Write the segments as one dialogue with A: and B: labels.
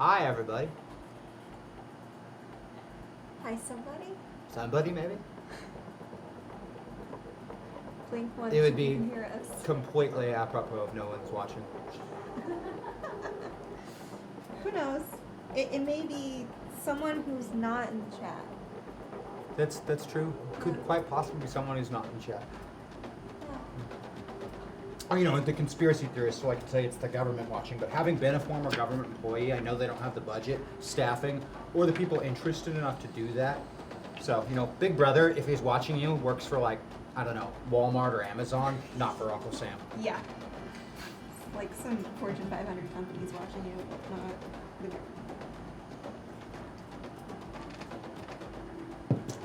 A: Hi, everybody.
B: Hi, somebody?
A: Somebody, maybe?
B: Blink once
A: It would
B: if
A: be
B: you can hear us.
A: completely apropos if no one's watching.
B: Who knows? It may be someone who's not in the chat.
A: That's true. Could quite possibly be someone who's not in chat. Or, the conspiracy theorists like to say it's the government watching, but having been a former government employee, I know they don't have the budget, staffing, or the people interested enough to do that. So, Big Brother, if he's watching you, works for Walmart or Amazon, not for Uncle Sam.
B: Yeah. Like some Fortune 500 companies watching you, but not the government.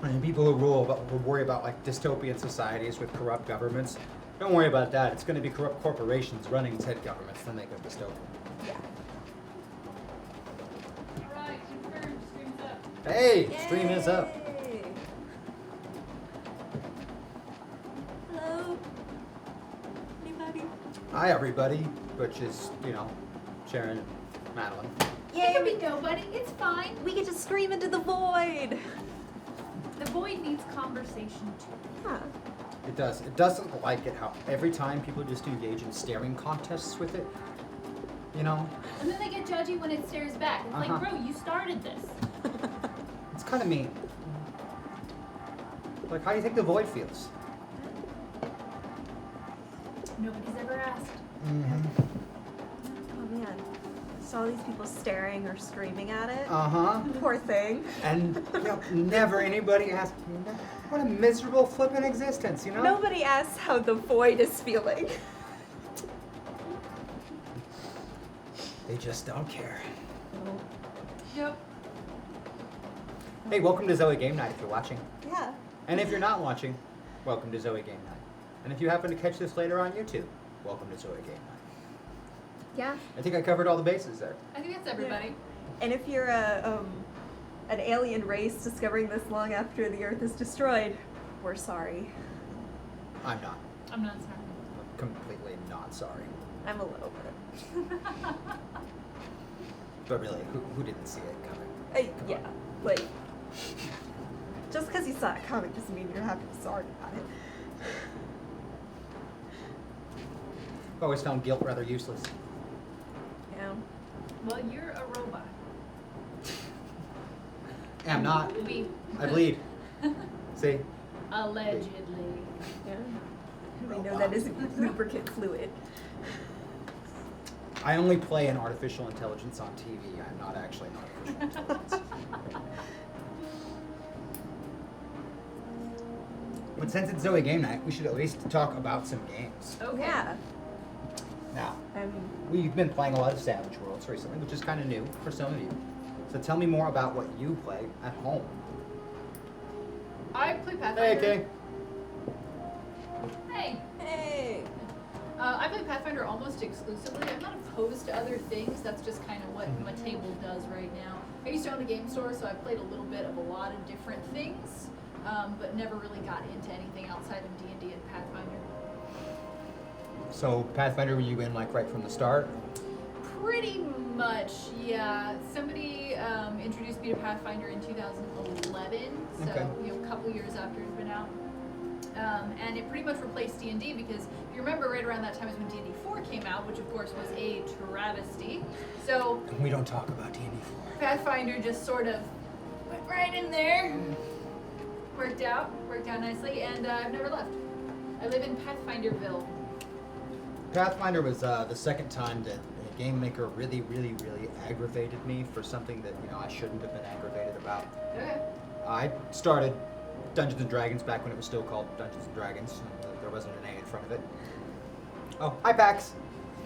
A: And people who worry about dystopian societies with corrupt governments, don't worry about that. It's going to be corrupt corporations running said governments that make them dystopian.
B: Yeah.
C: Alright, confirmed, stream's up.
A: Hey,
B: Yay!
A: stream is up.
B: Hello? Anybody?
A: Hi, everybody, which is, Sharon and Madeline.
C: It could be nobody, it's fine.
B: We get to scream into the void.
C: The void needs conversation too.
B: Huh.
A: It does. It doesn't like it how every time people just engage in staring contests with it,
C: And then they get judgy when it stares back. It's like, bro, you started this.
A: It's kind of mean. Like, how do you think the void feels?
C: Nobody's ever asked.
A: Mm-hmm.
B: Oh man. Saw these people staring or screaming at it.
A: Uh-huh.
B: Poor thing.
A: And, never anybody asked, what a miserable flippin' existence,
B: Nobody asks how the void is feeling.
A: They just don't care.
C: Yep.
A: Hey, welcome to ZOE Game Night if you're watching.
B: Yeah.
A: And if you're not watching, welcome to ZOE Game Night. And if you happen to catch this later on YouTube, welcome to ZOE Game Night.
B: Yeah.
A: I think I covered all the bases there.
C: I think that's everybody.
B: And if you're an alien race discovering this long after the Earth is destroyed, we're sorry.
A: I'm not.
C: I'm not sorry.
A: I'm completely not sorry.
B: I'm a little bit.
A: But really, who didn't see it coming?
B: Yeah, like, just because you saw it coming doesn't mean you have to be sorry about it.
A: I've always found guilt rather useless.
B: Yeah.
C: Well, you're a robot.
A: I'm not.
C: We.
A: I bleed. See?
C: Allegedly.
B: Yeah. We know that is lubricant fluid.
A: I only play an artificial intelligence on TV. I'm not actually an artificial intelligence. But since it's ZOE Game Night, we should at least talk about some games.
C: Okay.
B: Yeah.
A: Now,
B: I mean,
A: we've been playing a lot of Savage Worlds recently, which is kind of new for some of you. So tell me more about what you play at home.
C: I play
A: Hey,
C: Pathfinder.
A: Kay.
C: Hey.
B: hey.
C: I play Pathfinder almost exclusively. I'm not opposed to other things. That's just kind of what my table does right now. I used to own a game store, so I played a little bit of a lot of different things, but never really got into anything outside of D&D and Pathfinder.
A: So Pathfinder, were you in right from the start?
C: Pretty much, yeah. Somebody introduced me to Pathfinder in 2011, so
A: Okay.
C: A couple years after it's been out. And it pretty much replaced D&D because if you remember, right around that time is when D&D 4 came out, which of course was a travesty. So
A: We don't talk about D&D 4.
C: Pathfinder just sort of went right in there. Worked out nicely, and I've never left. I live in Pathfinderville.
A: Pathfinder was the second time that a game maker really, really, really aggravated me for something that I shouldn't have been aggravated about.
C: Okay.
A: I started Dungeons and Dragons back when it was still called Dungeons and Dragons. There wasn't an A in front of it. Oh, hi Pax.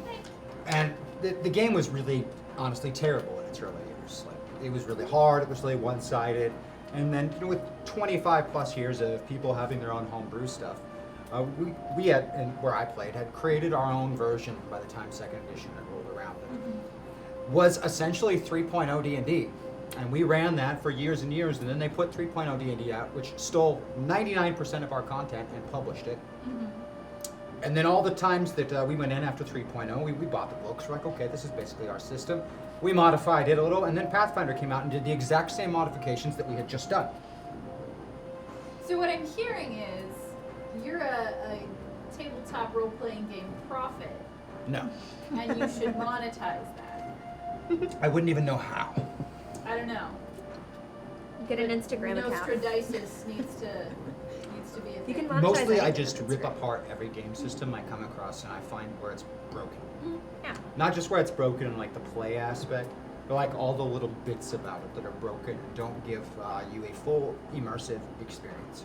C: Hey.
A: And the game was really, honestly, terrible in its early years. It was really hard. It was really one-sided. And then, with 25 plus years of people having their own homebrew stuff, we had, and where I played, had created our own version by the time second edition had rolled around. Was essentially 3.0 D&D. And we ran that for years and years, and then they put 3.0 D&D out, which stole 99% of our content and published it. And then all the times that we went in after 3.0, we bought the books. We're like, okay, this is basically our system. We modified it a little, and then Pathfinder came out and did the exact same modifications that we had just done.
C: So what I'm hearing is you're a tabletop role-playing game prophet,
A: No.
C: and you should monetize that.
A: I wouldn't even know how.
C: I don't know.
B: Get an Instagram account.
C: Nostradices needs to be a thing.
B: You can monetize
A: Mostly I
B: anything
A: just
B: with
A: rip
B: Instagram.
A: apart every game system I come across and I find where it's broken.
B: Yeah.
A: Not just where it's broken in like the play aspect, but like all the little bits about it that are broken and don't give you a full immersive experience.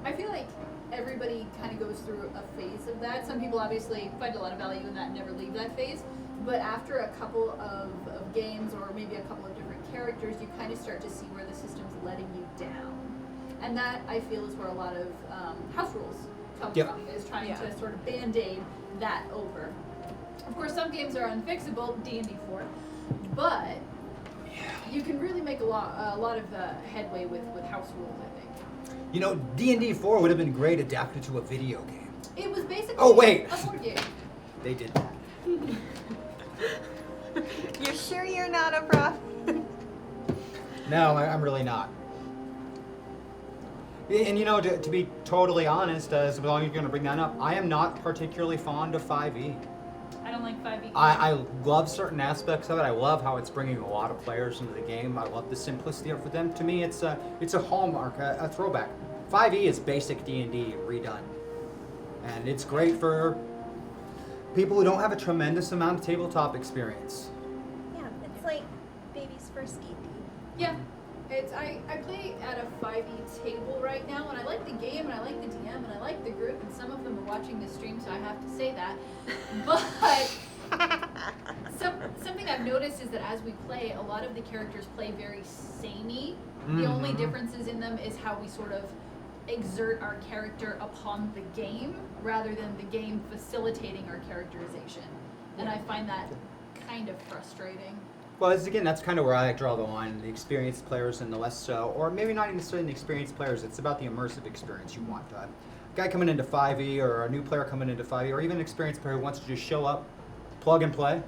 C: I feel like everybody kind of goes through a phase of that. Some people obviously find a lot of value in that and never leave that phase. But after a couple of games or maybe a couple of different characters, you kind of start to see where the system's letting you down. And that, I feel, is where a lot of house rules come
A: Yep.
C: from, is trying
B: Yeah.
C: to sort of band-aid that over. Of course, some games are unfixable, D&D 4, but you can really make a lot of headway with house rules, I think.
A: You know, D&D 4 would have been great adapted to a video game.
C: It was basically
A: Oh, wait.
C: a board game.
A: They did that.
B: You're sure you're not a prophet?
A: No, I'm really not. And you know, to be totally honest, as long as you're going to bring that up, I am not particularly fond of 5e.
C: I don't like 5e.
A: I love certain aspects of it. I love how it's bringing a lot of players into the game. I love the simplicity of it for them. To me, it's a hallmark, a throwback. 5e is basic D&D redone, and it's great for people who don't have a tremendous amount of tabletop experience.
B: Yeah, it's like baby's first D&D.
C: Yeah, I play at a 5e table right now, and I like the game, and I like the DM, and I like the group, and some of them are watching this stream, so I have to say that. But something I've noticed is that as we play, a lot of the characters play very samey. The only
A: Mhm.
C: differences in them is how we sort of exert our character upon the game, rather than the game facilitating our characterization. And I find that kind of frustrating.
A: Well, that's kind of where I draw the line, the experienced players and the less so, or maybe not even necessarily the experienced players, it's about the immersive experience you want. A guy coming into 5e or a new player coming into 5e or even an experienced player who wants to just show up, plug and play,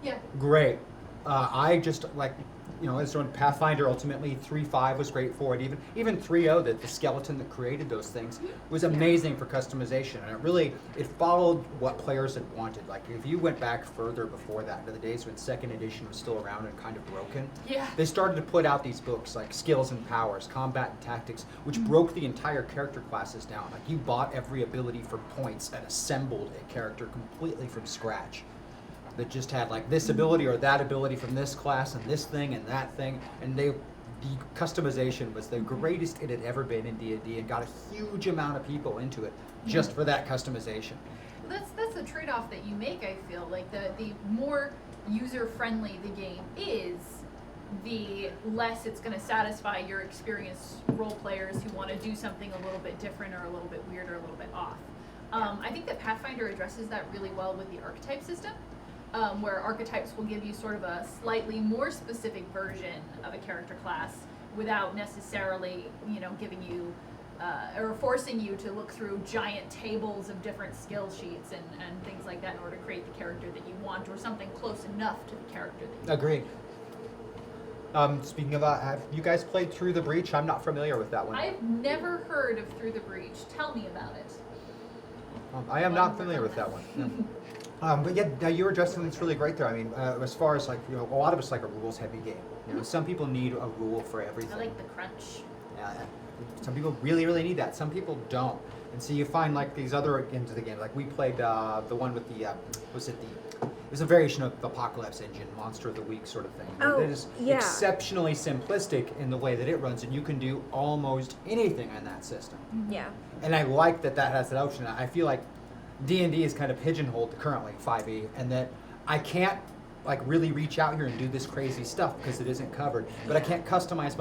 C: Yeah.
A: great. I just like, you know, as Pathfinder ultimately 3.5 was great for it. Even 3.0, the skeleton that created those things was amazing for customization, and it followed what players had wanted. Like if you went back further before that, to the days when second edition was still around and kind of broken,
C: Yeah.
A: they started to put out these books like Skills and Powers, Combat and Tactics, which broke the entire character classes down. Like you bought every ability for points and assembled a character completely from scratch. That just had like this ability or that ability from this class and this thing and that thing, and the customization was the greatest it had ever been in D&D and got a huge amount of people into it just for that customization.
C: That's the trade-off that you make, I feel. Like the more user-friendly the game is, the less it's going to satisfy your experienced role players who want to do something a little bit different or a little bit weird or a little bit off. I think that Pathfinder addresses that really well with the archetype system. Where archetypes will give you sort of a slightly more specific version of a character class without necessarily, giving you or forcing you to look through giant tables of different skill sheets and things like that in order to create the character that you want, or something close enough to the character that you
A: Agreed. Speaking of that, have you guys played Through the Breach? I'm not familiar with that one.
C: want. I've never heard of Through the Breach. Tell me about it.
A: I am not familiar with that one. No. But yeah, now you were addressing something that's really great there. I mean, as far as like, a lot of it's like a rules-heavy game. Some people need a rule for everything.
C: I like the crunch.
A: Some people really, really need that. Some people don't. And so you find like these other ends of the game. Like we played the one with the, it was a variation of the Apocalypse Engine, Monster of the Week sort of thing.
B: Oh,
A: It is
B: yeah.
A: exceptionally simplistic in the way that it runs, and you can do almost anything on that system.
B: Yeah.
A: And I like that has that option. I feel like D&D is kind of pigeonholed currently, 5e, and that I can't like really reach out here and do this crazy stuff because it isn't covered. But I can't customize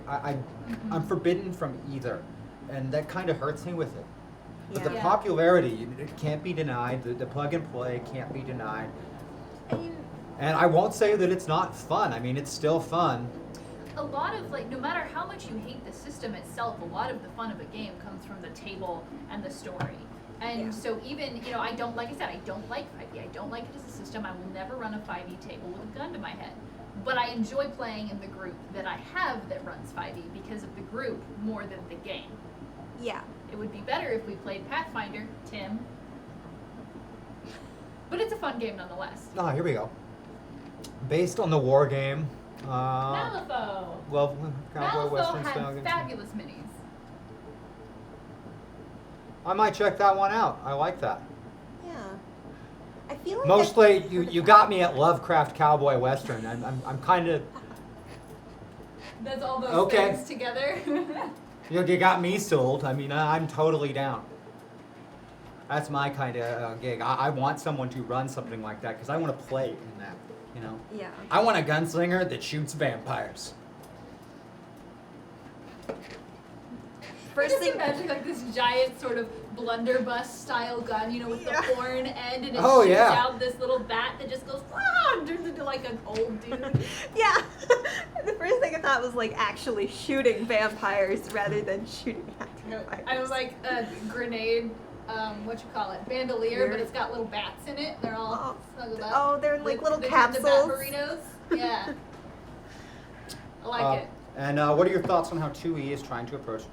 A: I'm forbidden from either, and that kind of hurts me with it. But the
C: Yeah.
A: popularity, it can't be denied. The plug and play can't be denied.
B: I mean,
A: And I won't say that it's not fun. I mean, it's still fun.
C: A lot of, no matter how much you hate the system itself, a lot of the fun of a game comes from the table and the story. And
B: Yeah.
C: so even, I don't, like I said, I don't like 5e. I don't like it as a system. I will never run a 5e table with a gun to my head. But I enjoy playing in the group that I have that runs 5e because of the group more than the game.
B: Yeah.
C: It would be better if we played Pathfinder, Tim. But it's a fun game nonetheless.
A: Ah, here we go. Based on the war game.
C: Malifaux.
A: Well, cowboy
C: Malifaux
A: western style
C: had
A: game.
C: fabulous minis.
A: I might check that one out. I like that.
B: Yeah. I feel like
A: Mostly,
B: I've heard
A: you
B: of
A: got
B: that.
A: me at Lovecraft cowboy western. I'm kind of.
C: That's all those
A: Okay.
C: things together.
A: You got me sold. I mean, I'm totally down. That's my kind of gig. I want someone to run something like that because I want to play in that.
B: Yeah.
A: I want a gunslinger that shoots vampires.
B: First
C: Just
B: thing.
C: imagine like this giant sort of blunderbuss style gun, with
B: Yeah.
C: the horn end, and it
A: Oh,
C: shoots
A: yeah.
C: out this little bat that just goes and turns into like an old dude.
B: Yeah. The first thing I thought was like actually shooting vampires rather than shooting at vampires.
C: I was like a grenade, bandolier, but
B: Weird.
C: it's got little bats in it. They're all snuggled up.
B: Oh, they're in like little
C: They turn into
B: capsules.
C: bat burritos. Yeah. I like it.
A: And what are your thoughts on how 2E is trying to approach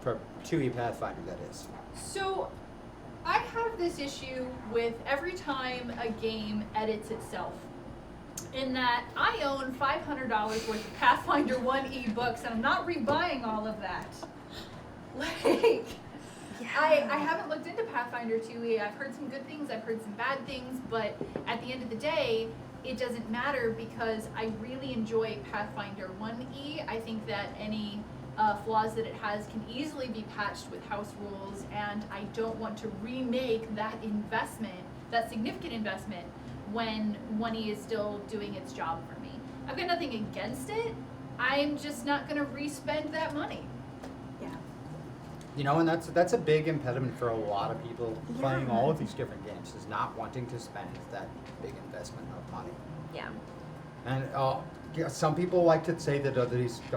A: 2E Pathfinder? That is.
C: So, I have this issue with every time a game edits itself. In that I own $500 worth of Pathfinder 1E books, and I'm not rebuying all of that. Like, I haven't looked into Pathfinder 2E. I've heard some good things, I've heard some bad things, but at the end of the day, it doesn't matter because I really enjoy Pathfinder 1E. I think that any flaws that it has can easily be patched with house rules, and I don't want to remake that investment, that significant investment, when 1E is still doing its job for me. I've got nothing against it. I'm just not going to re-spend that money.
B: Yeah.
A: And that's a big impediment for a lot of people playing
B: Yeah.
A: all of these different games, is not wanting to spend that big investment of money.
B: Yeah.
A: And some people like to say that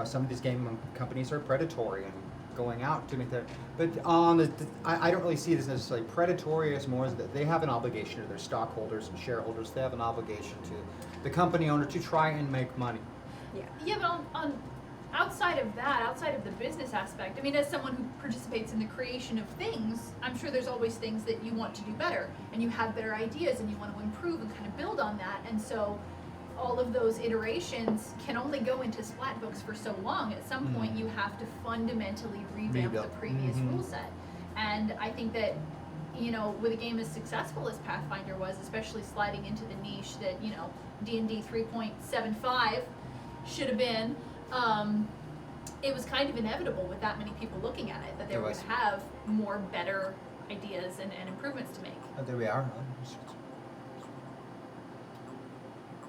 A: some of these game companies are predatory and going out to make that. But I don't really see it as necessarily predatory, as more as that they have an obligation to their stockholders and shareholders. They have an obligation to the company owner to try and make money.
B: Yeah.
C: Yeah, but on outside of that, outside of the business aspect, I mean, as someone who participates in the creation of things, I'm sure there's always things that you want to do better, and you have better ideas, and you want to improve and kind of build on that, and so all of those iterations can only go into splat books for so long. At some point, you have to fundamentally revamp the
A: Rebuild.
C: previous rule set, and I think that, with a game as successful as Pathfinder was, especially sliding into the niche that, D&D 3.75 should have been, it was kind of inevitable with that many people looking at it that they
A: It
C: were going
A: was.
C: to have more better ideas and improvements to make.
A: There we are.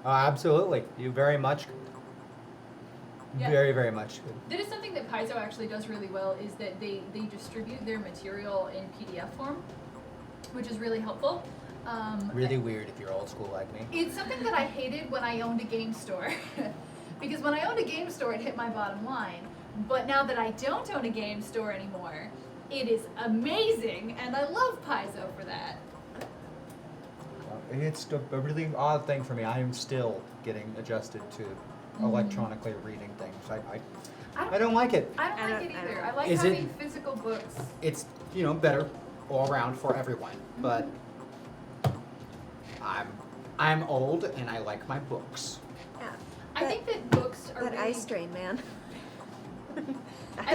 A: Absolutely. You very much.
C: Yeah.
A: Very, very much.
C: That is something that Paizo actually does really well, is that they distribute their material in PDF form, which is really helpful.
A: Really weird if you're old school like me.
C: It's something that I hated when I owned a game store. Because when I owned a game store, it hit my bottom line. But now that I don't own a game store anymore, it is amazing, and I love Paizo for that.
A: It's a really odd thing for me. I am still getting adjusted to electronically reading things. I don't like it.
C: I don't like it either. I like
A: Is it-
C: having physical books.
A: It's better all around for everyone. But I'm old and I like my books.
B: Yeah.
C: I think that books are
B: That
C: really...
B: eye strain, man.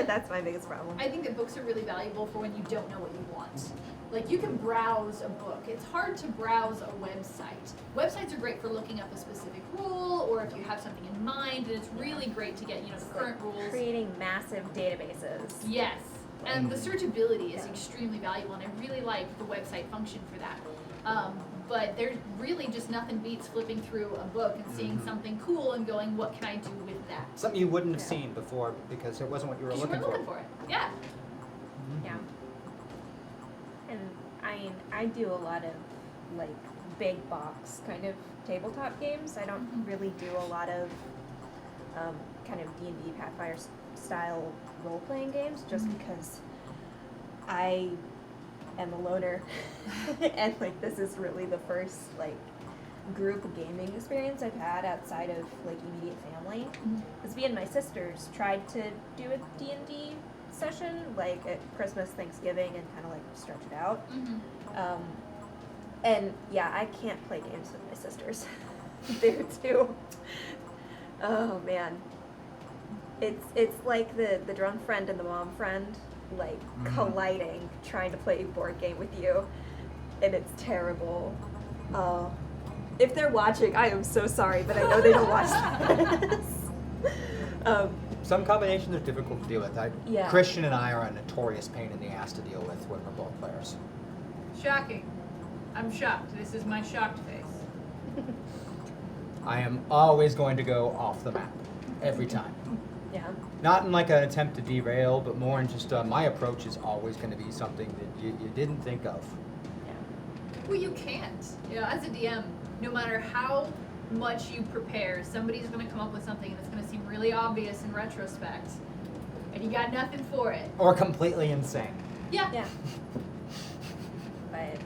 B: That's my biggest problem.
C: I think that books are really valuable for when you don't know what you want. Like, you can browse a book. It's hard to browse a website. Websites are great for looking up a specific rule, or if you have something in mind, and it's really great to get, the current rules.
D: Creating massive databases.
C: Yes, and the searchability is extremely valuable, and I really like the website function for that. But there's really just nothing beats flipping through a book and seeing something cool and going, what can I do with that?
A: Something you wouldn't have seen before because it wasn't what you were
C: Because you
A: looking
C: were
A: for.
C: looking for it. Yeah.
D: Yeah. And I do a lot of like big box kind of tabletop games. I don't really do a lot of kind of D&D Pathfinder style role playing games just because I am a loner, and like this is really the first like group gaming experience I've had outside of like immediate family. Because me and my sisters tried to do a D&D session like at Christmas, Thanksgiving, and kind of like stretch it out. And yeah, I can't play games with my sisters. They're too. Oh man, it's like the drunk friend and the mom friend like colliding, trying to play a board game with you, and it's terrible. If they're watching, I am so sorry, but I know they don't watch this.
A: Some combinations are difficult to deal with.
D: Yeah.
A: Christian and I are a notorious pain in the ass to deal with when we're both players.
C: Shocking. I'm shocked. This is my shocked face.
A: I am always going to go off the map, every time.
D: Yeah.
A: Not in like an attempt to derail, but more in just my approach is always going to be something that you didn't think of.
C: Well, you can't. You know, as a DM, no matter how much you prepare, somebody's going to come up with something that's going to seem really obvious in retrospect, and you got nothing for it.
A: Or completely insane.
C: Yeah.
D: Yeah. But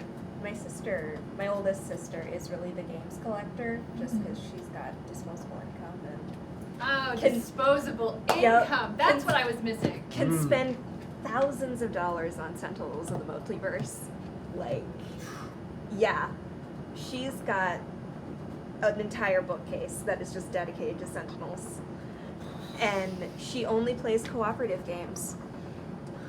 D: my oldest sister is really the games collector, just because she's got disposable income and
C: Oh,
D: Can-
C: disposable
D: Yep.
C: income. That's what I was missing.
D: can spend thousands of dollars on Sentinels of the Multiverse. Like, yeah, she's got an entire bookcase that is just dedicated to Sentinels, and she only plays cooperative games.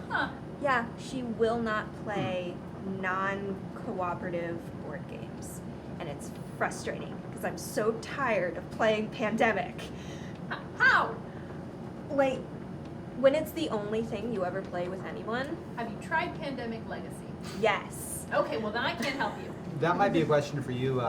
C: Huh.
D: Yeah, she will not play non-cooperative board games, and it's frustrating because I'm so tired of playing Pandemic.
C: How?
D: Like, when it's the only thing you ever play with anyone,
C: Have you tried Pandemic Legacy?
D: yes.
C: Okay, well then I can't help you.
A: That might be a question for you,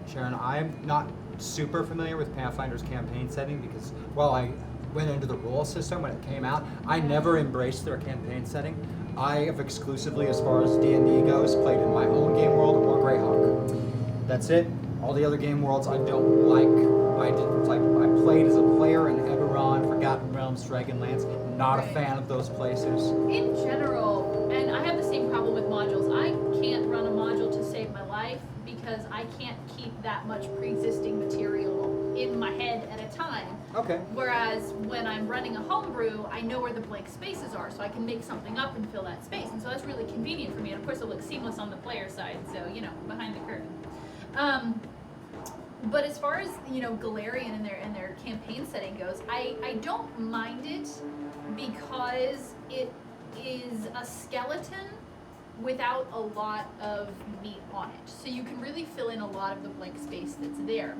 A: Sharon. I'm not super familiar with Pathfinder's campaign setting because, while I went into the rule system when it came out, I never embraced their campaign setting. I have exclusively, as far as D&D goes, played in my own game world or Greyhawk. That's it. All the other game worlds I don't like. I didn't like. I played as a player in Eberron, Forgotten Realms, Dragonlance. Not a
C: Right.
A: fan of those places.
C: In general, and I have the same problem with modules, I can't run a module to save my life because I can't keep that much pre-existing material in my head at a time.
A: Okay.
C: Whereas when I'm running a homebrew, I know where the blank spaces are, so I can make something up and fill that space. And so that's really convenient for me. And of course, it looks seamless on the player side, so, you know, behind the curtain. But as far as, you know, Galarian and their campaign setting goes, I don't mind it because it is a skeleton without a lot of meat on it. So you can really fill in a lot of the blank space that's there.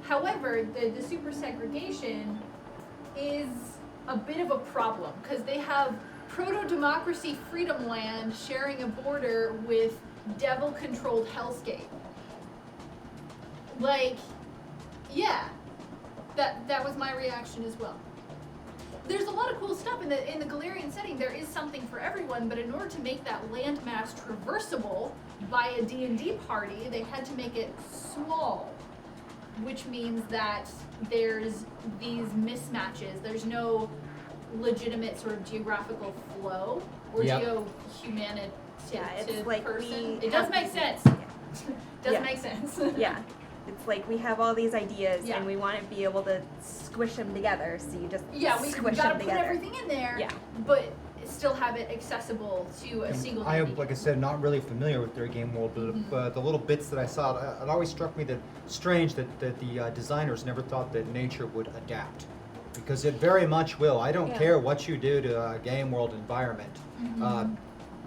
C: However, the super segregation is a bit of a problem because they have proto-democracy freedom land sharing a border with devil-controlled hellscape. Like, yeah, that was my reaction as well. There's a lot of cool stuff in the Galarian setting. There is something for everyone, but in order to make that landmass traversable by a D&D party, they had to make it small, which means that there's these mismatches. There's no legitimate sort of geographical flow or
A: Yep.
C: geo-humanity
D: Yeah, it's
C: to
D: like
C: person.
D: we
C: It does
D: have-
C: make sense. Does
D: Yeah.
C: make sense.
D: Yeah. It's like we have all these ideas
C: Yeah.
D: and we want to be able to squish them together, so you just
C: Yeah, we
D: squish
C: gotta
D: them
C: put
D: together.
C: everything in there,
D: Yeah.
C: but still have it accessible to a single
A: I am,
C: D&D.
A: like I said, not really familiar with their game world, but the little bits that I saw, it always struck me that strange that the designers never thought that nature would adapt, because it very much will. I don't
D: Yeah.
A: care what you do to a game world environment.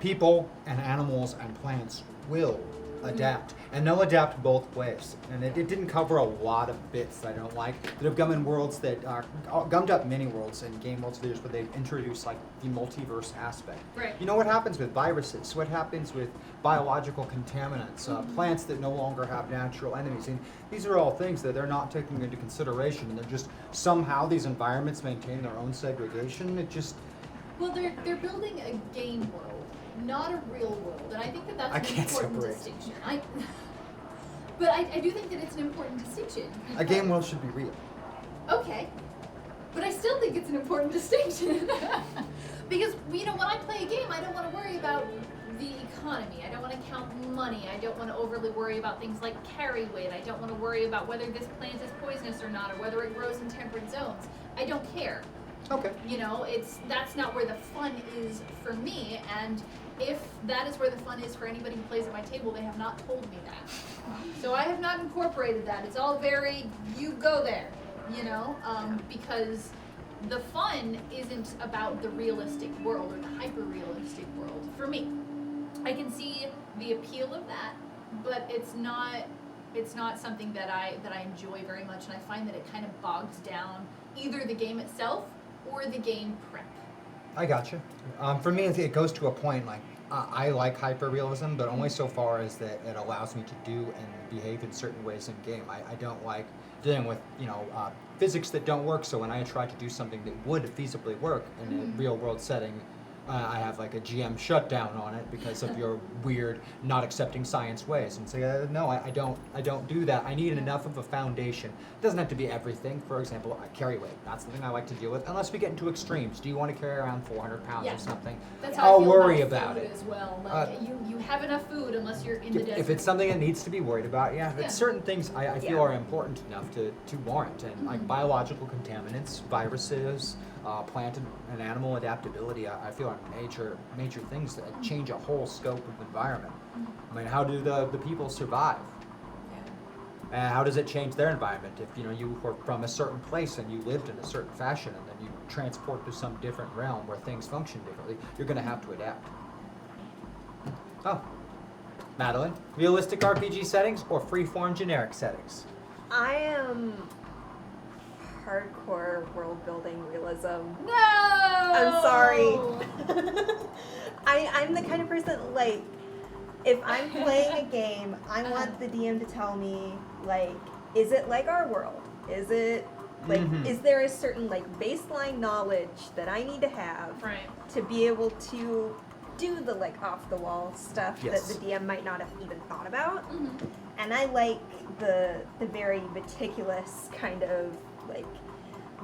A: People and animals and plants will adapt, and they'll adapt both ways. And it didn't cover a lot of bits that I don't like. That have gummed in worlds that are gummed up many worlds and game worlds where they've introduced like the multiverse aspect.
C: Right.
A: You know what happens with viruses? What happens with biological contaminants? Plants that no longer have natural enemies. And these are all things that they're not taking into consideration, and they're just somehow these environments maintain their own segregation. It just
C: Well, they're building a game world, not a real world, and I think that that's
A: I
C: an
A: can't
C: important
A: separate.
C: distinction. But I do think that it's an important distinction.
A: a game world should be real.
C: Okay, but I still think it's an important distinction because, you know, when I play a game, I don't want to worry about the economy. I don't want to count money. I don't want to overly worry about things like carry weight. I don't want to worry about whether this plant is poisonous or not, or whether it grows in temperate zones. I don't care.
A: Okay.
C: You know, that's not where the fun is for me, and if that is where the fun is for anybody who plays at my table, they have not told me that. So I have not incorporated that. It's all very, you go there, you know, because the fun isn't about the realistic world or the hyper-realistic world for me. I can see the appeal of that, but it's not something that I enjoy very much, and I find that it kind of bogs down either the game itself or the game prep.
A: I gotcha. For me, it goes to a point like I like hyper-realism, but only so far as that it allows me to do and behave in certain ways in game. I don't like dealing with physics that don't work. So when I try to do something that would feasibly work in a real-world setting, I have like a GM shutdown on it because of your weird, not accepting science ways. And say, no, I don't do that. I need enough of a foundation. It doesn't have to be everything. For example, carry weight. That's the thing I like to deal with. Unless we get into extremes. Do you want to carry around 400 pounds or something?
C: That's how
A: I'll
C: I feel
A: worry
C: about
A: about
C: food
A: it.
C: as well. Like you have enough food unless you're in the desert.
A: If it's something that needs to be worried about,
C: Yeah.
A: certain things I feel are important enough to warrant. And like biological contaminants, viruses, plant and animal adaptability, I feel are major things that change a whole scope of environment. I mean, how do the people survive? How does it change their environment if you were from a certain place and you lived in a certain fashion and then you transport to some different realm where things function differently? You're going to have to adapt. Oh, Madeline, realistic RPG settings or freeform generic settings?
B: I am hardcore world building realism.
C: No!
B: I'm sorry. I'm the kind of person, like, if I'm playing a game, I want the DM to tell me, like, is it like our world? Is it, like, is there a certain, like, baseline knowledge that I need to have to be able to do the, like, off-the-wall stuff that the DM might not have even thought about? And I like the very meticulous kind of, like,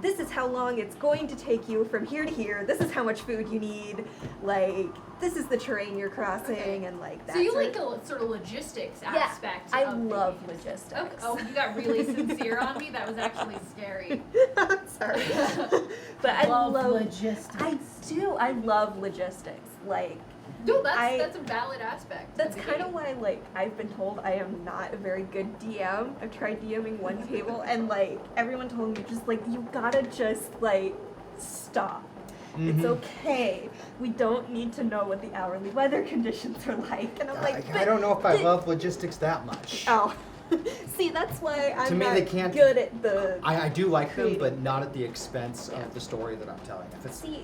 B: this is how long it's going to take you from here to here. This is how much food you need. Like, this is the terrain you're crossing, and like that.
C: So you like the sort of logistics aspect.
B: I
C: of
B: love
C: the games.
B: logistics.
C: Oh, you got really sincere on me. That was actually scary.
B: I'm sorry, but I love
C: logistics.
B: I do. I love logistics. Like,
C: no, that's a valid aspect.
B: that's kind of why, like, I've been told I am not a very good DM. I've tried DMing one table, and like everyone told me, just like, you gotta just like stop. It's okay. We don't need to know what the hourly weather conditions are like. And I'm like,
A: I don't know if I love logistics that much.
B: Oh. See, that's why I'm
A: To me,
B: not
A: they can't-
B: good at the...
A: I do like them,
B: creating.
A: but not at the expense of the story that I'm telling.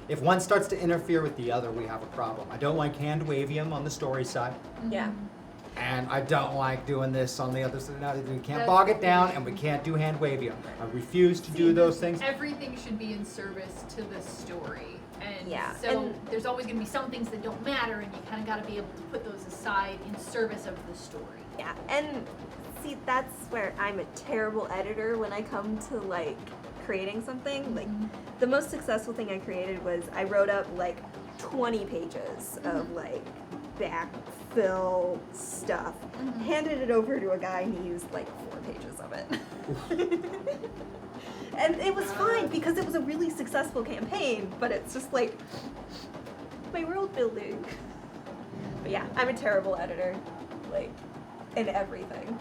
A: If one starts to interfere with the other, we have a problem. I don't like hand-wavium on the story side.
B: Yeah.
A: And I don't like doing this on the other side. No, we can't bog it down, and we can't do hand-wavium. I refuse to do those things.
C: Everything should be in service to the story. And so
B: and
C: there's always going to be some things that don't matter, and you kind of got to be able to put those aside in service of the story.
B: Yeah, and see, that's where I'm a terrible editor when I come to, like, creating something. Like, the most successful thing I created was I wrote up, like, 20 pages of, like, backfill stuff, handed it over to a guy, and he used, like, 4 pages of it. And it was fine because it was a really successful campaign, but it's just like my world building. But yeah, I'm a terrible editor, like, in everything.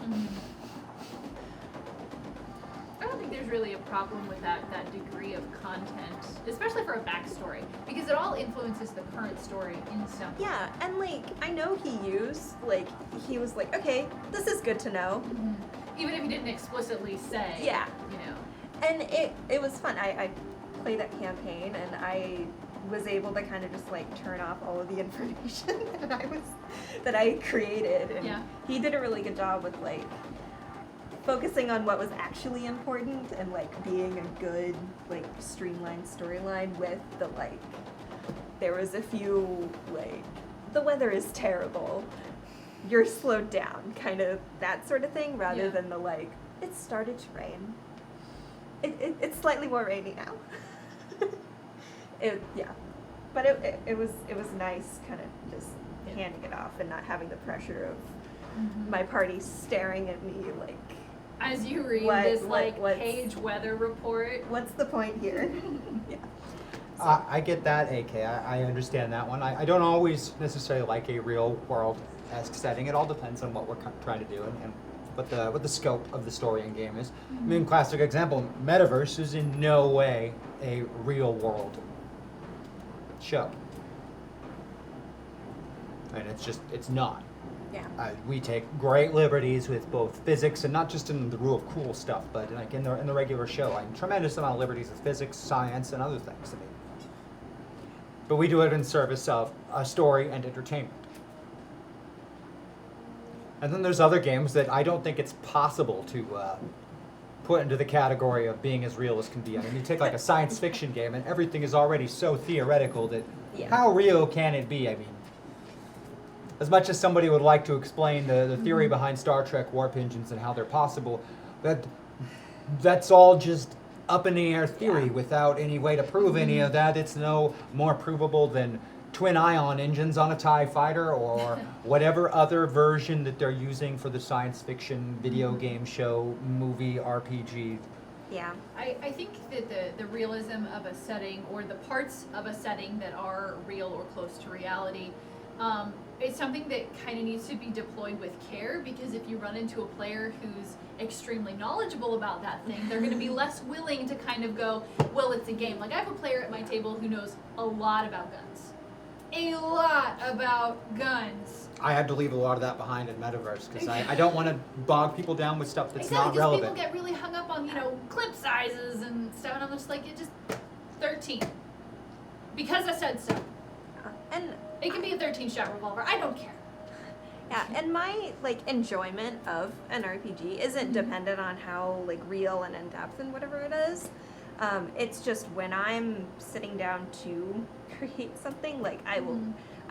C: I don't think there's really a problem with that degree of content, especially for a backstory, because it all influences the current story in some way.
B: Yeah, and like, I know he was like, okay, this is good to know.
C: Even if he didn't explicitly say,
B: Yeah.
C: you know.
B: And it was fun. I played that campaign, and I was able to kind of just like turn off all of the information that I created. And he did a really good job with like focusing on what was actually important and like being a good like streamlined storyline with the like there was a few like the weather is terrible, you're slowed down, kind of that sort of thing, rather than the like it started to rain. It's slightly more rainy now. But it was nice kind of just handing it off and not having the pressure of my party staring at me like,
C: as you read
B: what's-
C: page weather report.
B: what's the point here? Yeah.
A: I get that, AK. I understand that one. I don't always necessarily like a real world-esque setting. It all depends on what we're trying to do and what the scope of the story and game is. I mean, classic example, Metaverse is in no way a real world show. And it's not.
B: Yeah.
A: We take great liberties with both physics and not just in the rule of cool stuff, but like in the regular show. Tremendous amount of liberties with physics, science, and other things. I mean, but we do it in service of a story and entertainment. And then there's other games that I don't think it's possible to put into the category of being as real as can be. I mean, you take like a science fiction game, and everything is already so theoretical that how real can it be? I mean, as much as somebody would like to explain the theory behind Star Trek warp engines and how they're possible, that's all just up in the air theory without any way to prove any of that. It's no more provable than twin ion engines on a TIE fighter or whatever other version that they're using for the science fiction video game show, movie, RPG.
B: Yeah.
C: I think that the realism of a setting, or the parts of a setting that are real or close to reality, it's something that kind of needs to be deployed with care, because if you run into a player who's extremely knowledgeable about that thing, they're going to be less willing to kind of go, well, it's a game. Like, I have a player at my table who knows a lot about guns. A lot about guns.
A: I had to leave a lot of that behind in Metaverse because I don't want to bog people down with stuff that's not
C: because
A: relevant.
C: people get really hung up on, clip sizes and stuff, and I'm just like, it just 13. Because I said so.
B: And
C: It can be a 13-shot revolver. I don't care.
B: yeah, and my enjoyment of an RPG isn't dependent on how real and in depth and whatever it is. It's just when I'm sitting down to create something, I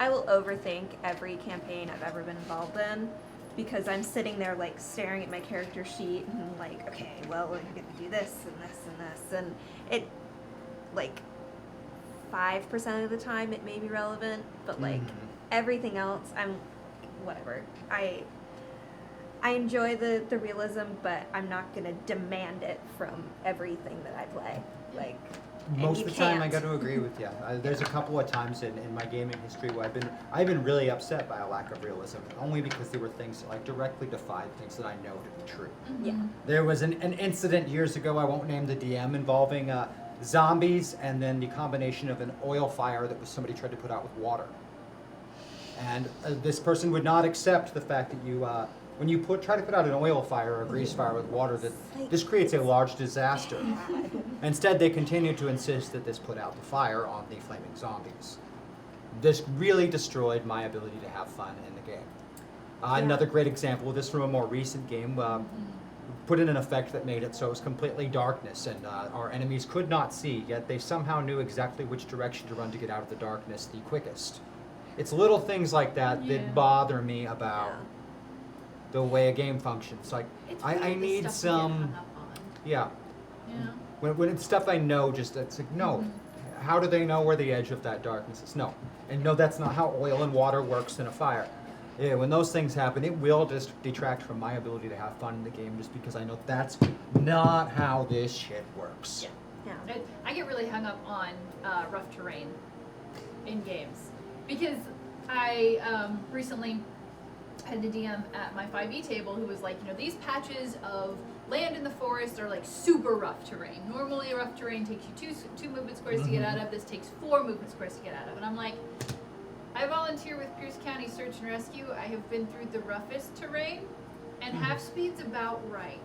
B: will overthink every campaign I've ever been involved in, because I'm sitting there staring at my character sheet and okay, well, we're gonna do this and this and this, and it 5% of the time it may be relevant, but everything else, I'm whatever. I enjoy the realism, but I'm not gonna demand it from everything that I play.
A: Most of the time, I
B: can't.
A: got to agree with you. There's a couple of times in my gaming history where I've been really upset by a lack of realism, only because there were things that directly defied things that I know to be true.
B: Yeah.
A: There was an incident years ago, I won't name the DM, involving zombies and then the combination of an oil fire that somebody tried to put out with water. And this person would not accept the fact that you, when you try to put out an oil fire or a grease fire with water, that this creates a large disaster. Instead, they continue to insist that this put out the fire on the flaming zombies. This really destroyed my ability to have fun in the game. Another great example of this from a more recent game, put in an effect that made it so it was completely darkness and our enemies could not see, yet they somehow knew exactly which direction to run to get out of the darkness the quickest. It's little things like that that bother me about the way a game functions. I need some,
C: Yeah.
A: When it's stuff I know, it's no. How do they know where the edge of that darkness is? No. And no, that's not how oil and water works in a fire. Yeah, when those things happen, it will just detract from my ability to have fun in the game, just because I know that's not how this shit works.
B: Yeah.
C: I get really hung up on rough terrain in games, because I recently had a DM at my 5e table who was like, these patches of land in the forest are super rough terrain. Normally rough terrain takes you two movement squares to get out of. This takes 4 movement squares to get out of. And I'm like, I volunteer with Pierce County Search and Rescue. I have been through the roughest terrain, and half speed's about right.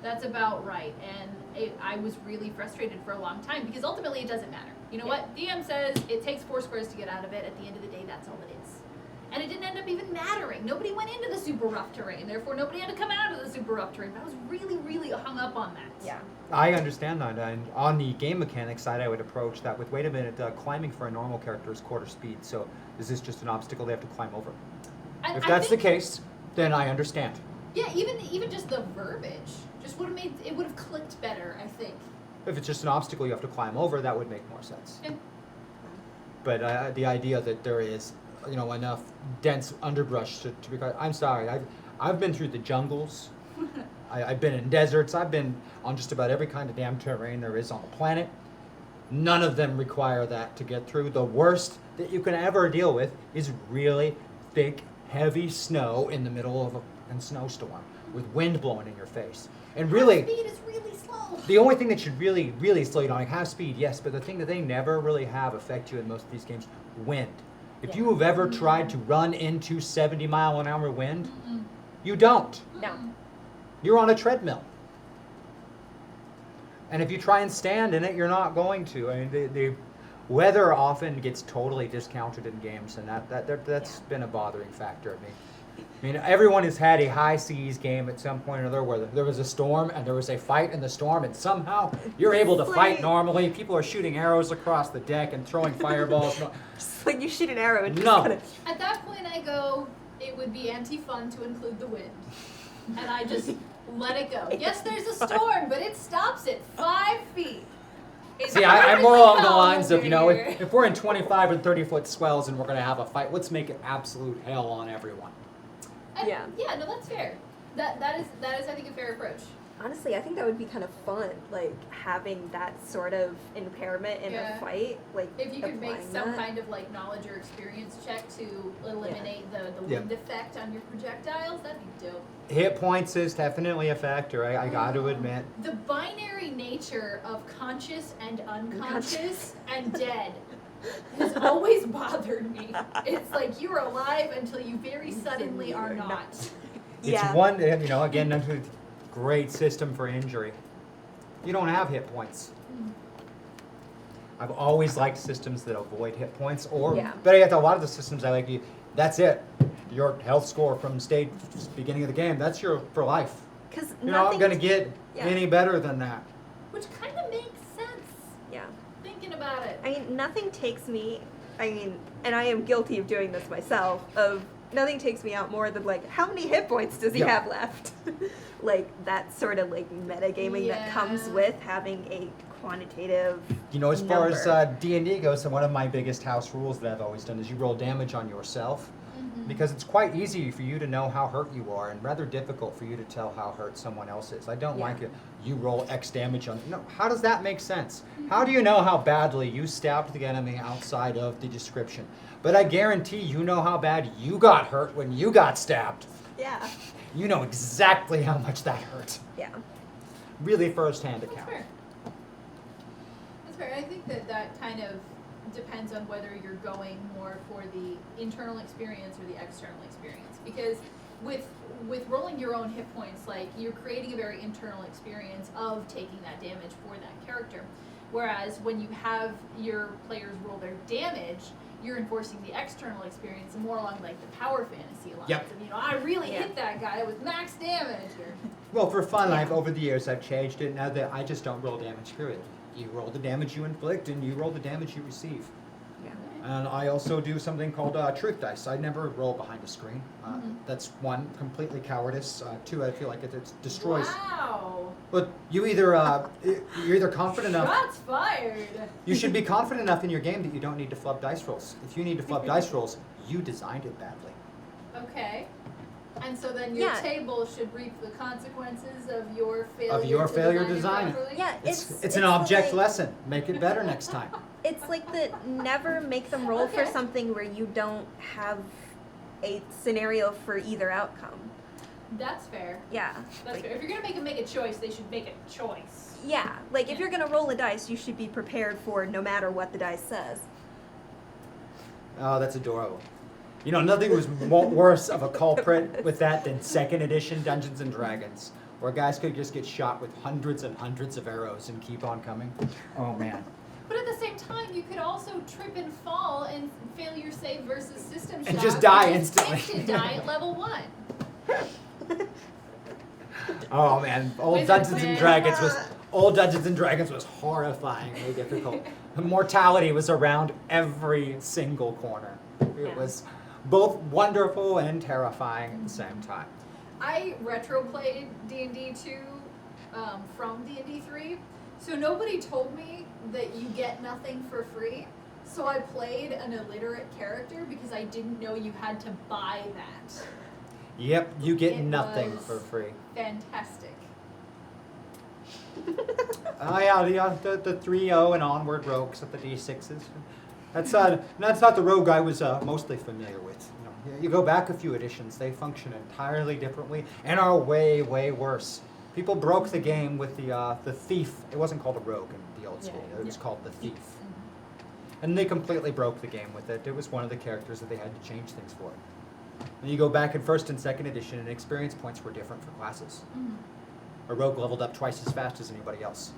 C: That's about right. And I was really frustrated for a long time, because ultimately it doesn't matter. You know what? DM says it takes 4 squares to get out of it. At the end of the day, that's all it is. And it didn't end up even mattering. Nobody went into the super rough terrain. Therefore, nobody had to come out of the super rough terrain. But I was really, really hung up on that.
B: Yeah.
A: I understand that. And on the game mechanics side, I would approach that with, wait a minute, climbing for a normal character is quarter speed. So is this just an obstacle they have to climb over?
C: And
A: If that's the case, then I understand.
C: Yeah, even just the verbiage just would have clicked better, I think.
A: If it's just an obstacle you have to climb over, that would make more sense.
C: Yeah.
A: But the idea that there is enough dense underbrush to be. I'm sorry. I've been through the jungles. I've been in deserts. I've been on just about every kind of damn terrain there is on the planet. None of them require that to get through. The worst that you can ever deal with is really thick, heavy snow in the middle of a snowstorm with wind blowing in your face. And really,
C: speed is really slow.
A: the only thing that should really, really slow you down, like half speed, yes, but the thing that they never really have affect you in most of these games, wind. If you have ever tried to run into 70-mile-an-hour wind, you don't.
B: No.
A: You're on a treadmill. And if you try and stand in it, you're not going to. I mean, the weather often gets totally discounted in games, and that's been a bothering factor of me. I mean, everyone has had a high seas game at some point or another where there was a storm and there was a fight in the storm, and somehow you're able to fight normally. People are shooting arrows across the deck and throwing fireballs.
B: Just like you shoot an arrow and just
A: No.
B: kind of.
C: At that point, I go, it would be anti-fun to include the wind. And I just let it go. Yes, there's a storm, but it stops at 5 feet. It's
A: See, I'm more
C: perfectly
A: along the
C: calm
A: lines of,
C: over here.
A: if we're in 25 and 30-foot swells and we're going to have a fight, let's make it absolute hell on everyone.
B: Yeah.
C: Yeah, no, that's fair. That is I think a fair approach.
B: Honestly, I think that would be kind of fun, like having that sort of impairment in a fight. Like
C: If you could make
B: applying
C: some
B: that.
C: kind of like knowledge or experience check to eliminate the wind effect on your projectiles, that'd be dope.
A: Hit points is definitely a factor, I got to admit.
C: The binary nature of conscious and unconscious and dead has always bothered me. It's like you're alive until you very suddenly are not.
A: It's one, again, another great system for injury. You don't have hit points. I've always liked systems that avoid hit points, or better yet, a lot of the systems I like, that's it. Your health score from beginning of the game, that's your for life.
B: Because
A: You're not going to get any better than that.
C: Which kind of makes sense.
B: Yeah.
C: Thinking about it.
B: I mean, nothing takes me. And I am guilty of doing this myself. Nothing takes me out more than like, how many hit points does he have left? Like that sort of like metagaming that comes with having a quantitative.
A: As far as D&D goes, one of my biggest house rules that I've always done is you roll damage on yourself. Because it's quite easy for you to know how hurt you are, and rather difficult for you to tell how hurt someone else is. I don't like it. You roll X damage on. No, how does that make sense? How do you know how badly you stabbed the enemy outside of the description? But I guarantee you know how bad you got hurt when you got stabbed.
B: Yeah.
A: You know exactly how much that hurt.
B: Yeah.
A: Really first-hand account.
C: That's fair. I think that kind of depends on whether you're going more for the internal experience or the external experience. Because with rolling your own hit points, like you're creating a very internal experience of taking that damage for that character. Whereas when you have your players roll their damage, you're enforcing the external experience more along like the power fantasy lines.
A: Yep.
C: And, I really hit that guy with max damage.
A: Well, for fun, over the years, I've changed it now that I just don't roll damage, period. You roll the damage you inflict, and you roll the damage you receive. And I also do something called truth dice. I never roll behind a screen. That's one, completely cowardice. Two, I feel like it destroys.
C: Wow.
A: But you're either confident enough.
C: Shots fired.
A: You should be confident enough in your game that you don't need to flub dice rolls. If you need to flub dice rolls, you designed it badly.
C: Okay. And so then your table should reap the consequences of your failure.
A: To design it.
B: Yeah,
A: it's an object lesson. Make it better next time.
B: It's like never make them roll for something where you don't have a scenario for either outcome.
C: That's fair.
B: Yeah.
C: That's fair. If you're gonna make them make a choice, they should make a choice.
B: Yeah, like if you're gonna roll a dice, you should be prepared for no matter what the dice says.
A: Oh, that's adorable. Nothing was worse of a culprit with that than 2nd edition Dungeons & Dragons, where guys could just get shot with hundreds and hundreds of arrows and keep on coming. Oh, man.
C: But at the same time, you could also trip and fall and fail your save versus system
A: And
C: shot.
A: just die
C: and
A: instantly.
C: Instant die at level 1.
A: Oh, man. Old Dungeons & Dragons was horrifyingly difficult. Mortality was around every single corner. It was both wonderful and terrifying at the same time.
C: I retro played D&D 2 from D&D 3, so nobody told me that you get nothing for free. So I played an illiterate character because I didn't know you had to buy that.
A: Yep, you get
C: It
A: nothing
C: was
A: for free.
C: Fantastic.
A: Oh yeah, the 3-0 and onward rogues at the D6s. That's not the rogue I was mostly familiar with. You go back a few editions, they function entirely differently and are way, way worse. People broke the game with the thief. It wasn't called a rogue in the old school. It was called the thief. And they completely broke the game with it. It was one of the characters that they had to change things for. And you go back in 1st and 2nd edition, and experience points were different for classes. A rogue leveled up twice as fast as anybody else.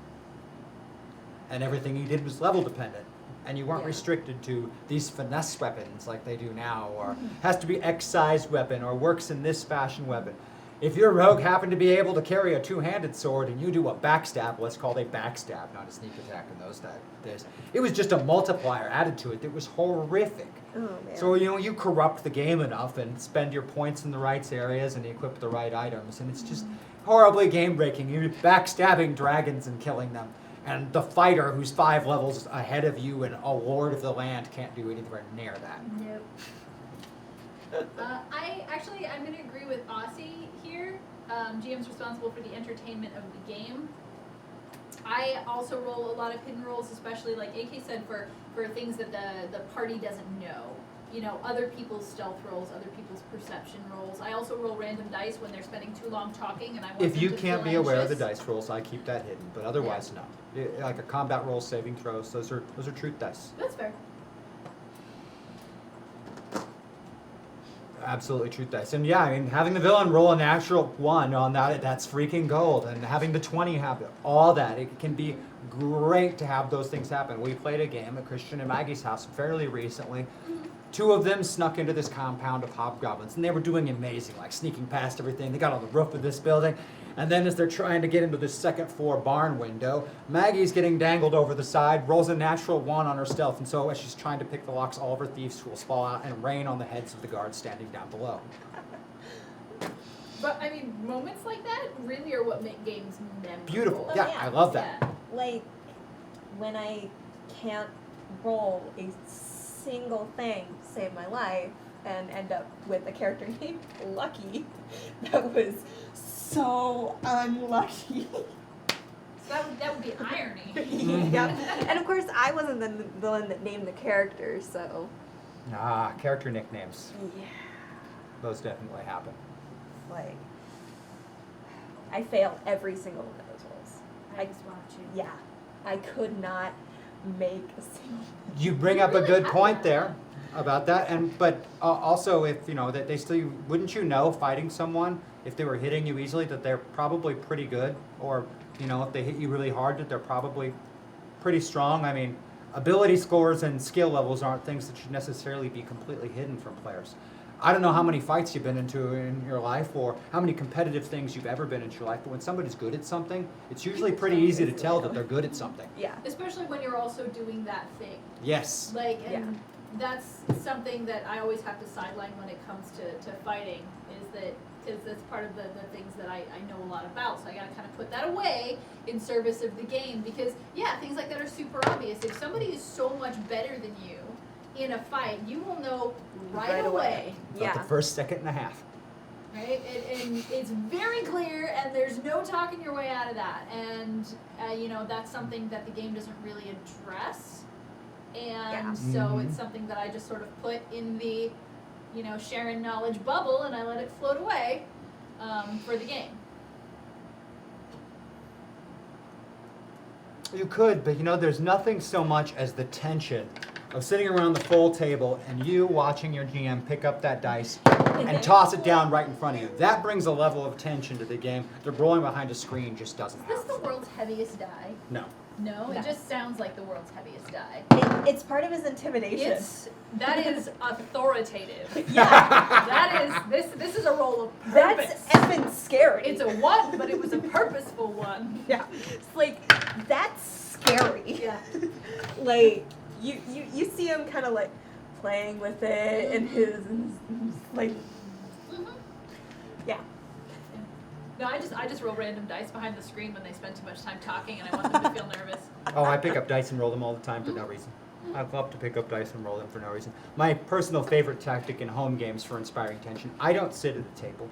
A: And everything you did was level dependent. And you weren't restricted to these finesse weapons like they do now, or has to be X-sized weapon, or works in this fashion weapon. If your rogue happened to be able to carry a 2-handed sword and you do a backstab, what's called a backstab, not a sneak attack in those days, it was just a multiplier added to it that was horrific.
B: Oh, man.
A: So, you corrupt the game enough and spend your points in the right areas and equip the right items, and it's just horribly game-breaking. You're backstabbing dragons and killing them. And the fighter who's 5 levels ahead of you and a lord of the land can't do anywhere near that.
C: Nope. I'm going to agree with Aussie here. GM's responsible for the entertainment of the game. I also roll a lot of hidden rolls, especially like AK said, for things that the party doesn't know. Other people's stealth rolls, other people's perception rolls. I also roll random dice when they're spending too long talking, and I want
A: If
C: them
A: you
C: to
A: can't
C: feel
A: be aware of the
C: anxious.
A: dice rolls, I keep that hidden, but otherwise no. Like a combat roll, saving throws, those are truth dice.
C: That's fair.
A: Absolutely truth dice. And yeah, I mean, having the villain roll a natural 1 on that's freaking gold. And having the 20 happen, all that, it can be great to have those things happen. We played a game at Christian and Maggie's house fairly recently. 2 of them snuck into this compound of hobgoblins, and they were doing amazing, like sneaking past everything. They got on the roof of this building, and then as they're trying to get into the 2nd floor barn window, Maggie's getting dangled over the side, rolls a natural 1 on her stealth, and so as she's trying to pick the locks, all of her thieves tools fall out and rain on the heads of the guards standing down below.
C: But I mean, moments like that really are what make games memorable.
A: Beautiful.
B: Oh,
A: Yeah,
B: yeah.
A: I love that.
C: Yeah.
B: Like, when I can't roll a single thing to save my life and end up with a character named Lucky, that was so unlucky.
C: So that would be irony.
B: Yep. And of course, I wasn't the one that named the character, so.
A: Character nicknames.
B: Yeah.
A: Those definitely happen.
B: Like, I failed every single one of those rolls.
C: I was watching.
B: Yeah. I could not make a single.
A: You bring
C: You
A: up a
C: really
A: good
C: have
A: point
C: that.
A: there about that, but also if that they still wouldn't you know fighting someone if they were hitting you easily that they're probably pretty good, or if they hit you really hard that they're probably pretty strong. I mean, ability scores and skill levels aren't things that should necessarily be completely hidden from players. I don't know how many fights you've been into in your life or how many competitive things you've ever been into your life, but when somebody's good at something, it's usually pretty easy to tell that they're good at something.
B: Yeah.
C: Especially when you're also doing that thing.
A: Yes.
C: Like, and that's something that I always have to sideline when it comes to fighting, is that because that's part of the things that I know a lot about. So I gotta kind of put that away in service of the game, because things like that are super obvious. If somebody is so much better than you in a fight, you will know right away.
A: About the first second and a half.
C: Right? And it's very clear, and there's no talking your way out of that. And, that's something that the game doesn't really address. And so it's something that I just sort of put in the, Sharon knowledge bubble, and I let it float away for the game.
A: You could, but there's nothing so much as the tension of sitting around the full table and you watching your GM pick up that dice and toss it down right in front of you. That brings a level of tension to the game that rolling behind a screen just doesn't
C: Is this
A: have.
C: the world's heaviest die?
A: No.
C: No,
B: No.
C: it just sounds like the world's heaviest die.
B: It's part of his intimidation.
C: That is authoritative.
B: Yeah.
C: This is a roll of purpose.
B: That's effing scary.
C: It's a 1, but it was a purposeful 1.
B: Yeah. It's like, that's scary.
C: Yeah.
B: Like, you see him kind of like playing with it and his like, yeah.
C: No, I just roll random dice behind the screen when they spend too much time talking, and I want them to feel nervous.
A: Oh, I pick up dice and roll them all the time for no reason. I love to pick up dice and roll them for no reason. My personal favorite tactic in home games for inspiring tension, I don't sit at the table.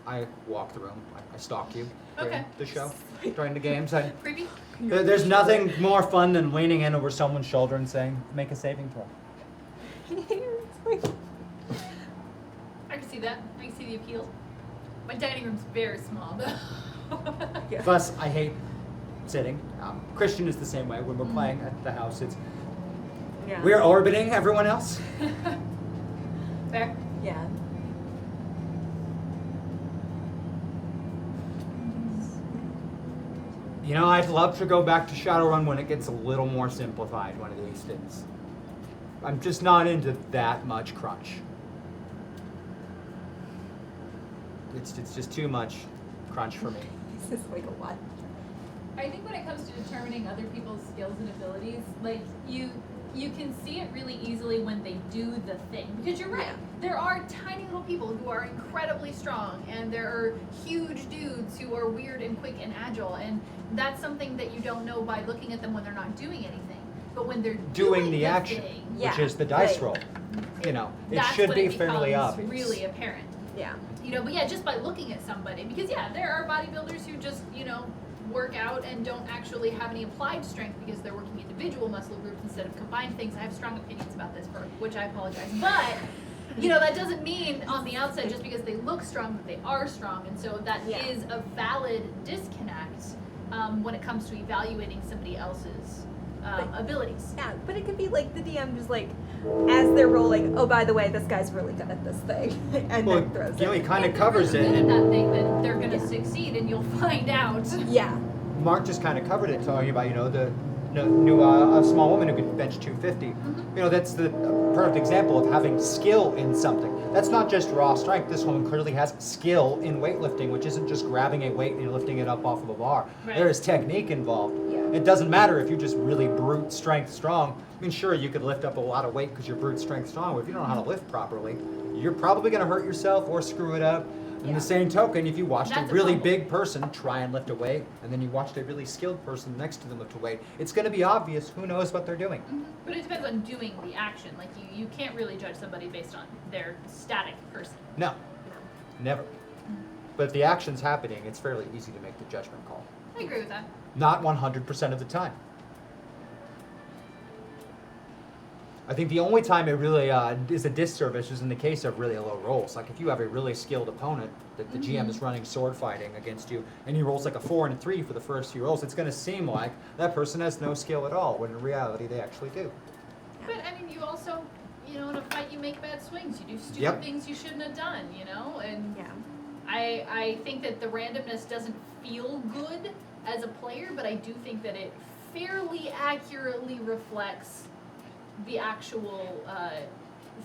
A: I walk the room. I stalk you during the show, during the games.
C: Creepy.
A: There's nothing more fun than leaning in over someone's shoulder and saying, make a saving throw.
C: I can see that. I can see the appeal. My dining room's very small, though.
B: Yeah.
A: Plus, I hate sitting. Christian is the same way. When we're playing at the house,
B: Yeah.
A: we're orbiting everyone else.
C: Fair.
B: Yeah.
A: You know, I'd love to go back to Shadowrun when it gets a little more simplified one of these days. I'm just not into that much crunch. It's just too much crunch for me.
B: This is like a lot.
C: I think when it comes to determining other people's skills and abilities, like you can see it really easily when they do the thing. Because you're right,
B: Yeah.
C: there are tiny little people who are incredibly strong, and there are huge dudes who are weird and quick and agile, and that's something that you don't know by looking at them when they're not doing anything. But when they're
A: Doing the action,
C: thing,
B: Yeah,
A: which is the dice
B: right.
A: roll. You know, it
C: that's
A: should
C: when
A: be
C: it
A: fairly
C: becomes
A: obvious.
C: really apparent.
B: Yeah.
C: You know, but yeah, just by looking at somebody, because yeah, there are bodybuilders who just, work out and don't actually have any applied strength because they're working individual muscle groups instead of combined things. I have strong opinions about this, for which I apologize. But, that doesn't mean on the outset just because they look strong that they are strong. And so that is a valid disconnect when it comes to evaluating somebody else's abilities.
B: Yeah, but it could be like the DM just like, as they're rolling, oh, by the way, this guy's really good at this thing, and
A: Well,
B: then throws
A: he
B: it.
A: kind of
C: If they're
A: covers
C: really
A: it.
C: good at that thing, then they're going to
B: Yeah.
C: succeed, and you'll find out.
B: Yeah.
A: Mark just kind of covered it, talking about the new a small woman who could bench 250. That's the perfect example of having skill in something. That's not just raw strength. This woman clearly has skill in weightlifting, which isn't just grabbing a weight and lifting it up off of a bar.
C: Right.
A: There is technique involved.
B: Yeah.
A: It doesn't matter if you're just really brute strength strong. I mean, sure, you could lift up a lot of weight because you're brute strength strong, but if you don't know how to lift properly, you're probably going to hurt yourself or screw it up. In the same token, if you watched
C: That's
A: a
C: a
A: really
C: fumble.
A: big person try and lift a weight, and then you watched a really skilled person next to them lift a weight, it's going to be obvious who knows what they're doing.
C: But it depends on doing the action. Like, you can't really judge somebody based on their static person.
A: No, never. But if the action's happening, it's fairly easy to make the judgment call.
C: I agree with that.
A: Not 100% of the time. I think the only time it really is a disservice is in the case of really low rolls. Like if you have a really skilled opponent that the GM is running sword fighting against you, and he rolls like a 4 and a 3 for the first few rolls, it's going to seem like that person has no skill at all, when in reality they actually do.
C: But, I mean, you also, in a fight you make bad swings. You do stupid things you shouldn't have done, And
B: Yeah.
C: I think that the randomness doesn't feel good as a player, but I do think that it fairly accurately reflects the actual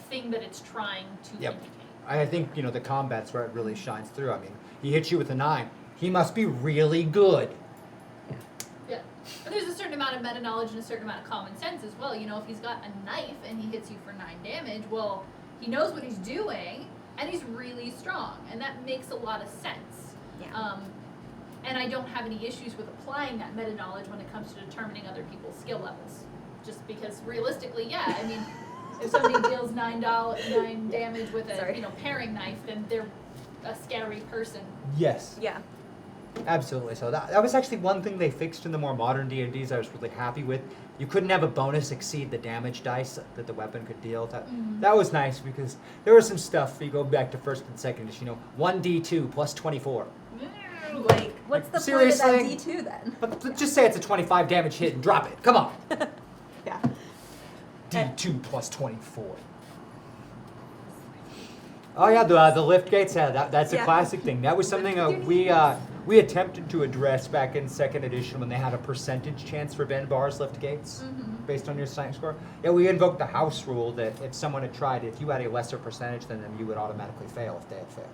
C: thing that it's trying to indicate.
A: I think, the combat's where it really shines through. I mean, he hits you with a 9. He must be really good.
C: Yeah. And there's a certain amount of meta-knowledge and a certain amount of common sense as well. If he's got a knife and he hits you for 9 damage, well, he knows what he's doing, and he's really strong, and that makes a lot of sense.
B: Yeah.
C: And I don't have any issues with applying that meta-knowledge when it comes to determining other people's skill levels. Just because realistically, I mean, if somebody deals 9 damage with a paring knife, then they're a scary person.
A: Yes.
B: Yeah.
A: Absolutely. So that was actually one thing they fixed in the more modern D&Ds I was really happy with. You couldn't have a bonus exceed the damage dice that the weapon could deal. That was nice because there was some stuff, if you go back to first and second edition, 1d2 plus 24.
B: Like, what's the
A: Seriously?
B: point of that D2 then?
A: But just say it's a 25 damage hit and drop it. Come on.
B: Yeah.
A: D2 plus 24. Oh yeah, the lift gates. Yeah, that's a classic thing. That was something we attempted to address back in second edition when they had a percentage chance for bend bars lift gates based on your strength score. Yeah, we invoked the house rule that if someone had tried, if you had a lesser percentage than them, you would automatically fail if they had failed.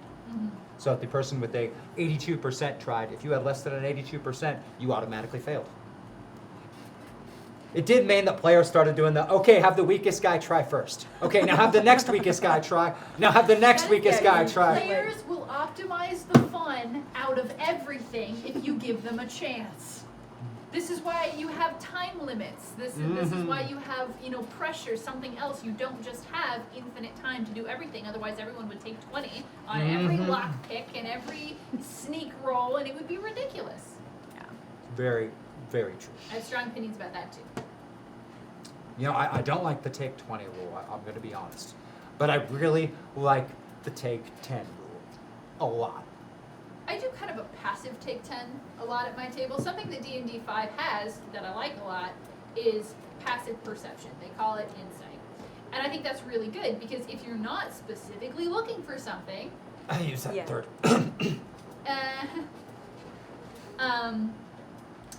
A: So if the person with a 82% tried, if you had less than an 82%, you automatically failed. It did mean that players started doing okay, have the weakest guy try first. Okay, now have the next weakest guy try. Now have the next weakest guy try.
C: Players will optimize the fun out of everything if you give them a chance. This is why you have time limits. This is why you have, pressure, something else. You don't just have infinite time to do everything. Otherwise, everyone would take 20 on every lock pick and every sneak roll, and it would be ridiculous.
B: Yeah.
A: Very, very true.
C: I have strong opinions about that, too.
A: I don't like the take 20 rule, I'm going to be honest. But I really like the take 10 rule a lot.
C: I do kind of a passive take 10 a lot at my table. Something that D&D 5 has that I like a lot is passive perception. They call it insight. And I think that's really good because if you're not specifically looking for something...
A: I use that third.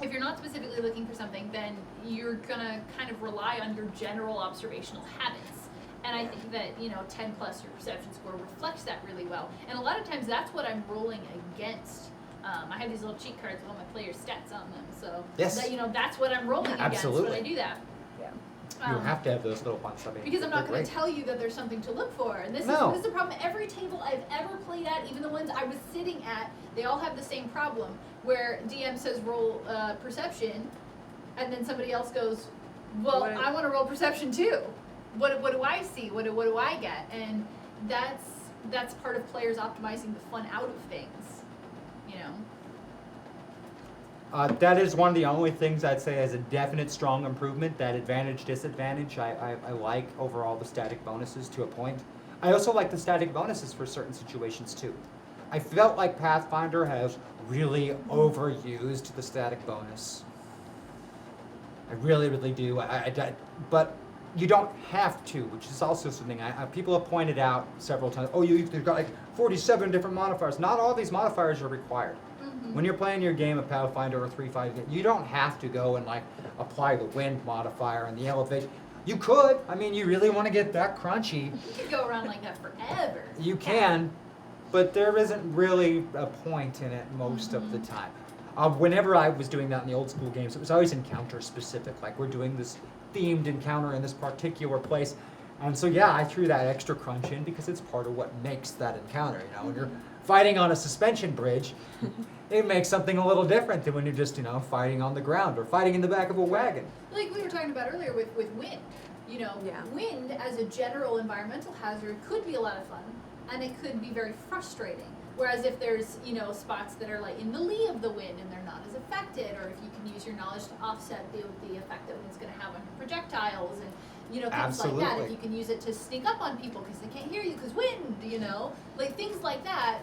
C: If you're not specifically looking for something, then you're going to kind of rely on your general observational habits. And I think that, 10 plus your perception score reflects that really well. And a lot of times that's what I'm rolling against. I have these little cheat cards with all my players' stats on them. So, that's what I'm rolling against when I do that.
B: Yeah.
A: You have to have those little ones.
C: Because I'm not going to tell you that there's something to look for. And this is the problem. Every table I've ever played at, even the ones I was sitting at, they all have the same problem. Where DM says roll perception, and then somebody else goes, well, I want to roll perception too. What do I see? What do I get? And that's part of players optimizing the fun out of things.
A: That is one of the only things I'd say as a definite strong improvement, that advantage, disadvantage. I like overall the static bonuses to a point. I also like the static bonuses for certain situations too. I felt like Pathfinder has really overused the static bonus. I really, really do. But you don't have to, which is also something people have pointed out several times. Oh, you've got like 47 different modifiers. Not all these modifiers are required. When you're playing your game of Pathfinder or 3.5, you don't have to go and like apply the wind modifier and the elevation. You could. I mean, you really want to get that crunchy.
C: You could go around like that forever.
A: You can, but there isn't really a point in it most of the time. Whenever I was doing that in the old school games, it was always encounter specific. Like, we're doing this themed encounter in this particular place. And so, yeah, I threw that extra crunch in because it's part of what makes that encounter. When you're fighting on a suspension bridge, it makes something a little different than when you're just, fighting on the ground or fighting in the back of a wagon.
C: Like we were talking about earlier with wind. Wind as a general environmental hazard could be a lot of fun, and it could be very frustrating. Whereas if there's, spots that are like in the lee of the wind and they're not as affected, or if you can use your knowledge to offset the effect that wind's going to have on your projectiles and, things like that. If you can use it to sneak up on people because they can't hear you because wind, like things like that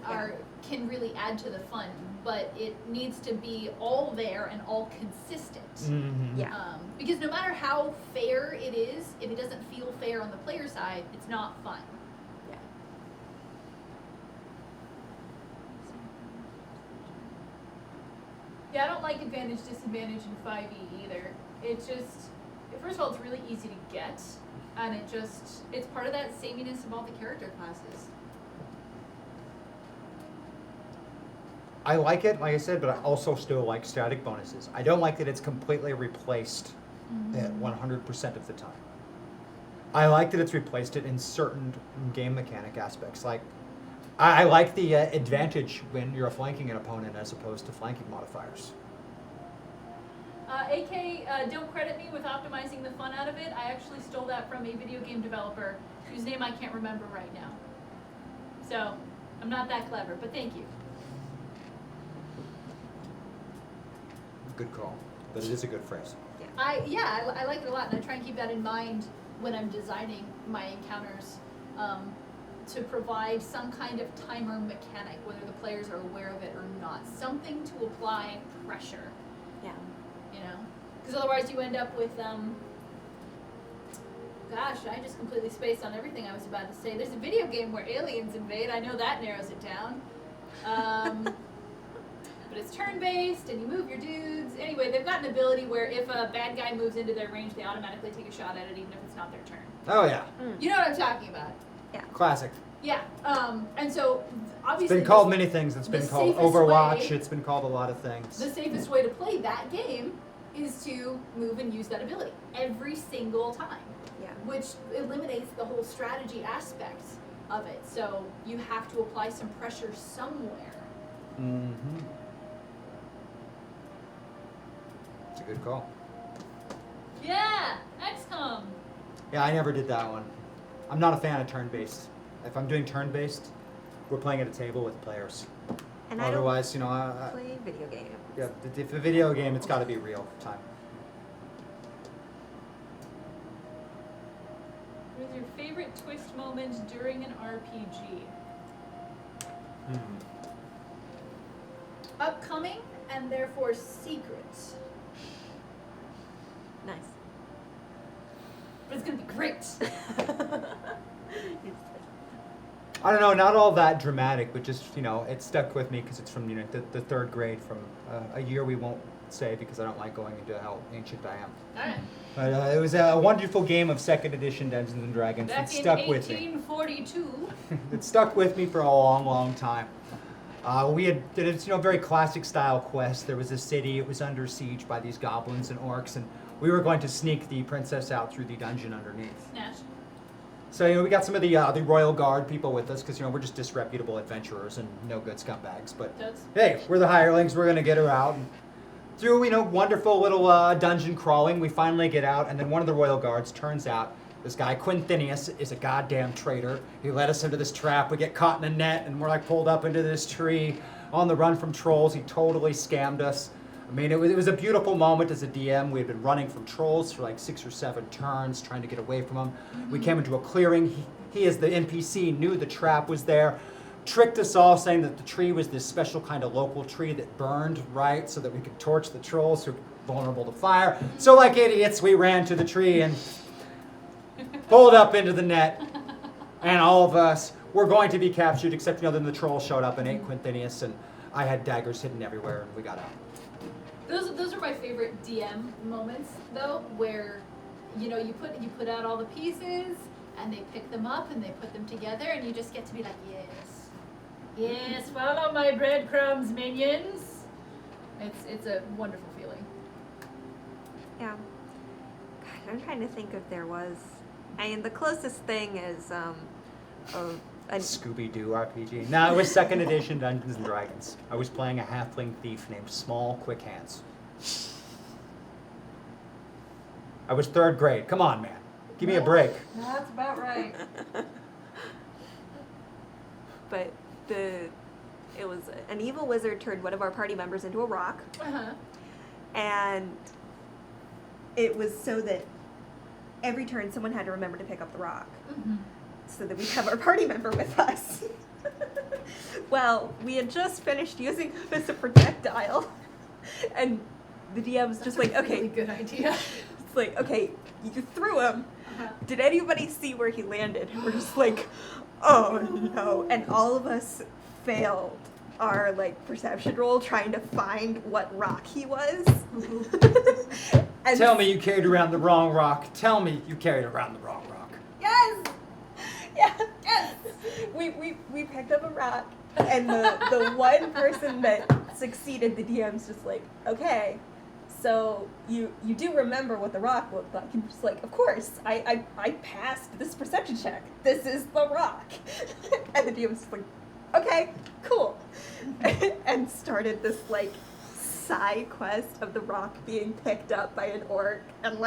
C: can really add to the fun. But it needs to be all there and all consistent. Because no matter how fair it is, if it doesn't feel fair on the player side, it's not fun. Yeah, I don't like advantage, disadvantage in 5e either. It's just, first of all, it's really easy to get, and it's part of that sameness of all the character classes.
A: I like it, like I said, but I also still like static bonuses. I don't like that it's completely replaced at 100% of the time. I like that it's replaced it in certain game mechanic aspects. Like, I like the advantage when you're flanking an opponent as opposed to flanking modifiers.
C: Don't credit me with optimizing the fun out of it. I actually stole that from a video game developer whose name I can't remember right now. So, I'm not that clever, but thank you.
A: Good call, but it is a good phrase.
C: I like it a lot, and I try and keep that in mind when I'm designing my encounters. To provide some kind of timer mechanic, whether the players are aware of it or not. Something to apply pressure.
B: Yeah.
C: Because otherwise you end up with, gosh, I just completely spaced on everything I was about to say. There's a video game where aliens invade. I know that narrows it down. But it's turn-based, and you move your dudes. Anyway, they've got an ability where if a bad guy moves into their range, they automatically take a shot at it, even if it's not their turn.
A: Oh, yeah.
C: You know what I'm talking about.
A: Classic.
C: Yeah, and so obviously
A: it's been called many things. It's been called Overwatch. It's been called a lot of things.
C: The safest way to play that game is to move and use that ability every single time. Which eliminates the whole strategy aspect of it. So you have to apply some pressure somewhere.
A: It's a good call.
C: Yeah, XCOM.
A: Yeah, I never did that one. I'm not a fan of turn-based. If I'm doing turn-based, we're playing at a table with players.
B: And
A: Otherwise,
B: I don't play video games.
A: Yeah, if a video game, it's got to be real time.
C: What is your favorite twist moment during an RPG? Upcoming and therefore secret.
B: Nice.
C: But it's gonna be great.
A: I don't know, not all that dramatic, but just, it stuck with me because it's from, the third grade from a year we won't say because I don't like going into how ancient I am.
C: Alright.
A: But it was a wonderful game of 2nd edition Dungeons and Dragons.
C: Back
A: It stuck
C: in
A: with me.
C: 1842.
A: It stuck with me for a long, long time. We did a very classic style quest. There was a city, it was under siege by these goblins and orcs, and we were going to sneak the princess out through the dungeon underneath.
C: Nash.
A: So we got some of the Royal Guard people with us because we're just disreputable adventurers and no good scumbags. But
C: Totes.
A: hey, we're the hirelings. We're gonna get her out. And through wonderful little dungeon crawling, we finally get out, and then one of the Royal Guards turns out this guy Quinthinius is a goddamn traitor. He led us into this trap. We get caught in a net, and we're pulled up into this tree on the run from trolls. He totally scammed us. I mean, it was a beautiful moment as a DM. We had been running from trolls for 6 or 7 turns, trying to get away from them. Mm-hmm. We came into a clearing. He, as the NPC, knew the trap was there, tricked us all, saying that the tree was this special kind of local tree that burned, right, so that we could torch the trolls who were vulnerable to fire. So like idiots, we ran to the tree and pulled up into the net, and all of us were going to be captured, except, then the troll showed up and ate Quinthinius, and I had daggers hidden everywhere, and we got out.
C: Those are my favorite DM moments, though, where you put out all the pieces and they pick them up and they put them together and you just get to be like, yes, follow my breadcrumbs, minions. It's a wonderful feeling.
B: Yeah. God, I'm trying to think if there was. The closest thing is
A: Scooby-Doo RPG. No, it was 2nd edition Dungeons and Dragons. I was playing a halfling thief named Small Quick Hands. I was 3rd grade. Come on, man. Give me a break.
C: That's about right.
B: But it was an evil wizard turned one of our party members into a rock.
C: Uh-huh.
B: And it was so that every turn someone had to remember to pick up the rock. Mm-hmm. So that we'd have our party member with us. Well, we had just finished using him as a projectile. And the DM was just
C: okay.
B: Okay.
C: Good idea.
B: It's okay, you threw him. Uh-huh. Did anybody see where he landed? And we're just oh no. And all of us failed our perception roll trying to find what rock he was. And
A: tell me you carried around the wrong rock. Tell me you carried around the wrong rock.
B: Yes! Yes! We picked up a rock, and the one person that succeeded, the DM's just okay, so you do remember what the rock looked like. And just of course, I passed this perception check. This is the rock. And the DM's just okay, cool. And started this side quest of the rock being picked up by an orc and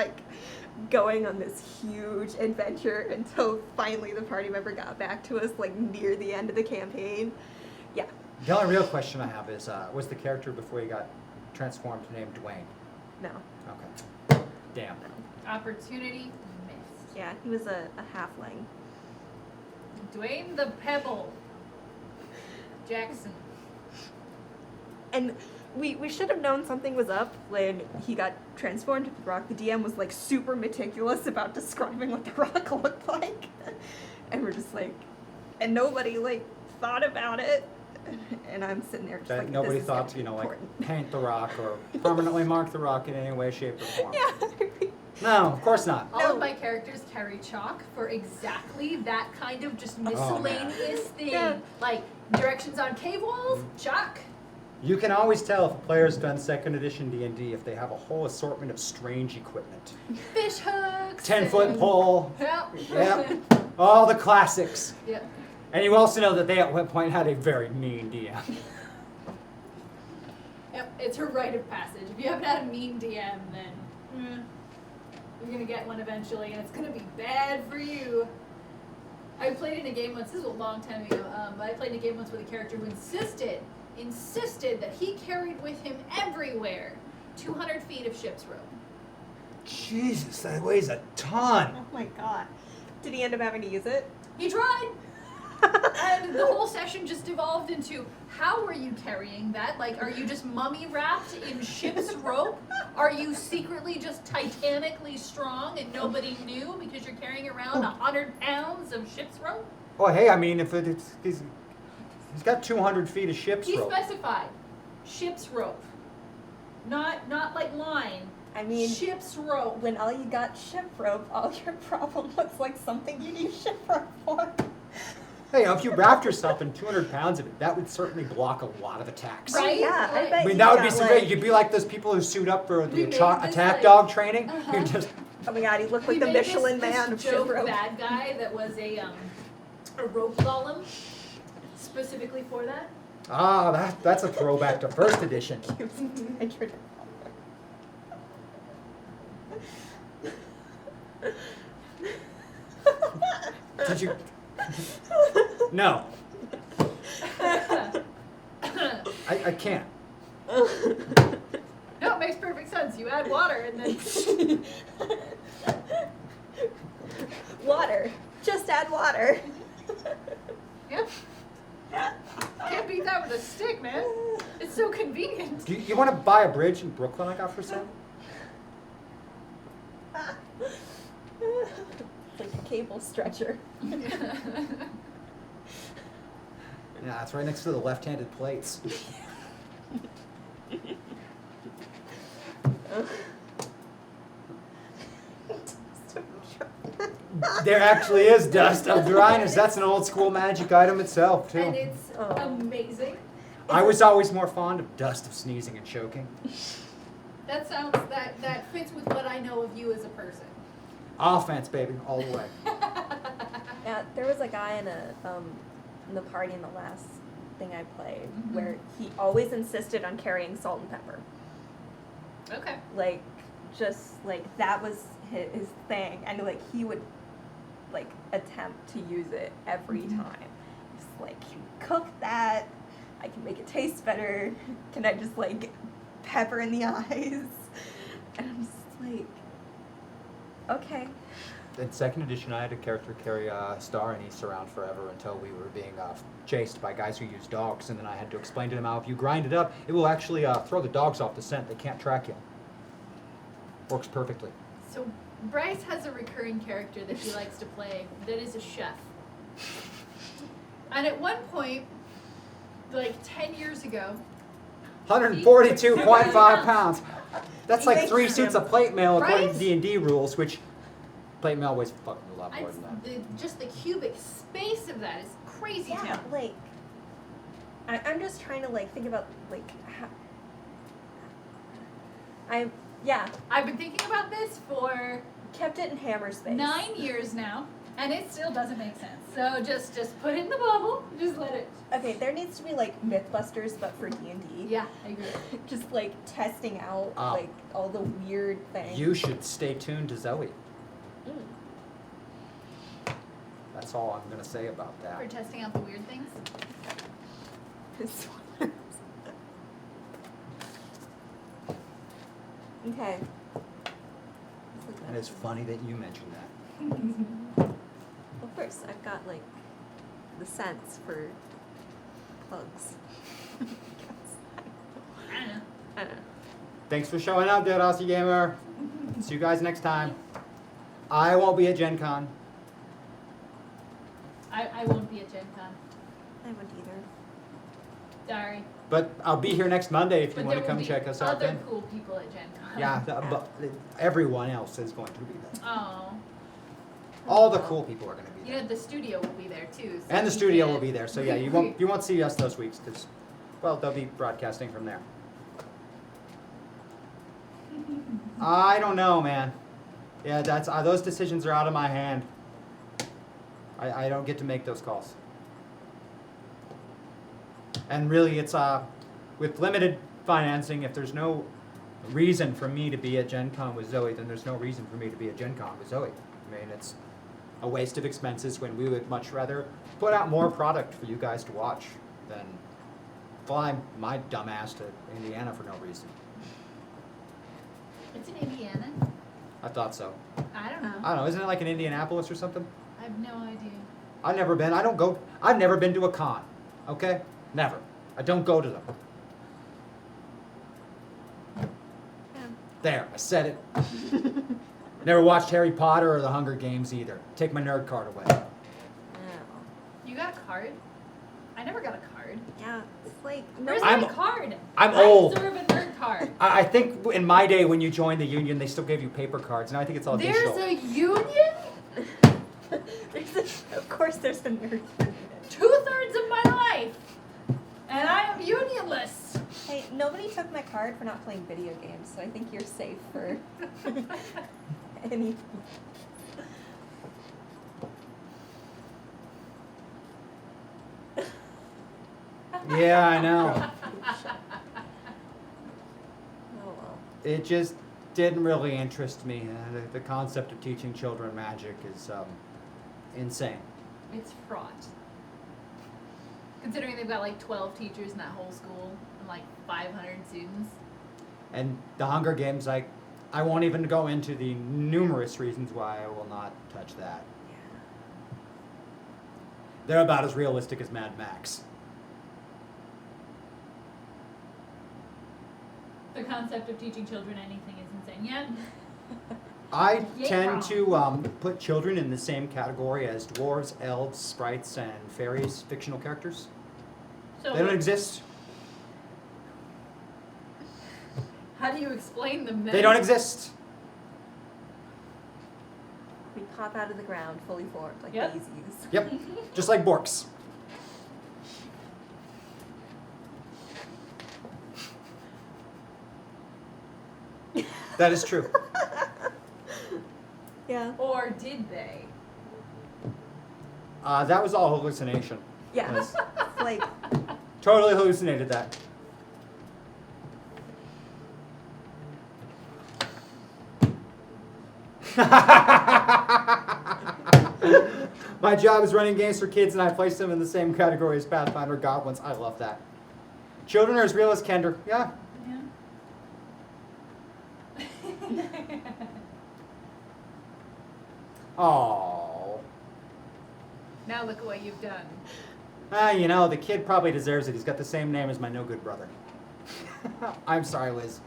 B: going on this huge adventure until finally the party member got back to us near the end of the campaign. Yeah.
A: The only real question I have is, was the character before he got transformed named Dwayne?
B: No.
A: Okay. Damn.
C: Opportunity missed.
B: Yeah, he was a halfling.
C: Dwayne the Pebble. Jackson.
B: And we should have known something was up when he got transformed into the rock. The DM was super meticulous about describing what the rock looked like. And we're just and nobody thought about it. And I'm sitting there just
A: nobody
B: this is
A: thought to, paint the rock or permanently mark the rock in any way, shape, or form.
B: Yeah.
A: No, of course not.
C: All of my characters carry chalk for exactly that kind of just miscellaneous thing.
B: Yeah.
C: Directions on cave walls, chalk.
A: You can always tell if a player's done 2nd edition D&D if they have a whole assortment of strange equipment.
C: Fish hooks.
A: 10-foot pole.
C: Yep.
A: All the classics.
C: Yep.
A: And you also know that they at one point had a very mean DM.
C: Yep, it's a rite of passage. If you haven't had a mean DM, then you're gonna get one eventually, and it's gonna be bad for you. I played in a game once. This was a long time ago. But I played in a game once with a character who insisted that he carried with him everywhere 200 feet of ship's rope.
A: Jesus, that weighs a ton.
B: Oh my god. Did he end up having to use it?
C: He tried. And the whole session just devolved into, how are you carrying that? Like, are you just mummy wrapped in ship's rope? Are you secretly just titanically strong and nobody knew because you're carrying around 100 pounds of ship's rope?
A: Oh, hey, I mean, if he's got 200 feet of ship's
C: He
A: rope.
C: specified ship's rope, not like line.
B: I mean,
C: Ship's rope.
B: when all you got ship rope, all your problem looks like something you need ship rope for.
A: Hey, if you wrapped yourself in 200 pounds of it, that would certainly block a lot of attacks.
C: Right?
B: Yeah, I
C: Right.
B: bet
A: I mean,
B: you
A: that would be
B: got,
A: so
B: like-
A: great. You'd be like those people who suit up for
C: We
A: the
C: made
A: attack
C: this, like-
A: dog training.
C: Uh-huh.
A: You just,
B: Oh my god, he looked
C: We
B: like the
C: made
B: Michelin
C: this
B: man of ship
C: joke
B: rope.
C: bad guy that was a rope golem specifically for that.
A: that's a throwback to first edition. Did you? No, I can't.
C: No, it makes perfect sense. You add water and then
B: Water. Just add water.
C: yep. Can't beat that with a stick, man. It's so convenient.
A: Do you want to buy a bridge in Brooklyn I got for sale?
B: Like a cable stretcher.
A: Yeah, it's right next to the left-handed plates. There actually is dust of dryness. That's an old school magic item itself,
C: And
A: too.
C: it's
B: Oh.
C: amazing.
A: I was always more fond of dust of sneezing and choking.
C: That sounds that fits with what I know of you as a person.
A: Offense, baby, all the way.
B: Yeah, there was a guy in the party in the last thing I played where he always insisted on carrying salt and pepper.
C: Okay.
B: Like, just like that was his thing, and like he would like attempt to use it every time. Just like, can you cook that? I can make it taste better. Can I just like pepper in the eyes? And I'm just like, okay.
A: In second edition, I had a character carry a star and East around forever until we were being chased by guys who use dogs, and then I had to explain to them how if you grind it up, it will actually throw the dogs off the scent. They can't track you. Works perfectly.
C: So Bryce has a recurring character that he likes to play that is a chef. And at one point, like 10 years ago,
A: 142.5 pounds. That's like
B: Thanks,
A: 3 suits of plate mail according to
C: Right?
A: D&D rules, which plate mail weighs fucking a lot more than that.
C: just the cubic space of that is crazy
B: Yeah,
C: town.
B: like I'm just trying to like think about like how
C: I've been thinking about this for
B: kept it in hammer space.
C: 9 years now, and it still doesn't make sense. So just put it in the bubble, just let it.
B: Okay, there needs to be like Mythbusters, but for D&D.
C: Yeah, I agree.
B: Just like testing out
A: Oh.
B: like all the weird things.
A: You should stay tuned to ZOE.
B: Mm.
A: That's all I'm going to say about
C: For
A: that.
C: testing out the weird things.
B: Okay.
A: And it's funny that you mentioned that.
B: Well, first I've got like the sense for plugs.
C: I don't know.
B: I don't know.
A: Thanks for showing up, Dead Aussie Gamer. See you guys next time. I won't be at Gen Con.
C: I won't be at Gen Con.
B: I wouldn't either.
C: Sorry.
A: But I'll be here next Monday if you
C: But
A: want
C: there
A: to come
C: will be
A: check us out
C: other
A: then.
C: cool people at Gen Con.
A: Yeah, but everyone else is going to be there.
C: Oh.
A: All the cool people are going to be
C: You
A: there.
C: know, the studio will be there too. So
A: And the
C: we
A: studio
C: can-
A: will be there. So yeah, you won't see us those weeks because, well, they'll be broadcasting from there. I don't know, man. Yeah, that's those decisions are out of my hand. I don't get to make those calls. And really, it's with limited financing, if there's no reason for me to be at Gen Con with Zoe, then there's no reason for me to be at Gen Con with Zoe. I mean, it's a waste of expenses when we would much rather put out more product for you guys to watch than fly my dumb ass to Indiana for no reason.
C: It's in Indiana.
A: I thought so.
C: I don't know.
A: I don't know, isn't it like in Indianapolis or something?
C: I have no idea.
A: I've never been. I've never been to a con. Okay? Never. I don't go to them. There, I said it. Never watched Harry Potter or the Hunger Games either. Take my nerd card away.
D: Oh.
C: You got a card? I never got a card.
D: Yeah, it's like
C: Where's
A: I'm-
C: my card?
A: I'm
C: I
A: old.
C: deserve a nerd card.
A: I think in my day when you joined the union, they still gave you paper cards. Now I think it's all digital.
C: There's a union?
D: of course there's a nerd.
C: 2/3 of my life, and I am unionless.
D: Hey, nobody took my card for not playing video games, so I think you're safe for any.
A: Yeah, I know.
D: Oh well.
A: It just didn't really interest me. The concept of teaching children magic is insane.
C: It's fraught. Considering they've got like 12 teachers in that whole school and like 500 students.
A: And the Hunger Games, I won't even go into the numerous reasons why I will not touch that. They're about as realistic as Mad Max.
C: The concept of teaching children anything is insane. Yeah.
A: I
C: Yeah.
A: tend to put children in the same category as dwarves, elves, sprites, and fairies, fictional characters.
C: So
A: They don't exist.
C: how do you explain them then?
A: They don't exist.
D: We pop out of the ground fully formed like
C: Yep.
D: daisies.
A: Yep, just like Borks. That is true.
D: Yeah.
C: Or did they?
A: That was all hallucination.
D: Yeah.
A: Yes.
D: It's like
A: Totally hallucinated that. My job is running games for kids, and I place them in the same category as Pathfinder goblins. I love that. Children are as real as Kender. Yeah.
C: Yeah.
A: Oh.
C: Now look at what you've done.
A: You know, the kid probably deserves it. He's got the same name as my no good brother. I'm sorry, Liz.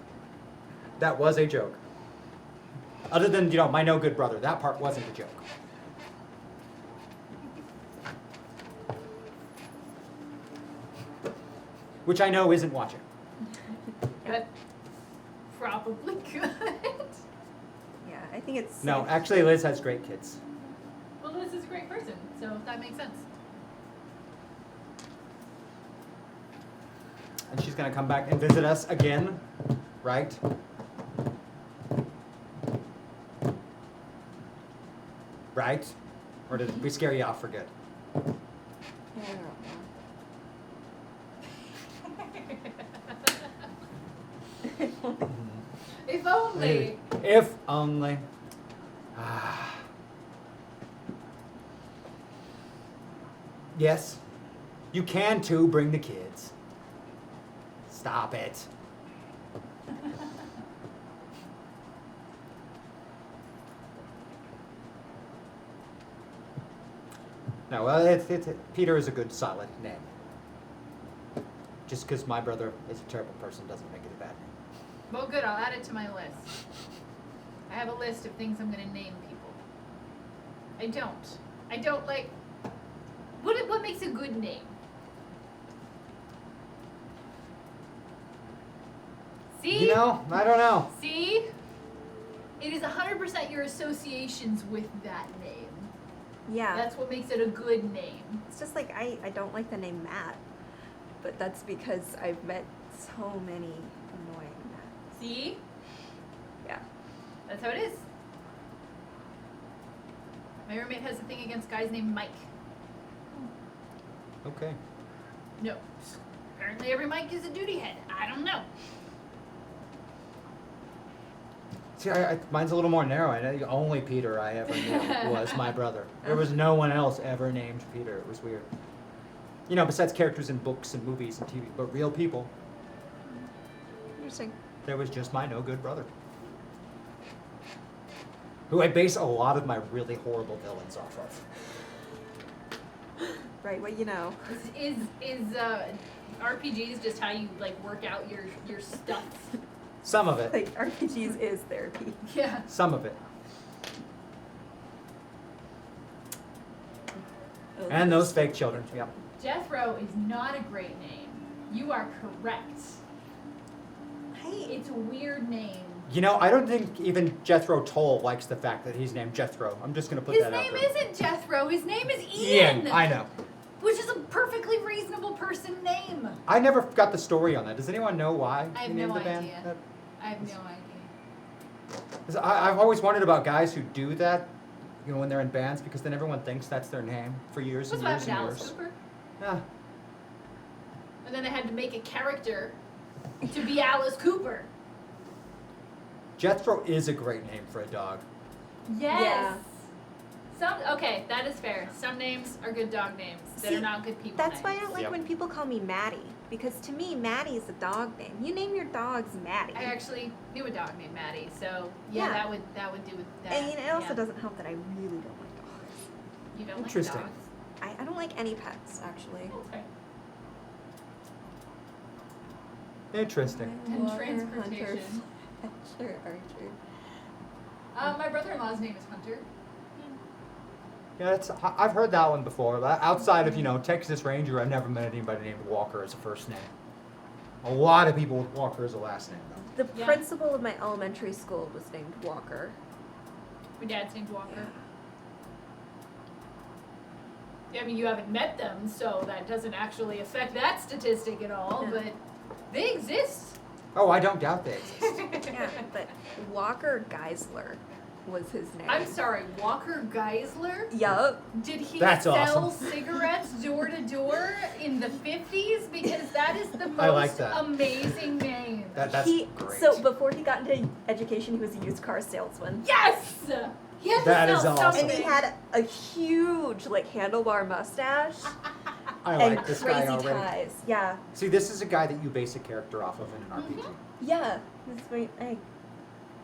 A: That was a joke. Other than, you know, my no good brother. That part wasn't a joke. Which I know isn't watching.
C: But probably good.
D: yeah, I think it's
A: No,
D: safe.
A: actually, Liz has great kids.
C: Well, Liz is a great person, so that makes sense.
A: And she's going to come back and visit us again, right? Right? Or did we scare you off for good?
D: I don't know.
C: If only.
A: If only. Ah. Yes, you can too. Bring the kids. Stop it. No, well, Peter is a good, solid name. Just because my brother is a terrible person doesn't make it a bad name.
C: Well, good. I'll add it to my list. I have a list of things I'm going to name people. I don't like. What makes a good name? See?
A: You know, I don't know.
C: See? It is 100% your associations with that name.
D: Yeah.
C: That's what makes it a good name.
D: It's just like I don't like the name Matt, but that's because I've met so many annoying Matts.
C: See?
D: Yeah.
C: That's how it is. My roommate has a thing against guys named Mike.
A: Okay.
C: No. Apparently every Mike is a duty head. I I don't know.
A: See, mine's a little more narrow. I know only Peter I ever knew was my brother. There was no one else ever named Peter. It was weird. You know, besides characters in books and movies and TV, but real people.
B: Interesting.
A: There was just my no good brother, who I base a lot of my really horrible villains off of.
B: Right, well, you know.
C: Is RPGs just how you like work out your stuff?
A: Some of it.
B: Like, RPGs is therapy.
C: Yeah.
A: Some of it.
B: Oh,
A: And those fake children. Yep.
C: Jethro is not a great name. You are correct.
B: Hey,
C: It's a weird name.
A: You know, I don't think even Jethro Tull likes the fact that he's named Jethro. I'm just going to put
C: His
A: that out
C: name
A: there.
C: isn't Jethro. His name is Ian.
A: I know.
C: Which is a perfectly reasonable person name.
A: I never got the story on that. Does anyone know why
C: I have
A: he named
C: no
A: the band?
C: idea. I have no idea.
A: 'Cause I've always wondered about guys who do that, you know, when they're in bands, because then everyone thinks that's their name for years
C: What's
A: and
C: what
A: years
C: happened
A: and
C: to Alice
A: years.
C: Cooper?
A: Yeah.
C: And then they had to make a character to be Alice Cooper.
A: Jethro is a great name for a dog.
C: Yes. Okay, that is fair. Some names are good dog names that
B: See,
C: are not good people
B: that's
C: names.
B: why I don't like
A: Yep.
B: when people call me Maddie. Because to me, Maddie's a dog name. You name your dogs Maddie.
C: I actually knew a dog named Maddie, so yeah,
B: Yeah.
C: that would do with that.
B: And you know, it also
C: yeah.
B: doesn't help that I really don't like dogs.
C: You don't
A: Interesting.
C: like dogs.
B: I don't like any pets, actually.
C: Okay.
A: Interesting.
C: And
B: Walker,
C: transportation.
B: Hunter, Fletcher, Archer.
C: My brother-in-law's name is Hunter.
A: Yeah, I've heard that one before. But outside of, you know, Texas Ranger, I've never met anybody named Walker as a first name. A lot of people with Walker as a last name, though.
B: The
C: Yeah.
B: principal of my elementary school was named Walker.
C: My dad's named Walker. I mean, you haven't met them, so that doesn't actually affect that statistic at all,
B: Yeah.
C: but they exist.
A: Oh, I don't doubt they exist.
B: Yeah, but Walker Geisler was his name.
C: I'm sorry, Walker Geisler?
B: Yup.
C: Did he
A: That's
C: sell
A: awesome.
C: cigarettes door to door in the 50s? Because that is the
A: I like
C: most
A: that.
C: amazing name.
A: That's great.
B: So before he got into education, he was a used car salesman.
C: Yes! He had to
A: That is
C: sell
A: awesome.
C: something.
B: And he had a huge, like, handlebar mustache
A: I
B: and
A: like this
B: crazy
A: guy already.
B: ties. Yeah.
A: See, this is a guy that you base a character off of in an RPG.
B: Yeah. He was my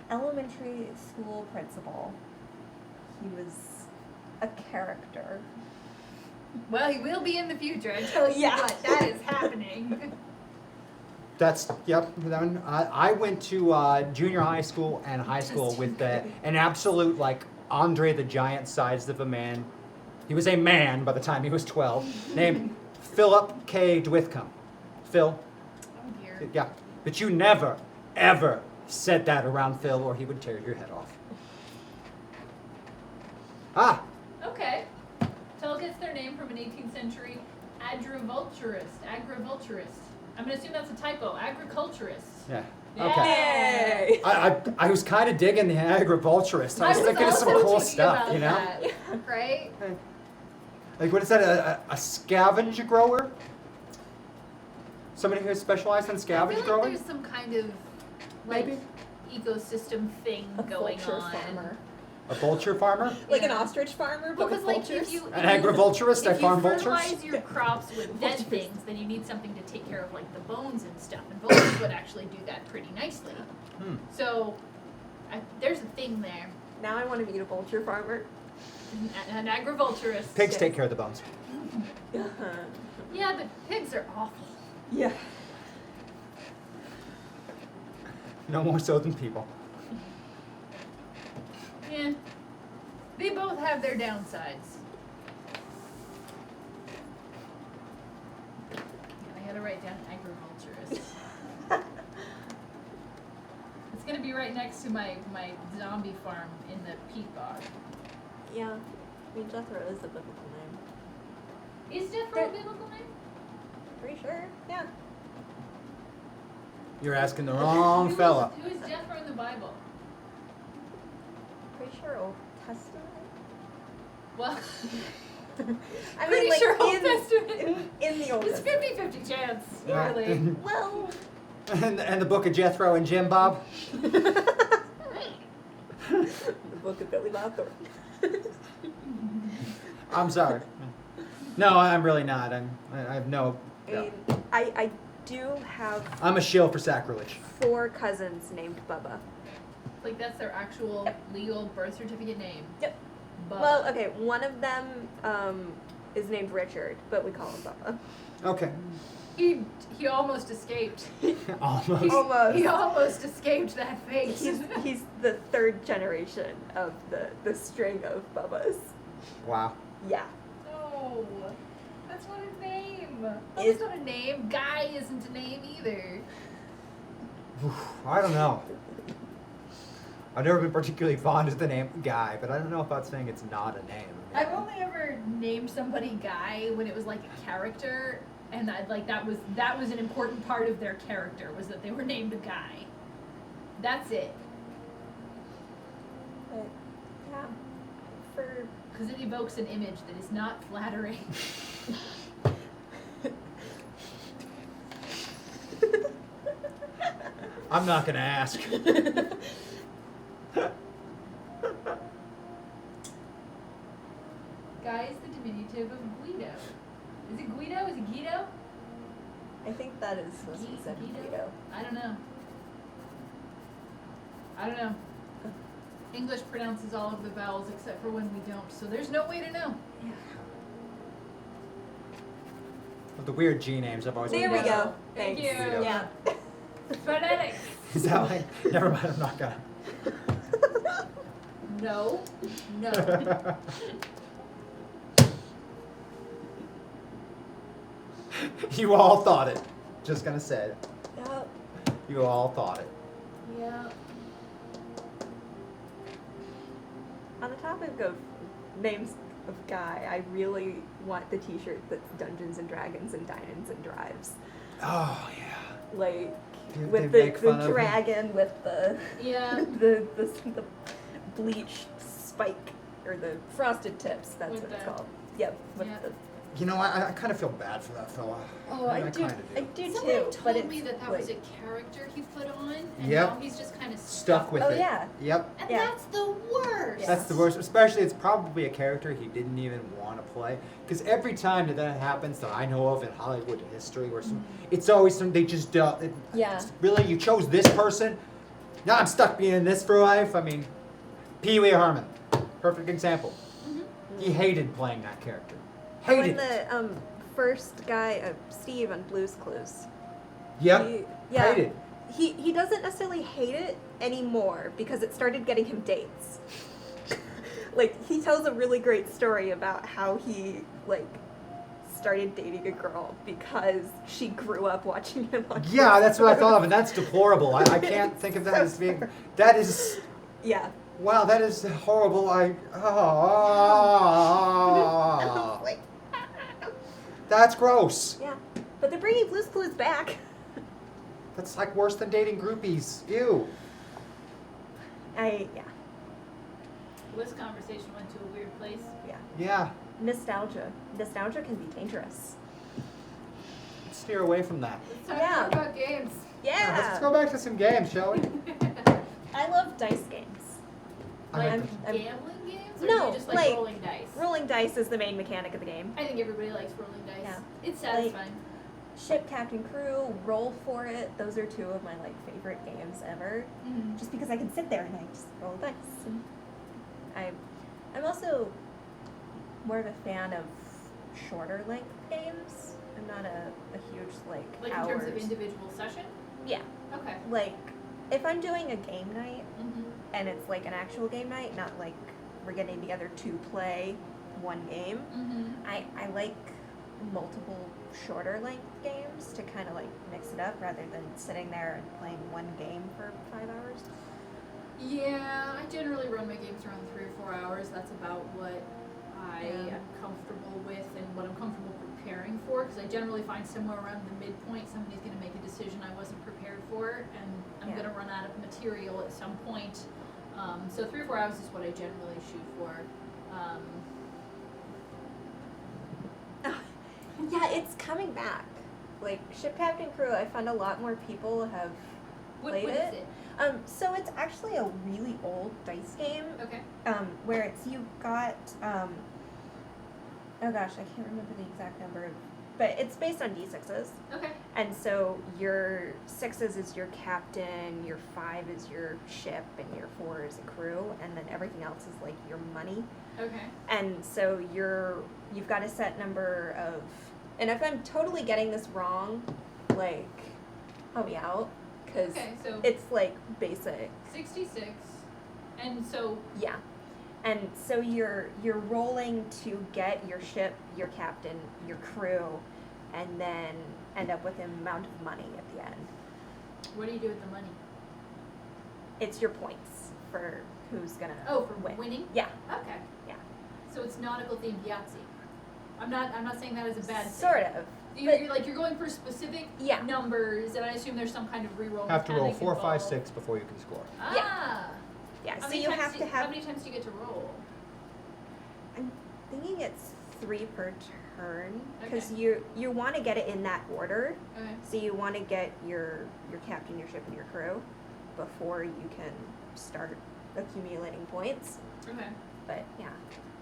B: elementary school principal. He was a character.
C: Well, he will be in the future. I tell you
B: Yeah.
C: what, that is happening.
A: That's, yep. Then I went to junior high school and high school with an absolute, like, Andre the Giant size of a man. He was a man by the time he was 12, named Philip K. Dwithcombe. Phil.
C: Oh dear.
A: Yeah. But you never, ever said that around Phil or he would tear your head off. Ah,
C: Okay. Tell gets their name from an 18th century agriculturist. I'm gonna assume that's a typo. Agriculturist.
A: yeah. Okay.
B: Yay!
A: I was kind of digging the agriculturist. I was thinking of some
C: also
A: cool
C: thinking
A: stuff,
C: about
A: you know?
C: that, right?
A: Like, what is that? A scavenge grower? Somebody who specialized in
C: I
A: scavenge
C: feel like
A: growing?
C: there's some kind of like
A: Maybe.
C: ecosystem thing
B: A
C: going
B: vulture
C: on.
B: farmer.
A: A vulture farmer?
B: Like an
C: Yeah.
B: ostrich farmer, but
C: Because
B: with
C: like
B: vultures.
C: if you
A: An agriculturist? I
C: if you
A: farm vultures?
C: fertilize your crops with dead
B: Vultures.
C: things, then you need something to take care of like the bones and stuff. And vultures would actually do that pretty nicely.
A: Hmm.
C: So there's a thing there.
B: Now I want to meet a vulture farmer.
C: An agriculturist.
A: Pigs take care of the bones.
C: Yeah, but pigs are awful.
B: Yeah.
A: No more so than people.
C: Yeah. They both have their downsides. I gotta write down agriculturist. It's gonna be right next to my zombie farm in the peat bog.
B: Yeah. I mean, Jethro is a biblical name.
C: Is Jethro a biblical name?
B: Pretty sure. Yeah.
A: You're asking the wrong fella.
C: Who is Jethro in the Bible?
B: Pretty sure Old Testament.
C: Well,
B: I
C: pretty
B: mean, like
C: sure Old
B: in,
C: Testament.
B: in the Old
C: It's
B: Testament.
C: 50-50 chance,
A: Yeah.
C: really.
B: Well,
A: And the Book of Jethro and Jim Bob.
B: The Book of Billy Bob Thornton.
A: I'm sorry. No, I'm really not. I have no.
B: I do have
A: I'm a shill for sacrilege.
B: 4 cousins named Bubba.
C: Like that's their actual legal birth certificate name.
B: Yep.
C: Bubba.
B: Well, okay, one of them is named Richard, but we call him Bubba.
A: Okay.
C: He almost escaped.
A: Almost.
B: Almost.
C: He almost escaped that fate.
B: He's the 3rd generation of the string of Bubbas.
A: Wow.
B: Yeah.
C: No, that's not a name.
B: Is-
C: That's not a name. Guy isn't a name either.
A: I don't know. I've never been particularly fond of the name Guy, but I don't know about saying it's not a name.
C: I've only ever named somebody Guy when it was like a character, and that was an important part of their character was that they were named a Guy. That's it.
B: But, yeah. For
C: Because it evokes an image that is not flattering.
A: I'm not gonna ask.
C: Guy is the diminutive of Guido. Is it Guido? Is it Guido?
B: I think that is supposed to be said Guido.
C: I don't know. I don't know. English pronounces all of the vowels except for when we don't, so there's no way to know.
B: Yeah.
A: With the weird G names, I've always
B: There we
A: wondered.
B: go.
C: Thank
B: Thanks.
C: you.
B: Yeah.
C: Phonetics.
A: Is that like? Never mind. I'm not gonna.
C: No. No.
A: You all thought it. Just gonna say it.
B: Yep.
A: You all thought it.
C: Yeah.
B: On the topic of names of Guy, I really want the T-shirt that's Dungeons and Dragons and Dinings and Drives,
A: Oh yeah.
B: like
A: They
B: with
A: make
B: the
A: fun of him.
B: dragon with the
C: Yeah.
B: the bleached spike or the frosted tips. That's
C: With
B: what it's
C: the-
B: called. Yep. With
C: Yeah.
B: the
A: You know, I kind of feel bad for that fella.
B: oh, I do.
A: kinda
B: I do
C: Somebody
B: too.
C: told
B: But it's
C: me that
B: like,
C: was a character he put on, and
A: Yep.
C: now he's just kind of
A: Stuck with
B: oh
A: it.
B: yeah.
A: Yep.
C: And
B: Yeah.
C: that's the worst.
A: That's the worst. Especially, it's probably a character he didn't even want to play. Because every time that happens, that I know of in Hollywood history, where it's always some they just
B: Yeah.
A: Really, you chose this person? Now I'm stuck being in this for life. I mean, Pee Wee Herman, perfect example. He hated playing that character.
B: When
A: Hated.
B: the first guy, Steve on Blue's Clues.
A: Yep.
B: Yeah.
A: Hated.
B: He doesn't necessarily hate it anymore because it started getting him dates. Like he tells a really great story about how he started dating a girl because she grew up watching him on
A: Yeah, that's what I thought of, and that's deplorable. I can't think of that as being. That is.
B: Yeah.
A: Wow, that is horrible. That's gross.
B: Yeah. But they're bringing Blue's Clues back.
A: That's like worse than dating groupies. Ew.
B: Yeah.
C: This conversation went to a weird place.
B: Yeah.
A: Yeah.
B: Nostalgia. Nostalgia can be dangerous.
A: Let's steer away from that.
C: It's time
B: Yeah.
C: to talk about games.
B: Yeah.
A: Let's go back to some games, shall we?
B: I love dice games.
C: Like
A: I'm-
C: gambling games? Or
B: No,
C: do you just like,
B: like-
C: rolling dice?
B: Rolling dice is the main mechanic of the game.
C: I think everybody likes rolling dice.
B: Yeah.
C: It's satisfying.
B: Ship Captain Crew, Roll for It. Those are 2 of my favorite games ever.
C: Mhm.
B: Just because I can sit there and I just roll dice. And I'm also more of a fan of shorter length games. I'm not a huge
C: Like in
B: hours.
C: terms of individual session?
B: Yeah.
C: Okay.
B: Like if I'm doing a game night
C: Mm-hmm.
B: and it's like an actual game night, not like we're getting together to play one game.
C: Mm-hmm.
B: I like multiple shorter length games to kind of mix it up rather than sitting there and playing one game for 5 hours.
C: Yeah, I generally run my games around 3 or 4 hours. That's about what I
B: Yeah.
C: am comfortable with and what I'm comfortable preparing for. Because I generally find somewhere around the midpoint somebody's going to make a decision I wasn't prepared for, and I'm
B: Yeah.
C: going to run out of material at some point. So 3 or 4 hours is what I generally shoot for.
B: Yeah, it's coming back.
D: like Ship Captain Crew, I found a lot more people have
C: What
D: played
C: is
D: it.
C: it?
D: So it's actually a really old dice game.
C: Okay.
D: Where it's you got oh gosh, I can't remember the exact number, but it's based on D6s.
C: Okay.
D: And so your 6s is your captain, your 5 is your ship, and your 4 is a crew, and then everything else is like your money.
C: Okay.
D: And so you've got a set number of, and if I'm totally getting this wrong, like help me out, because
C: Okay, so
D: it's like basic.
C: 66, and so
D: Yeah. And so you're rolling to get your ship, your captain, your crew, and then end up with an amount of money at the end.
C: what do you do with the money?
D: It's your points for who's gonna
C: Oh, for
D: win.
C: winning?
D: Yeah.
C: Okay.
D: Yeah.
C: So it's nautical themed Yahtzee. I'm not saying that as a bad thing.
D: Sort of.
C: You're going for specific
D: Yeah.
C: numbers, and I assume there's some kind of reroll.
A: Have to roll
C: mechanic
A: 4, 5,
C: involved.
A: 6 before you can score.
C: Ah.
D: Yeah.
C: How
D: So
C: many
D: you
C: times
D: have to
C: How
D: have.
C: many times do you get to roll?
D: I'm thinking it's 3 per turn because
C: Okay.
D: you want to get it in that order.
C: Okay.
D: So you want to get your captain, your ship, and your crew before you can start accumulating points.
C: Okay.
D: But yeah,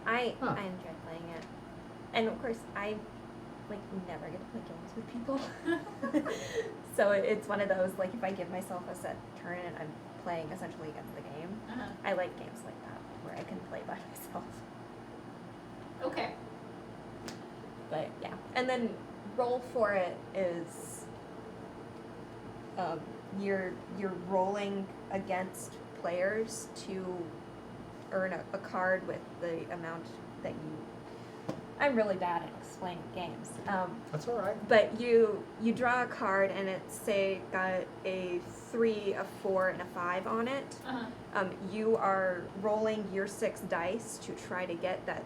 D: I
A: Huh.
D: I enjoy playing it, and of course I like never get to play games with people. So it's one of those like if I give myself a set turn and I'm playing essentially against the game.
C: Uh-huh.
D: I like games like that where I can play by myself.
C: Okay.
D: But yeah, and then roll for it is you're rolling against players to earn a card with the amount that you. I'm really bad at explaining games.
A: That's all right.
D: But you draw a card and it's say got a 3, a 4, and a 5 on it.
C: Uh-huh.
D: You are rolling your 6 dice to try to get that.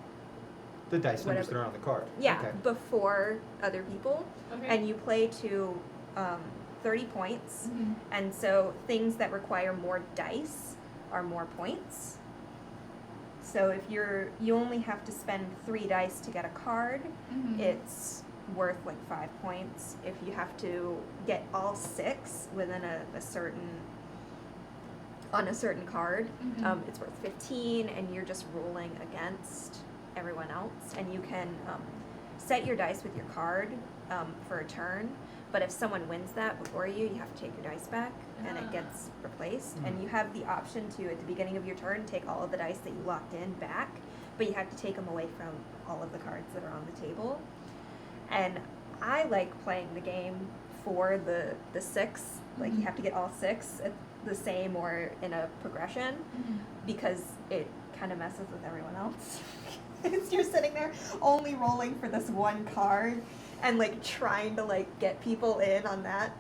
A: The dice numbers
D: Whatever.
A: that are on the card.
D: Yeah,
A: Okay.
D: before other people.
C: Okay.
D: And you play to 30 points.
C: Mhm.
D: And so things that require more dice are more points. So if you only have to spend 3 dice to get a card,
C: Mhm.
D: it's worth like 5 points. If you have to get all 6 within a certain on a certain card,
C: Mhm.
D: it's worth 15, and you're just rolling against everyone else. And you can set your dice with your card for a turn, but if someone wins that before you have to take your dice back, and it gets replaced. And you have the option to, at the beginning of your turn, take all of the dice that you locked in back, but you have to take them away from all of the cards that are on the table. And I like playing the game for the 6, like you have to get all 6 at the same or in a progression,
C: Mhm.
D: because it kind of messes with everyone else. You're sitting there only rolling for this one card and like trying to like get people in on that.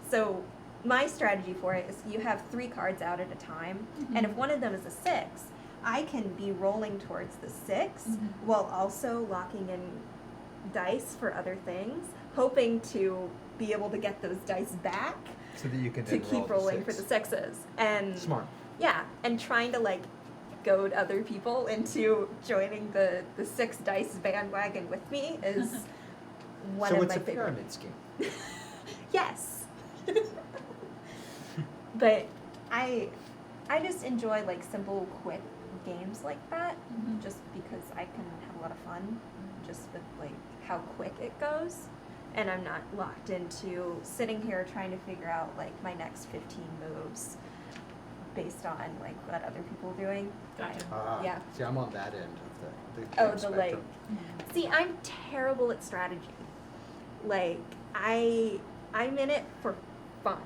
D: So my strategy for it is you have 3 cards out at a time, and if one of them is a 6, I can be rolling towards the 6 while also locking in dice for other things, hoping to be able to get those dice back
A: So that you can
D: to
A: then
D: keep
A: roll
D: rolling for the 6s. And
A: Smart.
D: yeah, and trying to like goad other people into joining the 6 dice bandwagon with me is one
A: So
D: of
A: it's
D: my
A: a
D: favorite.
A: pyramid scheme.
D: Yes. But I just enjoy like simple, quick games like that,
C: Mhm.
D: just because I can have a lot of fun just with like how quick it goes, and I'm not locked into sitting here trying to figure out like my next 15 moves based on like what other people are doing.
C: Gotcha.
D: Yeah.
A: See, I'm on that end of the
D: Oh,
A: game
D: the like.
A: spectrum.
D: See, I'm terrible at strategy. Like I'm in it for fun.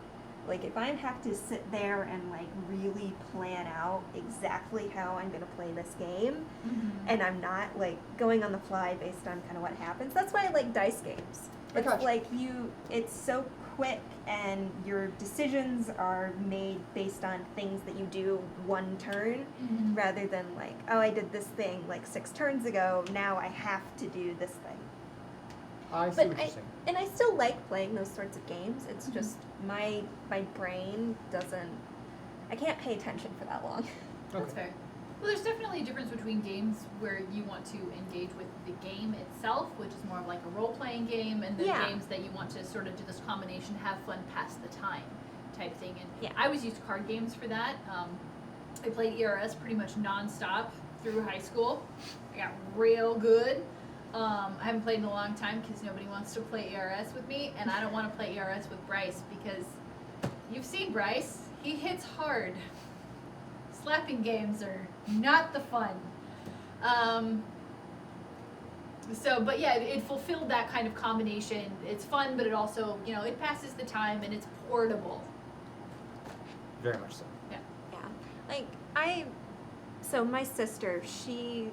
D: Like if I have to sit there and like really plan out exactly how I'm gonna play this game,
C: Mhm.
D: and I'm not like going on the fly based on kind of what happens. That's why I like dice games.
A: I
D: It's
A: gotcha.
D: like it's so quick, and your decisions are made based on things that you do one turn,
C: Mhm.
D: rather than like, oh, I did this thing like 6 turns ago, now I have to do this thing.
A: I see
D: But
A: what you're saying.
D: And I still like playing those sorts of games. It's
C: Mhm.
D: just my brain doesn't. I can't pay attention for that long.
C: That's
A: Okay.
C: fair. Well, there's definitely a difference between games where you want to engage with the game itself, which is more of like a role-playing game, and then
D: Yeah.
C: games that you want to sort of do this combination, have fun, pass the time type thing. And
D: Yeah.
C: I always used card games for that. I played ERS pretty much nonstop through high school. I got real good. I haven't played in a long time because nobody wants to play ERS with me, and I don't want to play ERS with Bryce because you've seen Bryce. He hits hard. Slapping games are not the fun. But yeah, it fulfilled that kind of combination. It's fun, but it also, it passes the time and it's portable.
A: Very much so.
C: Yeah.
D: Yeah. So my sister, she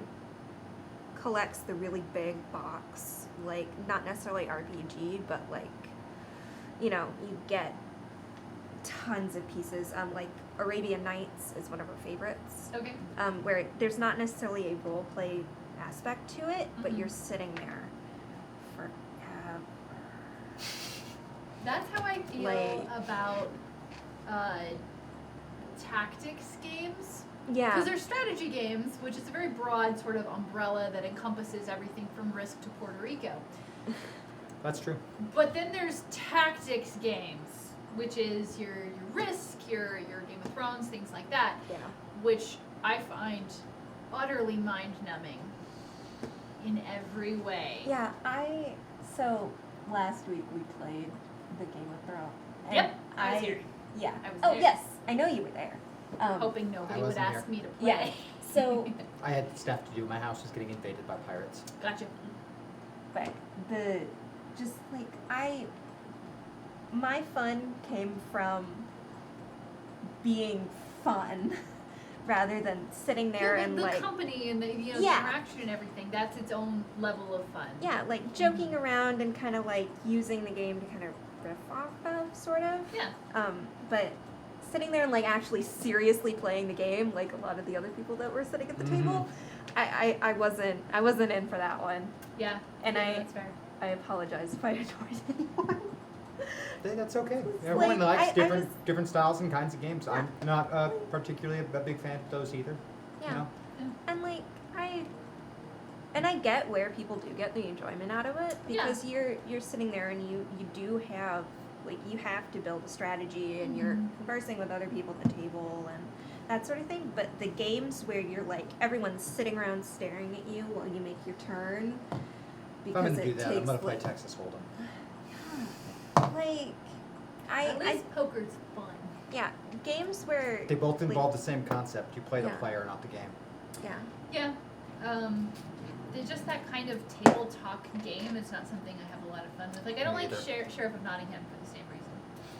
D: collects the really big box, like, not necessarily RPG, but like, you get tons of pieces. Like Arabian Nights is one of her favorites.
C: Okay.
D: Where there's not necessarily a role play aspect to it, but
C: Mhm.
D: you're sitting there forever.
C: That's how I feel
D: Like-
C: about tactics games.
D: Yeah.
C: Because they're strategy games, which is a very broad sort of umbrella that encompasses everything from Risk to Puerto Rico.
A: That's true.
C: But then there's tactics games, which is your Risk, your Game of Thrones, things like that,
D: Yeah.
C: which I find utterly mind-numbing in every way.
D: Yeah, so last week we played the Game of Thrones. and
C: Yep, I was here.
D: Yeah.
C: I was
D: Oh
C: there.
D: yes, I know you were there.
C: Hoping nobody
A: I
C: would
A: wasn't
C: ask
A: here.
C: me to play.
D: Yeah. So,
A: I had stuff to do. My house was getting invaded by pirates.
C: Gotcha.
D: but my fun came from being fun rather than sitting there
C: Yeah,
D: and
C: the
D: like
C: company and the the
D: Yeah.
C: interaction and everything, that's its own level of fun.
D: yeah, like joking around and kind of like using the game to kind of riff off of, sort of.
C: Yeah.
D: But sitting there and like actually seriously playing the game, like a lot of the other people that were sitting at the table, I wasn't in for that one.
C: Yeah.
D: And
C: yeah, that's fair.
D: I apologize if I annoyed anyone.
A: That's okay.
D: It's
A: Everyone
D: like,
A: likes
D: I
A: different styles and kinds of games.
D: Yeah.
A: I'm not particularly a big fan of those either.
D: Yeah.
A: You know?
D: And like I get where people do get the enjoyment out of it, because you're sitting there and you do have, like, you have to build a strategy and you're conversing with other people at the table and that sort of thing. But the games where you're like everyone's sitting around staring at you while you make your turn,
A: If I'm
D: because
A: gonna do
D: it
A: that,
D: takes
A: I'm gonna play
D: like,
A: Texas Hold'em.
D: like
C: At least poker's fun.
D: yeah, games where
A: They both
D: like,
A: involve the same concept. You play the
D: Yeah.
A: player, not the game.
D: yeah.
C: Yeah. There's just that kind of table talk game is not something I have a lot of fun with. Like, I don't
A: Me
C: like
A: either.
C: Sheriff of Nottingham for the same reason.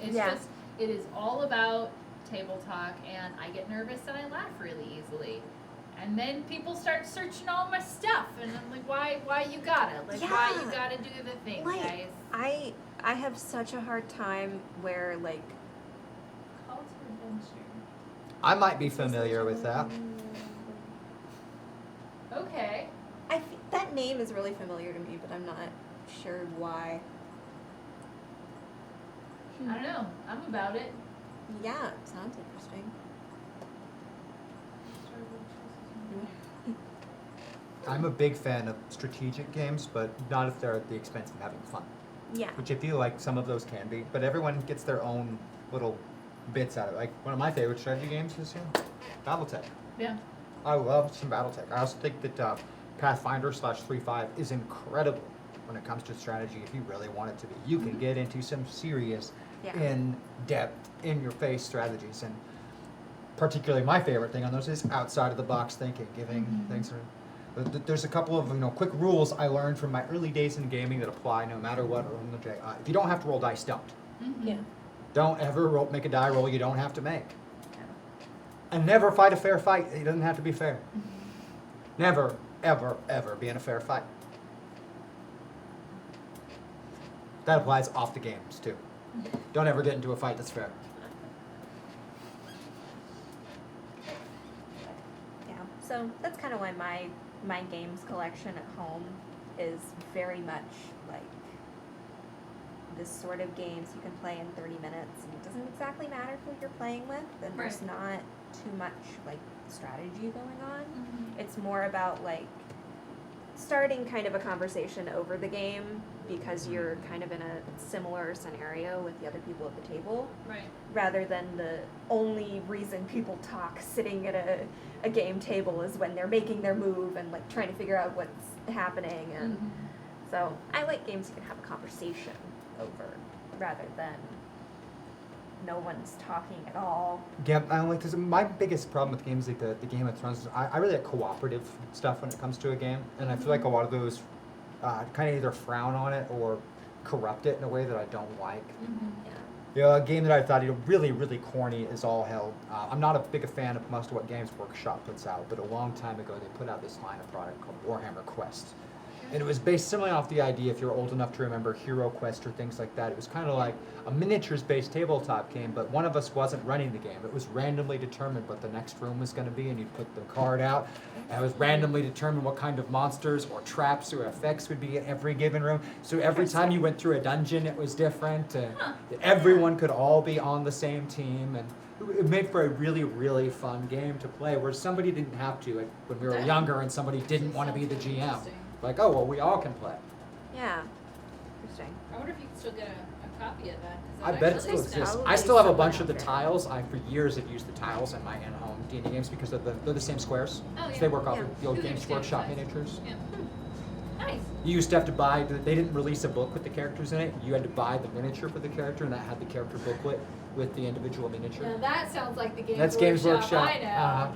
C: It's
D: Yeah.
C: just, it is all about table talk, and I get nervous and I laugh really easily. And then people start searching all my stuff, and I'm like, why you gotta? Like, why you
D: Yeah.
C: gotta do the thing,
D: Like,
C: guys?
D: I have such a hard time where like
C: Call to adventure.
A: I might be familiar with that.
C: Okay.
D: That name is really familiar to me, but I'm not sure why.
C: I don't know. I'm about it.
D: Yeah, it sounds interesting.
A: I'm a big fan of strategic games, but not if they're at the expense of having fun.
D: Yeah.
A: Which I feel like some of those can be, but everyone gets their own little bits out of it. Like, one of my favorite strategy games is Battletech.
C: Yeah.
A: I love some Battletech. I also think that Pathfinder /3.5 is incredible when it comes to strategy if you really want it to be. You can get into some serious,
D: Yeah.
A: in-depth, in-your-face strategies. And particularly my favorite thing on those is outside-of-the-box thinking, giving things... There's a couple of quick rules I learned from my early days in gaming that apply no matter what. If you don't have to roll dice, don't.
D: Yeah.
A: Don't ever make a die roll you don't have to make. And never fight a fair fight. It doesn't have to be fair. Never, ever, ever be in a fair fight. That applies off the games, too. Don't ever get into a fight that's fair.
D: Yeah. So that's kind of why my games collection at home is very much like this sort of games you can play in 30 minutes, and it doesn't exactly matter who you're playing with, and there's
C: Right.
D: not too much like strategy going on. It's more about like starting kind of a conversation over the game because you're kind of in a similar scenario with the other people at the table.
C: Right.
D: Rather than the only reason people talk sitting at a game table is when they're making their move and like trying to figure out what's happening. And so I like games you can have a conversation over rather than no one's talking at all.
A: Yeah, I don't like this. My biggest problem with games like the Game of Thrones is I really like cooperative stuff when it comes to a game, and I feel like a lot of those kind of either frown on it or corrupt it in a way that I don't like. Yeah, a game that I thought really, really corny is All Hell. I'm not a big fan of most of what Games Workshop puts out, but a long time ago they put out this line of product called Warhammer Quest. And it was based similarly off the idea, if you're old enough to remember Hero Quest or things like that, it was kind of like a miniatures-based tabletop game, but one of us wasn't running the game. It was randomly determined what the next room was going to be, and you'd put the card out, and it was randomly determined what kind of monsters or traps or effects would be in every given room. So every time you went through a dungeon, it was different, and everyone could all be on the same team, and it made for a really, really fun game to play, where somebody didn't have to, like, when we were younger and somebody didn't want to be the GM. Like, oh, well, we all can play.
D: Yeah. Interesting.
C: I wonder if you can still get a copy of that. 'Cause
A: I
C: that
A: bet it
C: actually
A: still exists.
D: probably
A: I still have a
D: somewhere
A: bunch of
D: out
A: the
D: there.
A: tiles. I, for years, have used the tiles in my in-home D&D games because they're the same squares.
C: Oh,
A: So
C: yeah.
A: they work off
D: Yeah.
A: of the old
C: They're
A: Games
C: standard
A: Workshop
C: size.
A: miniatures.
C: Yeah. Nice.
A: You used to have to buy, they didn't release a book with the characters in it. You had to buy the miniature for the character, and that had the character booklet with the individual miniature.
C: Now that sounds like the Games
A: That's Games Workshop.
C: I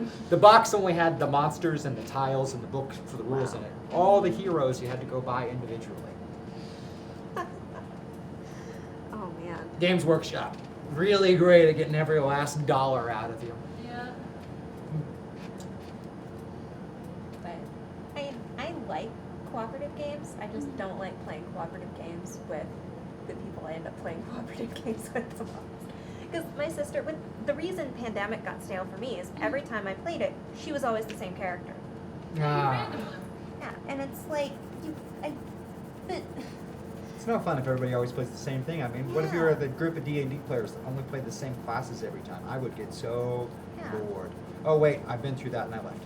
C: know.
A: The box only had the monsters and the tiles and the book for the rules in it. All the heroes you had to go buy individually.
D: Oh man.
A: Games Workshop, really great at getting every last dollar out of you.
C: Yeah.
D: But I like cooperative games. I just don't like playing cooperative games with the people I end up playing cooperative games with the most. Because my sister, the reason Pandemic got stale for me is every time I played it, she was always the same character.
C: Random.
D: Yeah, and it's like but
A: It's no fun if everybody always plays the same thing. I mean, what if you were the group of D&D players that only played the same classes every time? I would get so
D: Yeah.
A: bored. Oh wait, I've been through that and I left.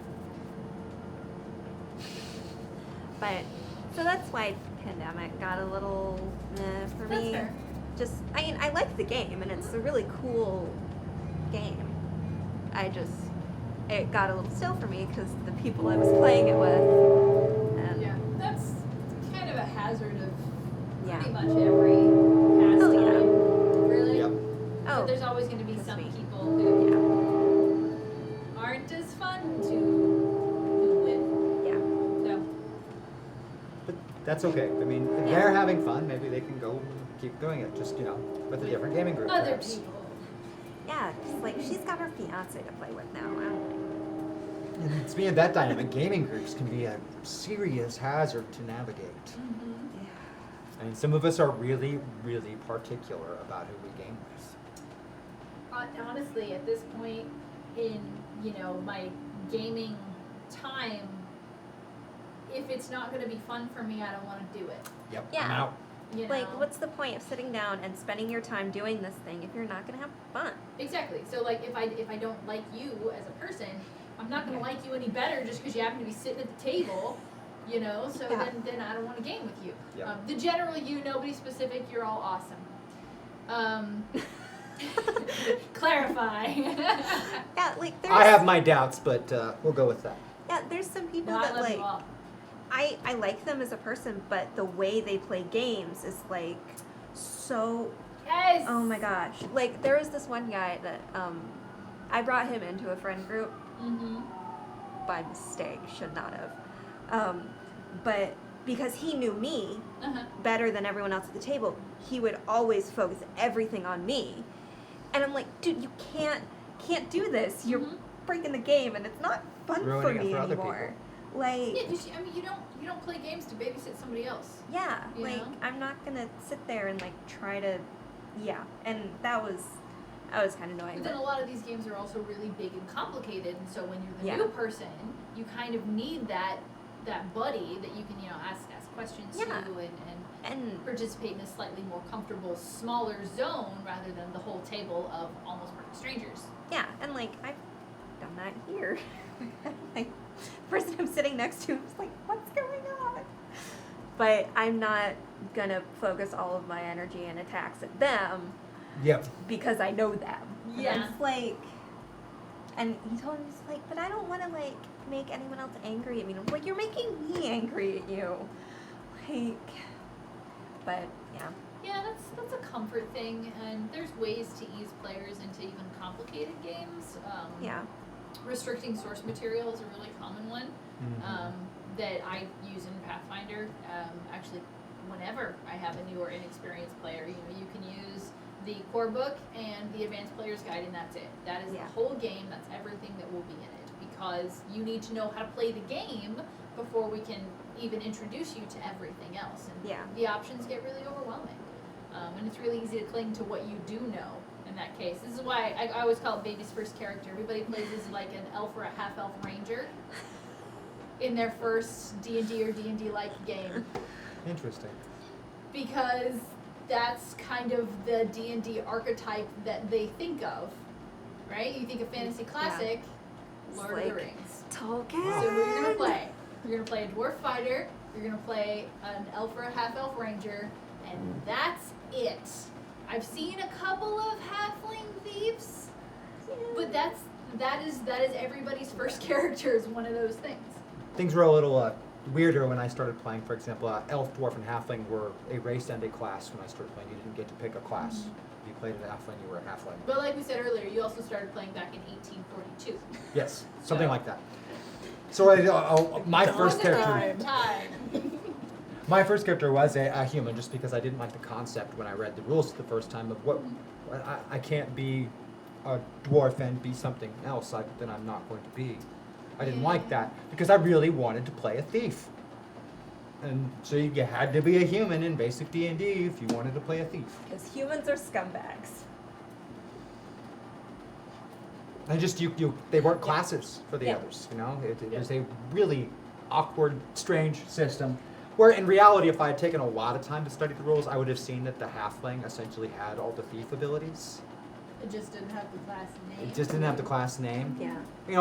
D: But so that's why Pandemic got a little for
C: That's
D: me.
C: fair.
D: Just I like the game and it's a really cool game. It got a little stale for me because the people I was playing it with. And
C: Yeah. That's kind of a hazard of
D: Yeah.
C: pretty much every pastime.
D: Oh, yeah.
C: Really?
A: Yep.
C: So there's always going to be
D: that's
C: some
D: me.
C: people who aren't as fun to with.
D: Yeah.
C: So
A: But that's okay. I mean, if they're having fun, maybe they can go keep doing it. Just, with a different gaming group.
C: other
A: perhaps.
C: people.
D: Yeah, just like she's got her fiance to play with now.
A: And it's being that dynamic, gaming groups can be a serious hazard to navigate.
D: Yeah.
A: I mean, some of us are really, really particular about who we game with.
C: Honestly, at this point in my gaming time, if it's not going to be fun for me, I don't want to do it.
A: Yep.
D: Yeah.
A: I'm out.
C: You
D: Like,
C: know?
D: what's the point of sitting down and spending your time doing this thing if you're not gonna have fun?
C: Exactly. So like if I don't like you as a person, I'm not gonna like you any better just because you happen to be sitting at the table, So
D: Yeah.
C: then I don't want to game with you.
A: Yep.
C: The general you, nobody specific. You're all awesome. Clarify.
D: Yeah, like there's
A: I have my doubts, but we'll go with that.
D: yeah, there's some people
C: No, I
D: that
C: love
D: like
C: you all.
D: I like them as a person, but the way they play games is like so
C: Yes.
D: oh my gosh. Like there was this one guy that I brought him into a friend group
C: Mm-hmm.
D: by mistake, should not have. But because he knew me
C: Uh-huh.
D: better than everyone else at the table, he would always focus everything on me. And I'm like, dude, you can't do this. You're
C: Mhm.
D: breaking the game and it's not fun
A: Ruining
D: for
A: it
D: me
A: for other
D: anymore.
C: Yeah,
D: Like
C: 'cause you don't play games to babysit somebody else.
D: yeah,
C: You
D: like
C: know?
D: I'm not gonna sit there and like try to and that was kind of annoying.
C: But then a lot of these games are also really big and complicated, and so when you're the
D: Yeah.
C: new person, you kind of need that buddy that you can ask questions
D: Yeah.
C: to and
D: and
C: participate in a slightly more comfortable, smaller zone rather than the whole table of almost perfect strangers.
D: yeah, and like
B: not here. Like, the person I'm sitting next to is like, what's going on? But I'm not gonna focus all of my energy and attacks at them.
A: Yep.
B: Because I know them.
C: Yeah.
B: And it's like, and he told me, he's like, but I don't want to like make anyone else angry at me. And I'm like, you're making me angry at you. Like, but yeah.
C: Yeah, that's a comfort thing, and there's ways to ease players into even complicated games.
B: Yeah.
C: Restricting source material is a really common one that I use in Pathfinder. Actually, whenever I have a new or inexperienced player, you can use the core book and the advanced player's guide, and that's it. That is the whole game. That's everything that will be in it, because you need to know how to play the game before we can even introduce you to everything else. And the options get really overwhelming. And it's really easy to cling to what you do know in that case. This is why I always call it baby's first character. Everybody plays as like an elf or a half-elf ranger in their first D&D or D&D-like game.
A: Interesting.
C: Because that's kind of the D&D archetype that they think of, right? You think of fantasy classic, Lord of the Rings.
B: Tolkien.
C: So what you're gonna play? You're gonna play a dwarf fighter. You're gonna play an elf or a half-elf ranger, and that's it. I've seen a couple of halfling thieves, but that is everybody's first character is one of those things.
A: Things were a little weirder when I started playing. For example, elf, dwarf, and halfling were a race and a class when I started playing. You didn't get to pick a class. If you played a halfling, you were a halfling.
C: But like we said earlier, you also started playing back in 1842.
A: Yes, something like that. So my first character. My first character was a human, just because I didn't like the concept when I read the rules the first time of what I can't be a dwarf and be something else that I'm not going to be. I didn't like that because I really wanted to play a thief, and so you had to be a human in basic D&D if you wanted to play a thief.
B: Because humans are scumbags.
A: And just they weren't classes for the others. It was a really awkward, strange system. Where in reality, if I had taken a lot of time to study the rules, I would have seen that the halfling essentially had all the thief abilities.
C: It just didn't have the class name.
A: It just didn't have the class name.
B: Yeah.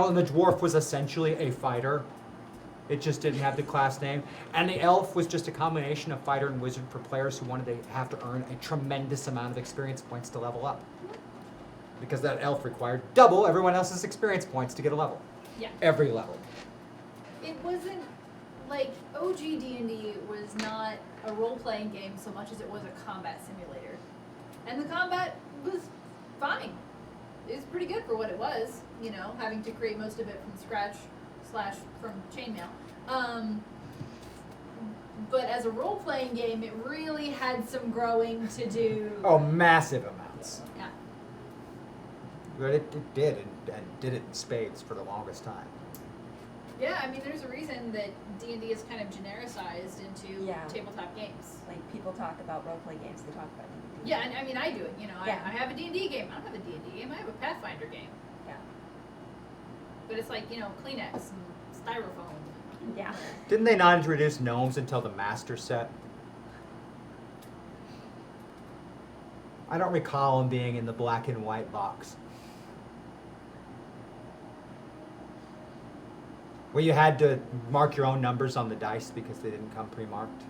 A: And the dwarf was essentially a fighter. It just didn't have the class name. And the elf was just a combination of fighter and wizard for players who wanted to have to earn a tremendous amount of experience points to level up. Because that elf required double everyone else's experience points to get a level.
C: Yeah.
A: Every level.
C: It wasn't like OG D&D was not a role-playing game so much as it was a combat simulator. And the combat was fine. It was pretty good for what it was, having to create most of it from scratch / from chainmail. But as a role-playing game, it really had some growing to do.
A: Oh, massive amounts.
C: Yeah.
A: But it did, and did it in spades for the longest time.
C: Yeah, I mean, there's a reason that D&D is kind of genericized into tabletop games.
B: Like, people talk about role-play games, they talk about D&D.
C: Yeah, and I mean, I do it. I have a D&D game. I don't have a D&D game. I have a Pathfinder game.
B: Yeah.
C: But it's like, Kleenex and styrofoam.
B: Yeah.
A: Didn't they not introduce gnomes until the master set? I don't recall them being in the black and white box. Where you had to mark your own numbers on the dice because they didn't come pre-marked.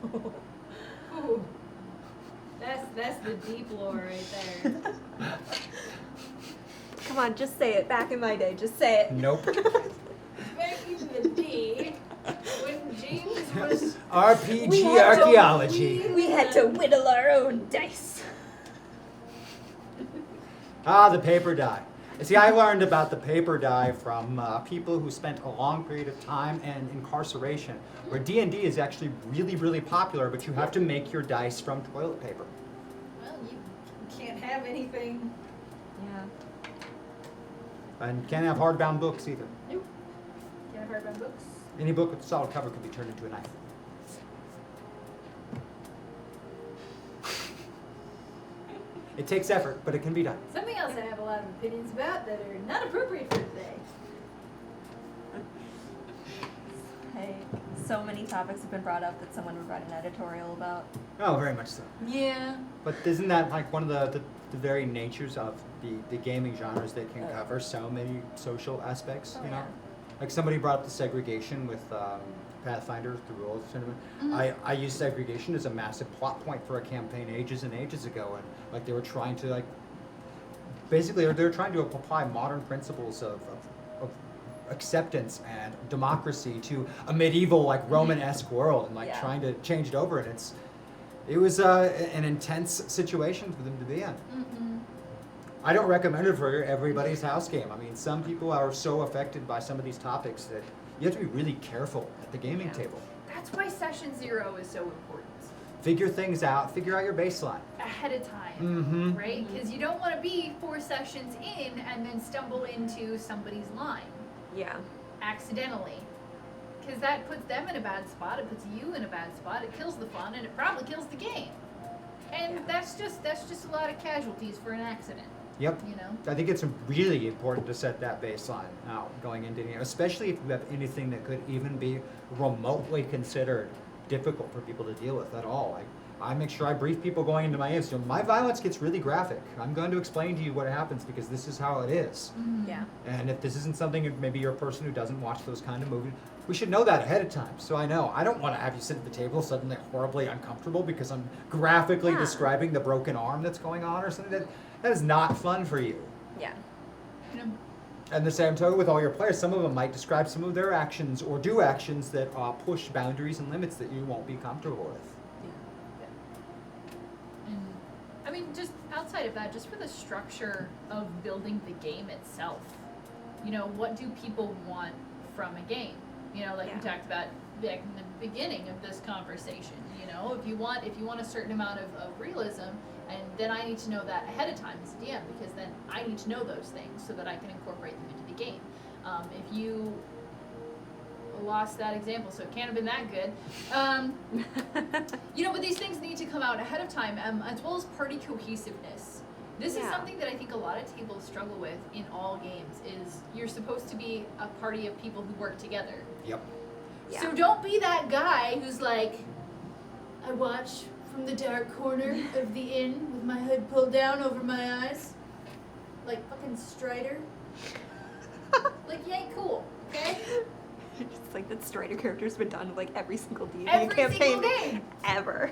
C: Ooh. That's the deep lore right there.
B: Come on, just say it. Back in my day, just say it.
A: Nope.
C: Back in the day, when James was
A: RPG archaeology.
B: We had to whittle our own dice.
A: The paper die. See, I learned about the paper die from people who spent a long period of time in incarceration, where D&D is actually really, really popular, but you have to make your dice from toilet paper.
C: Well, you can't have anything.
B: Yeah.
A: And can't have hardbound books either.
C: Nope. Can't have hardbound books.
A: Any book with a solid cover can be turned into a knife. It takes effort, but it can be done.
C: Something else I have a lot of opinions about that are not appropriate for today.
B: Hey, so many topics have been brought up that someone would write an editorial about.
A: Oh, very much so.
C: Yeah.
A: But isn't that like one of the the very natures of the gaming genres that can cover so many social aspects, you know? Like somebody brought up the segregation with Pathfinder, the rules tournament. I used segregation as a massive plot point for a campaign ages and ages ago, and like they were trying to like, basically they're trying to apply modern principles of acceptance and democracy to a medieval like Roman-esque world, and like trying to change it over, and it was an intense situation for them to be in. I don't recommend it for everybody's house game. I mean, some people are so affected by some of these topics that you have to be really careful at the gaming table.
C: That's why session 0 is so important.
A: Figure things out, figure out your baseline.
C: Ahead of time, right? Because you don't want to be 4 sessions in and then stumble into somebody's line.
B: Yeah.
C: Accidentally. Because that puts them in a bad spot, it puts you in a bad spot, it kills the fun, and it probably kills the game. And that's just a lot of casualties for an accident.
A: Yep.
C: You know?
A: I think it's really important to set that baseline out going into the game, especially if you have anything that could even be remotely considered difficult for people to deal with at all. Like, I make sure I brief people going into my games. You know, my violence gets really graphic. I'm going to explain to you what happens because this is how it is.
B: Yeah.
A: And if this isn't something, maybe you're a person who doesn't watch those kind of movies, we should know that ahead of time. So I know. I don't want to have you sit at the table suddenly horribly uncomfortable because I'm graphically describing the broken arm that's going on or something. That is not fun for you.
B: Yeah.
A: And the same token with all your players, some of them might describe some of their actions or do actions that push boundaries and limits that you won't be comfortable with.
C: And I mean, just outside of that, just for the structure of building the game itself, you know, what do people want from a game? You know, like we talked about back in the beginning of this conversation. You know, if you want a certain amount of realism, and then I need to know that ahead of time as a DM, because then I need to know those things so that I can incorporate them into the game. If you lost that example, so it can't have been that good. You know, but these things need to come out ahead of time, as well as party cohesiveness. This is something that I think a lot of tables struggle with in all games, is you're supposed to be a party of people who work together.
A: Yep.
B: Yeah.
C: So don't be that guy who's like, I watch from the dark corner of the inn with my hood pulled down over my eyes. Like fucking Strider. Like, you ain't cool, okay?
B: It's like that Strider character's been done with like every single D&D
C: Every
B: campaign
C: single game.
B: ever.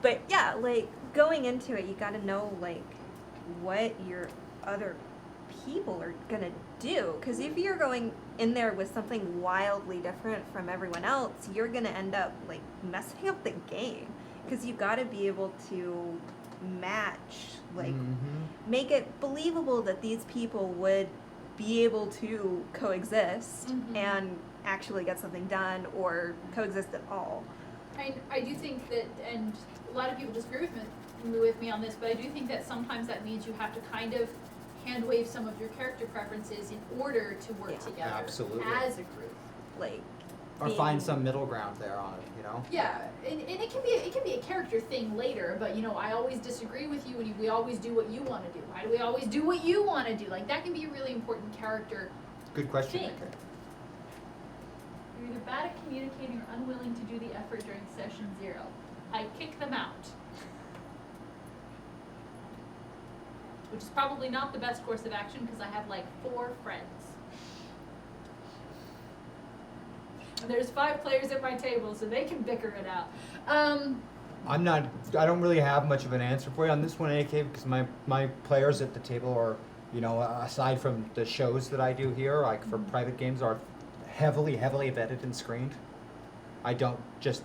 B: But yeah, like going into it, you got to know like what your other people are gonna do. Because if you're going in there with something wildly different from everyone else, you're gonna end up like messing up the game. Because you got to be able to match, like make it believable that these people would be able to coexist and actually get something done or coexist at all.
C: I do think that, and a lot of people disagree with me on this, but I do think that sometimes that means you have to kind of hand wave some of your character preferences in order to work together as a group.
B: Like,
A: or find some middle ground there on it, you know?
C: Yeah, and it can be a character thing later, but you know, I always disagree with you, and we always do what you want to do. Why do we always do what you want to do? Like, that can be a really important character.
A: Good question,
C: thing.
A: Nick.
C: You're either bad at communicating or unwilling to do the effort during session 0. I kick them out. Which is probably not the best course of action because I have like 4 friends. And there's 5 players at my table, so they can bicker it out.
A: I don't really have much of an answer for you on this one, AK, because my players at the table are, you know, aside from the shows that I do here, like for private games, are heavily vetted and screened. I don't just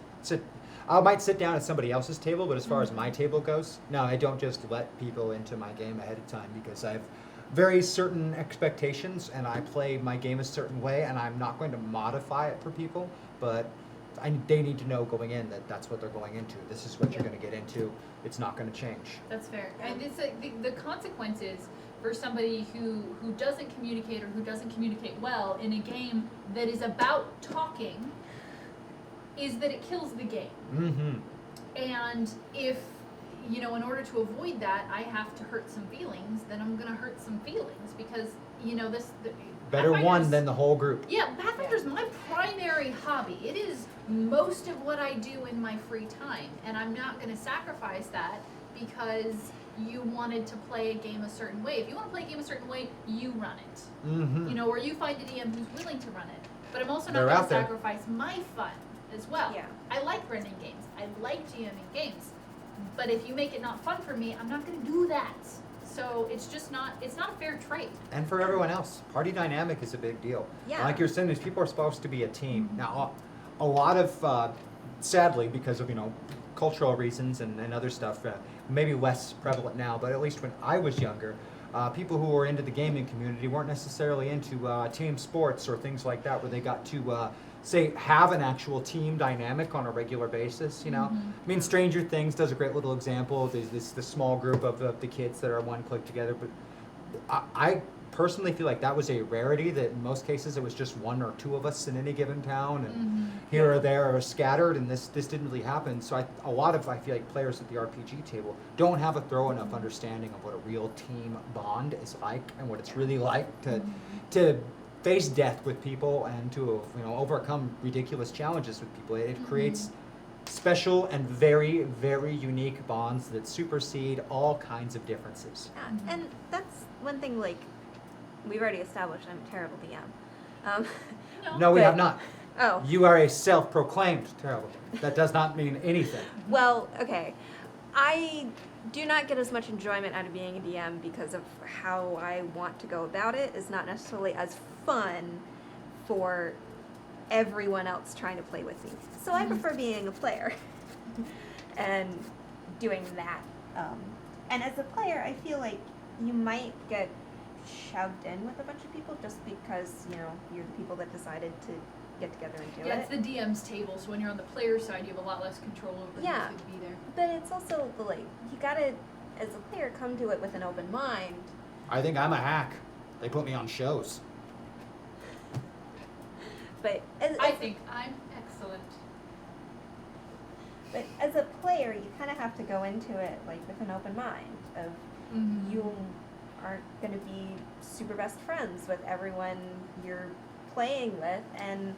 A: I might sit down at somebody else's table, but as far as my table goes, no, I don't just let people into my game ahead of time because I have very certain expectations and I play my game a certain way and I'm not going to modify it for people, but they need to know going in that that's what they're going into. This is what you're going to get into. It's not going to change.
C: That's fair. And it's like the consequences for somebody who doesn't communicate or who doesn't communicate well in a game that is about talking is that it kills the game. And if, you know, in order to avoid that, I have to hurt some feelings, then I'm going to hurt some feelings because, you know,
A: better one than the whole group.
C: Yeah, Pathfinder's my primary hobby. It is most of what I do in my free time, and I'm not going to sacrifice that because you wanted to play a game a certain way. If you want to play a game a certain way, you run it.
A: Mm-hmm.
C: You know, or you find a DM who's willing to run it. But I'm also not
A: They're
C: going
A: out
C: to
A: there.
C: sacrifice my fun as well.
B: Yeah.
C: I like running games. I like GMing games. But if you make it not fun for me, I'm not going to do that. So it's just not, it's not a fair trade.
A: And for everyone else, party dynamic is a big deal.
B: Yeah.
A: Like you're saying, these people are supposed to be a team. Now, a lot of, sadly, because of, cultural reasons and other stuff, maybe less prevalent now, but at least when I was younger, people who were into the gaming community weren't necessarily into team sports or things like that, where they got to, say, have an actual team dynamic on a regular basis, I mean, Stranger Things does a great little example. There's this small group of the kids that are one clique together, but I personally feel like that was a rarity, that in most cases it was just one or two of us in any given town, and here or there are scattered, and this didn't really happen. So a lot of, I feel like, players at the RPG table don't have a thorough enough understanding of what a real team bond is like, and what it's really like to face death with people, and to overcome ridiculous challenges with people. It creates special and very, very unique bonds that supersede all kinds of differences.
B: Yeah. And that's one thing, like, we've already established I'm a terrible DM.
A: No, we
B: But-
A: have not.
B: Oh.
A: You are a self-proclaimed terrible. That does not mean anything.
B: Well, okay. I do not get as much enjoyment out of being a DM because of how I want to go about it is not necessarily as fun for everyone else trying to play with me. So I prefer being a player and doing that. And as a player, I feel like you might get shoved in with a bunch of people just because, you're the people that decided to get together and do
C: Yeah,
B: it.
C: it's the DM's table, so when you're on the player side, you have a lot less control over
B: Yeah.
C: who's going to be there.
B: But it's also like you gotta, as a player, come to it with an open mind.
A: I think I'm a hack. They put me on shows.
B: But
C: I think I'm excellent.
B: but as a player, you kind of have to go into it like with an open mind. Of you aren't going to be super best friends with everyone you're playing with, and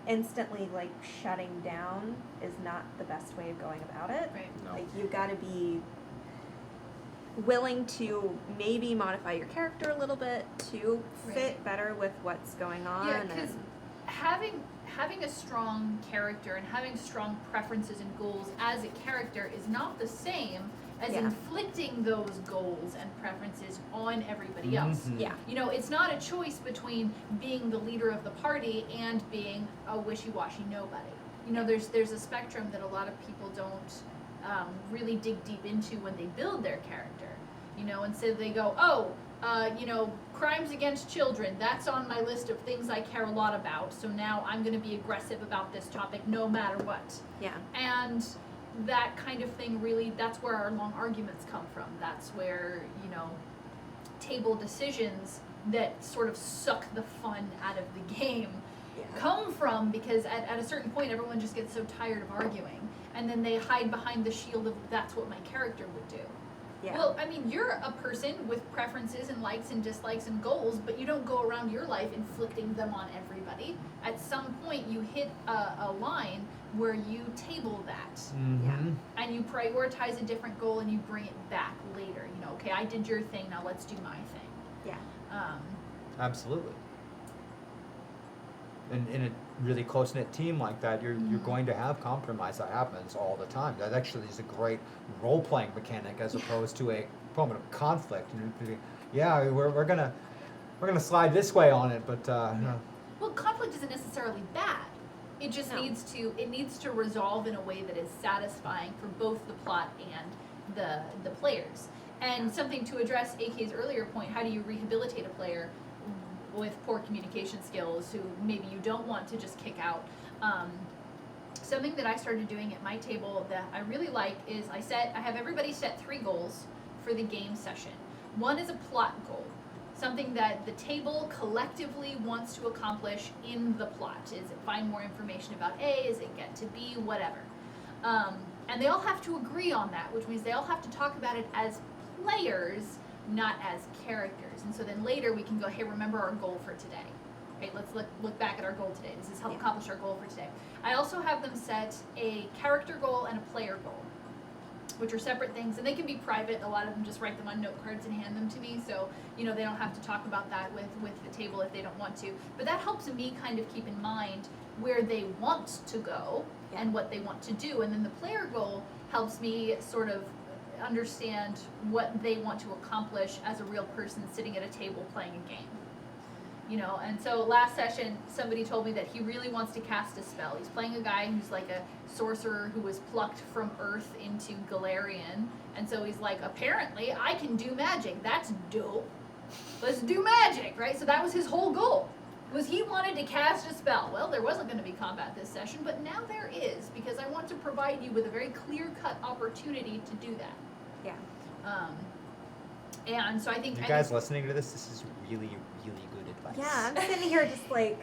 B: instantly like shutting down is not the best way of going about it.
C: Right.
A: No.
B: Like you got to be willing to maybe modify your character a little bit to fit
C: Right.
B: better with what's going on.
C: Yeah, because
B: and
C: having a strong character and having strong preferences and goals as a character is not the same as
B: Yeah.
C: inflicting those goals and preferences on everybody else.
A: Mhm.
B: yeah.
C: It's not a choice between being the leader of the party and being a wishy-washy nobody. There's a spectrum that a lot of people don't really dig deep into when they build their character. Instead they go, crimes against children, that's on my list of things I care a lot about, so now I'm going to be aggressive about this topic no matter what.
B: Yeah.
C: And that kind of thing, really, that's where our long arguments come from. That's where, table decisions that sort of suck the fun out of the game come from, because at a certain point everyone just gets so tired of arguing, and then they hide behind the shield of that's what my character would do.
B: Yeah.
C: Well, I mean, you're a person with preferences and likes and dislikes and goals, but you don't go around your life inflicting them on everybody. At some point, you hit a line where you table that.
A: Mm-hmm.
C: And you prioritize a different goal and you bring it back later. Okay, I did your thing, now let's do my thing.
B: Yeah.
A: Absolutely. In a really close-knit team like that, you're going to have compromise. That happens all the time. That actually is a great role-playing mechanic as opposed to a moment of conflict. Yeah, we're gonna slide this way on it, but
C: Well, conflict isn't necessarily bad. It just
B: No.
C: needs to resolve in a way that is satisfying for both the plot and the players. And something to address AK's earlier point, how do you rehabilitate a player with poor communication skills who maybe you don't want to just kick out? Something that I started doing at my table that I really like is I have everybody set 3 goals for the game session. One is a plot goal, something that the table collectively wants to accomplish in the plot. Is it find more information about A? Is it get to B? Whatever. And they all have to agree on that, which means they all have to talk about it as players, not as characters. And so then later we can go, hey, remember our goal for today. Okay, let's look back at our goal today. This is how to accomplish our goal for today. I also have them set a character goal and a player goal. which are separate things, and they can be private. A lot of them just write them on note cards and hand them to me, so they don't have to talk about that with the table if they don't want to. But that helps me kind of keep in mind where they want to go and what they want to do, and then the player goal helps me sort of understand what they want to accomplish as a real person sitting at a table playing a game. And so last session, somebody told me that he really wants to cast a spell. He's playing a guy who's like a sorcerer who was plucked from Earth into Galarian. And so he's like, apparently I can do magic. That's dope. Let's do magic, right? So that was his whole goal, was he wanted to cast a spell. Well, there wasn't going to be combat this session, but now there is, because I want to provide you with a very clear-cut opportunity to do that.
D: Yeah.
C: And so I think...
A: You guys listening to this is really, really good advice.
D: Yeah, I'm sitting here just like...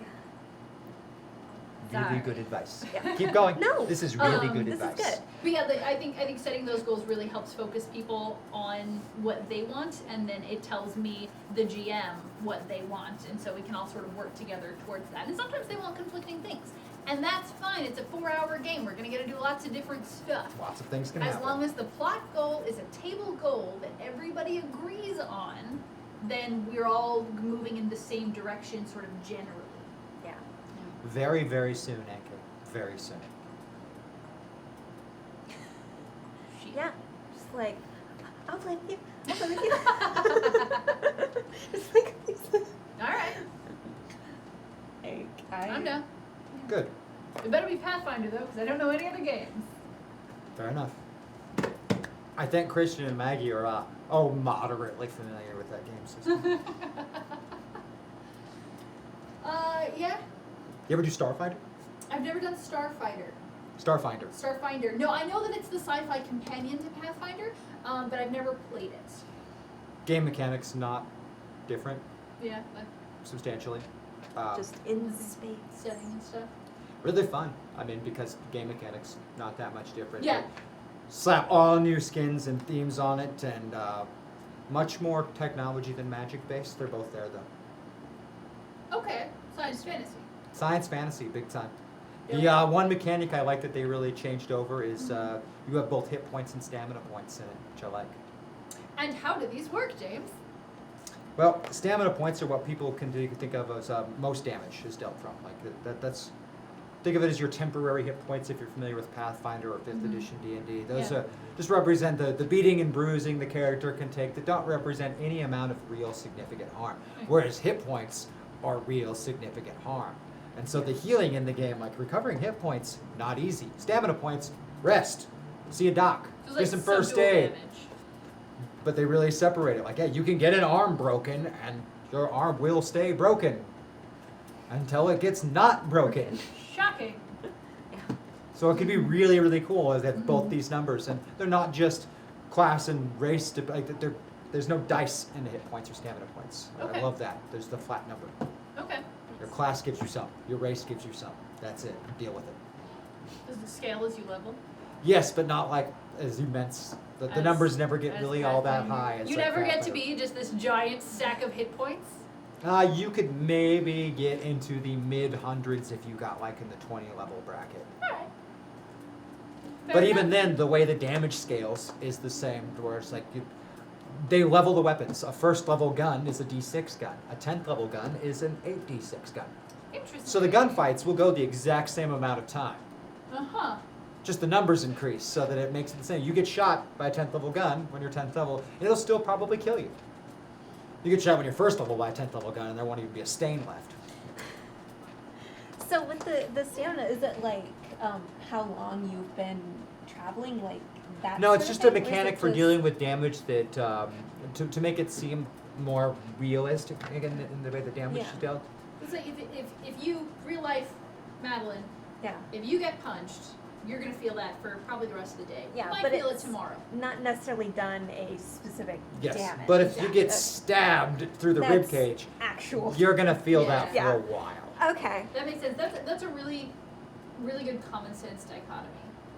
A: Really
C: Sorry.
A: good advice.
D: Yeah.
A: Keep going.
D: No.
A: This is really good
D: this
A: advice.
D: is good.
C: But yeah, I think setting those goals really helps focus people on what they want, and then it tells me, the GM, what they want, and so we can all sort of work together towards that. And sometimes they want conflicting things, and that's fine. It's a 4-hour game. We're gonna get to do lots of different stuff.
A: Lots of things can
C: As
A: happen.
C: long as the plot goal is a table goal that everybody agrees on, then we're all moving in the same direction, sort of generally.
D: Yeah.
A: Very, very soon, Anke. Very soon.
D: Yeah. Just like, I'll play with you. I'll play with you. Just like,
C: All right, I'm done.
A: Good.
C: It better be Pathfinder though, because I don't know any other games.
A: Fair enough. I think Christian and Maggie are moderately familiar with that game system.
C: Yeah.
A: You ever do Starfighter?
C: I've never done Starfighter.
A: Starfinder.
C: Starfinder. No, I know that it's the sci-fi companion to Pathfinder, but I've never played it.
A: Game mechanics not different
C: Yeah, like
A: substantially.
D: just in space.
C: setting and stuff.
A: Really fun. I mean, because game mechanics not that much different.
C: Yeah.
A: Slap all new skins and themes on it, and much more technology than Magic based. They're both there though.
C: Okay, science fantasy.
A: Science fantasy, big time.
C: Yeah.
A: The one mechanic I like that they really changed over is you have both hit points and stamina points in it, which I like.
C: And how do these work, James?
A: Well, stamina points are what people can think of as most damage is dealt from. Like that's think of it as your temporary hit points if you're familiar with Pathfinder or 5th edition D&D. Those
C: Yeah.
A: Just represent the beating and bruising the character can take that don't represent any amount of real significant harm. Whereas hit points are real significant harm. And so the healing in the game, like recovering hit points, not easy. Stamina points, rest, see a doc,
C: So
A: get
C: it's
A: some
C: like
A: first
C: dual
A: aid.
C: damage.
A: But they really separate it. Like, yeah, you can get an arm broken, and your arm will stay broken until it gets not broken.
C: Shocking.
A: So it could be really, really cool as they have both these numbers, and they're not just class and race. There's no dice in the hit points or stamina points.
C: Okay.
A: I love that. There's the flat number.
C: Okay.
A: Your class gives you some. Your race gives you some. That's it. Deal with it.
C: Does the scale as you level?
A: Yes, but not like as immense. The
C: As-
A: numbers never get
C: as
A: really all that
C: Pathfinder.
A: high. It's
C: You
A: like
C: never get to
A: Pathfinder.
C: be just this giant stack of hit points?
A: You could maybe get into the mid-hundreds if you got like in the 20 level bracket.
C: Alright.
A: But even then, the way the damage scales is the same, where it's like they level the weapons. A first level gun is a D6 gun. A 10th level gun is an 8D6 gun.
C: Interesting.
A: So the gunfights will go the exact same amount of time.
C: Uh-huh.
A: Just the numbers increase so that it makes it the same. You get shot by a 10th level gun when you're 10th level, it'll still probably kill you. You get shot when you're first level by a 10th level gun and there won't even be a stain left.
D: So with the stamina, is it like how long you've been traveling, like that?
A: No,
D: sort
A: it's
D: of
A: just a
D: thing? Or is
A: mechanic
D: it
A: for
D: just-
A: dealing with damage that, to make it seem more realistic again in the way the damage
D: Yeah.
A: is dealt.
C: It's like if you, real life Madeline,
D: Yeah,
C: if you get punched, you're going to feel that for probably the rest of the day.
D: Yeah,
C: you might
D: but
C: feel it
D: it's-
C: tomorrow.
D: not necessarily done a specific
A: Yes,
D: damage.
A: but if you get
D: That's
A: stabbed through the
D: That's
A: rib cage,
D: actual.
A: you're gonna feel
C: Yeah.
A: that for
D: Yeah.
A: a while.
D: Okay.
C: That makes sense. That's a really, really good common sense dichotomy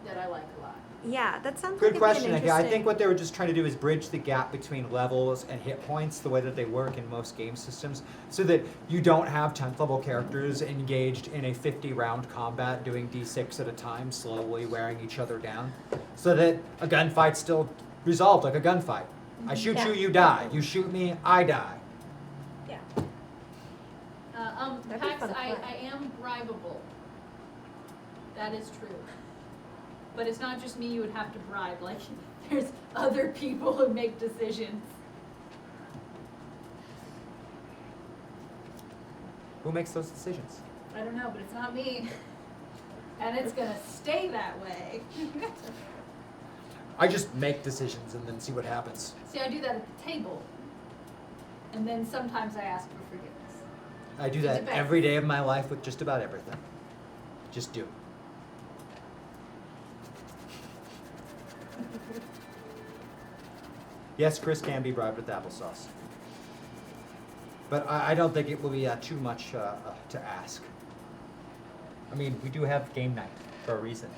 C: that I like a lot.
B: Yeah, that sounds
A: Good
B: like
A: question.
B: It'd be an
A: I think
B: interesting-
A: what they were just trying to do is bridge the gap between levels and hit points, the way that they work in most game systems, so that you don't have 10th level characters engaged in a 50-round combat doing d6 at a time, slowly wearing each other down, so that a gunfight's still resolved like a gunfight. I shoot
B: Yeah.
A: you, you die. You shoot me, I die.
B: Yeah. That'd be
C: Pax,
B: fun to
C: I
B: play.
C: am bribable. That is true. But it's not just me you would have to bribe, like, there's other people who make decisions.
A: Who makes those decisions?
C: I don't know, but it's not me. And it's gonna stay that way.
A: I just make decisions and then see what happens.
C: See, I do that at the table. And then sometimes I ask for forgiveness.
A: I do that
C: Depends.
A: every day of my life with just about everything. Just do. Yes, Chris can be bribed with applesauce. But I don't think it will be too much to ask. I mean, we do have game night for a reason.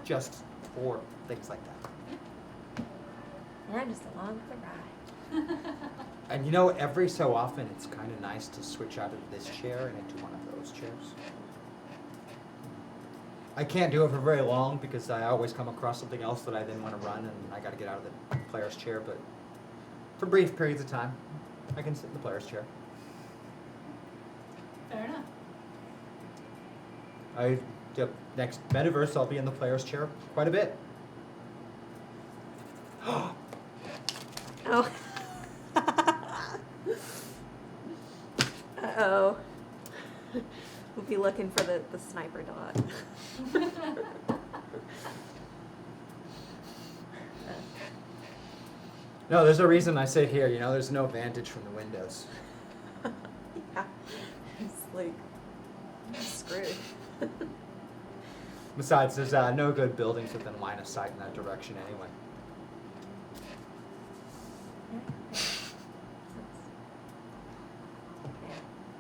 A: Just for things like that.
B: And I'm just along for the ride.
A: And you know, every so often it's kind of nice to switch out of this chair and into one of those chairs. I can't do it for very long because I always come across something else that I then want to run and I got to get out of the player's chair, but for brief periods of time, I can sit in the player's chair.
C: Fair enough.
A: The next metaverse, I'll be in the player's chair quite a bit.
B: Oh. Uh-oh. We'll be looking for the sniper dot.
A: No, there's a reason I sit here. You know, there's no vantage from the windows.
B: Yeah. It's like screwed.
A: Besides, there's no good buildings within line of sight in that direction anyway.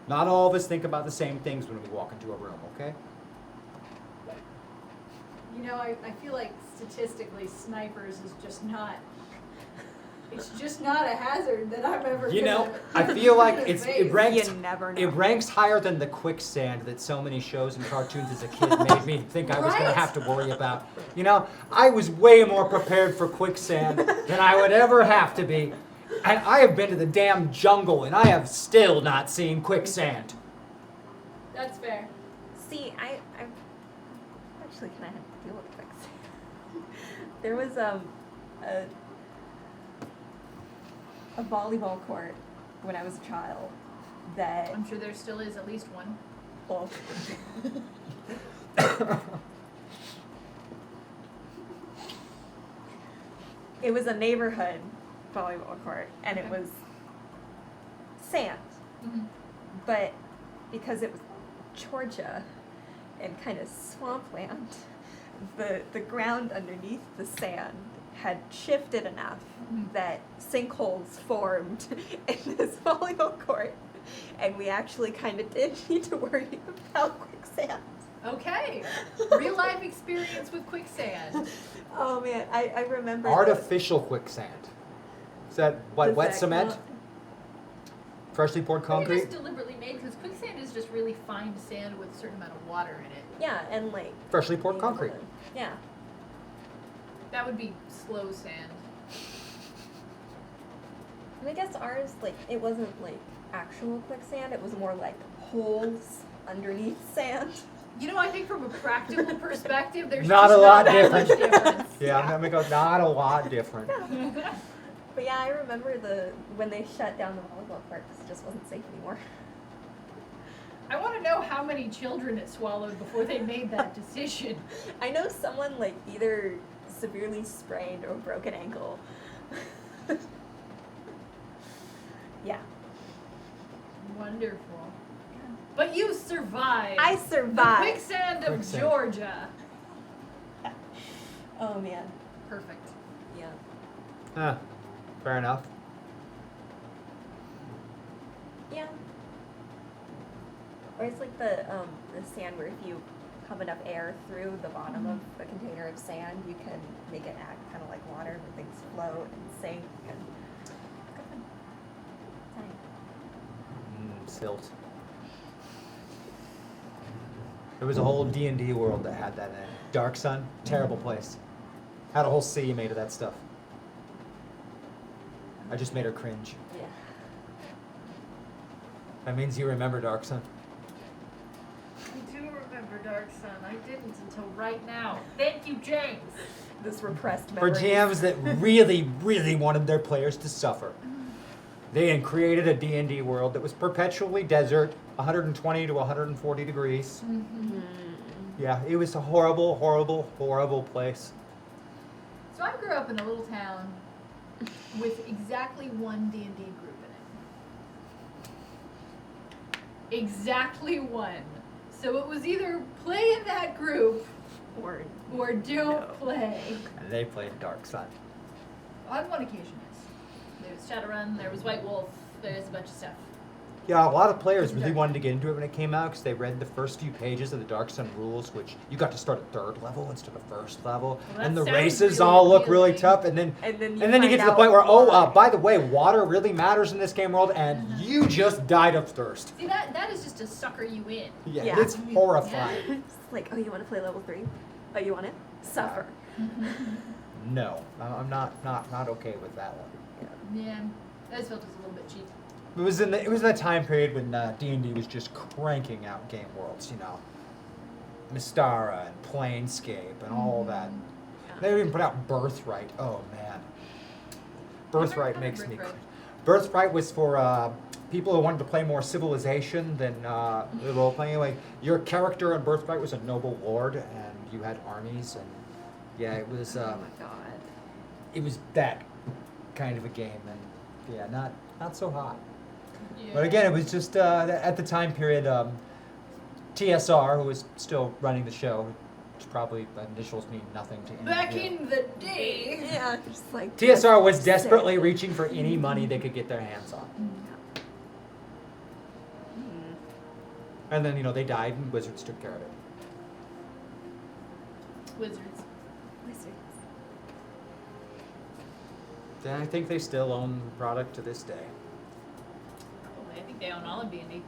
A: Not all of us think about the same things when we walk into a room, okay?
C: You know, I feel like statistically snipers is just not, it's just not a hazard that I'm ever
A: You know,
C: gonna
A: I feel like
C: face.
A: it ranks
B: You never know.
A: it ranks higher than the quicksand that so many shows and cartoons as a kid made me think I was going to
C: Right?
A: have to worry about. You know, I was way more prepared for quicksand than I would ever have to be. And I have been to the damn jungle and I have still not seen quicksand.
C: That's fair.
B: See, I've actually kind of had to deal with quicksand. There was a volleyball court when I was a child that
C: I'm sure there still is at least one.
B: well, it was a neighborhood volleyball court and it
C: Okay.
B: was sand.
C: Mm-hmm.
B: But because it was Georgia and kind of swampland, the ground underneath the sand had shifted enough that sinkholes formed in this volleyball court, and we actually kind of did need to worry about quicksand.
C: Okay. Real life experience with quicksand.
B: Oh man, I remember
A: Artificial quicksand. Is that what,
B: Does
A: wet
B: that
A: cement?
B: count?
A: Freshly poured
C: Maybe
A: concrete?
C: just deliberately made because quicksand is just really fine sand with a certain amount of water in it.
B: Yeah, and like
A: Freshly poured concrete.
B: Yeah.
C: That would be slow sand.
B: And I guess ours, like, it wasn't like actual quicksand, it was more like holes underneath sand.
C: You know, I think from a practical perspective, there's
A: Not
C: just
A: a lot
C: that much
A: different.
C: difference.
A: Yeah, I'm gonna go not a lot different.
B: But yeah, I remember when they shut down the volleyball court because it just wasn't safe anymore.
C: I want to know how many children it swallowed before they made that decision.
B: I know someone like either severely sprained or broke an ankle. Yeah.
C: Wonderful. But you survived.
B: I
C: The
B: survived.
C: quicksand of
A: Quicksand.
C: Georgia.
B: Oh man.
C: Perfect.
B: Yeah.
A: Huh. Fair enough.
B: Yeah. Or it's like the sand where if you pump enough air through the bottom of a container of sand, you can make it act kind of like water, where things float and sink. And it's good fun. Fun.
A: Silt. There was a whole D&D world that had that in it. Dark Sun, terrible place. Had a whole city made of that stuff. I just made her cringe.
B: Yeah.
A: That means you remember Dark Sun.
C: I do remember Dark Sun. I didn't until right now. Thank you, James.
B: This repressed
A: For
B: memory.
A: GMs that really, really wanted their players to suffer. They had created a D&D world that was perpetually desert, 120 to 140 degrees.
C: Mm-hmm.
A: Yeah, it was a horrible, horrible, horrible place.
C: So I grew up in a little town with exactly one D&D group in it. Exactly one. So it was either play in that group
B: Or
C: don't
B: No.
C: play.
A: And they played Dark Sun.
C: On one occasion, yes. There was Shadowrun, there was White Wolf, there's a bunch of stuff.
A: Yeah, a lot of players really wanted to get into it when it came out because they read the first few pages of the Dark Sun rules, which you got to start at 3rd level instead of 1st level.
C: Well,
A: And the
C: that sounds
A: races
C: really
A: all look really
C: appealing.
A: tough, and then
B: and then
A: you get to the
B: find
A: point where,
B: out
A: by the way, water really matters in this game world, and you just died of thirst.
C: See, that is just to sucker you in.
A: Yeah,
B: Yeah.
A: it's horrifying.
B: It's like, oh, you want to play level 3? Oh, you want it? Suffer.
A: No, I'm not okay with that one.
C: Yeah, I just felt it was a little bit cheap.
A: It was in that time period when D&D was just cranking out game worlds, you know, Mystara and Planescape and all that. They even put out Birthright. Oh man, Birthright
C: Never
A: makes me.
C: Birthright.
A: Birthright was for people who wanted to play more Civilization than the role playing. Like your character in Birthright was a noble lord, and you had armies, and yeah, it was.
B: Oh my god.
A: It was that kind of a game, and yeah, not so hot.
C: Yeah.
A: But again, it was just at the time period, TSR, who was still running the show, which probably initials mean nothing to any
C: Back
A: of you.
C: in the day.
B: Yeah, just like
A: TSR was
B: sick.
A: desperately reaching for any money they could get their hands on.
B: Mm.
A: And then, they died and Wizards took care of it.
C: Wizards.
B: Wizards.
A: And I think they still own the product to this day.
C: Probably. I think they own all of D&D.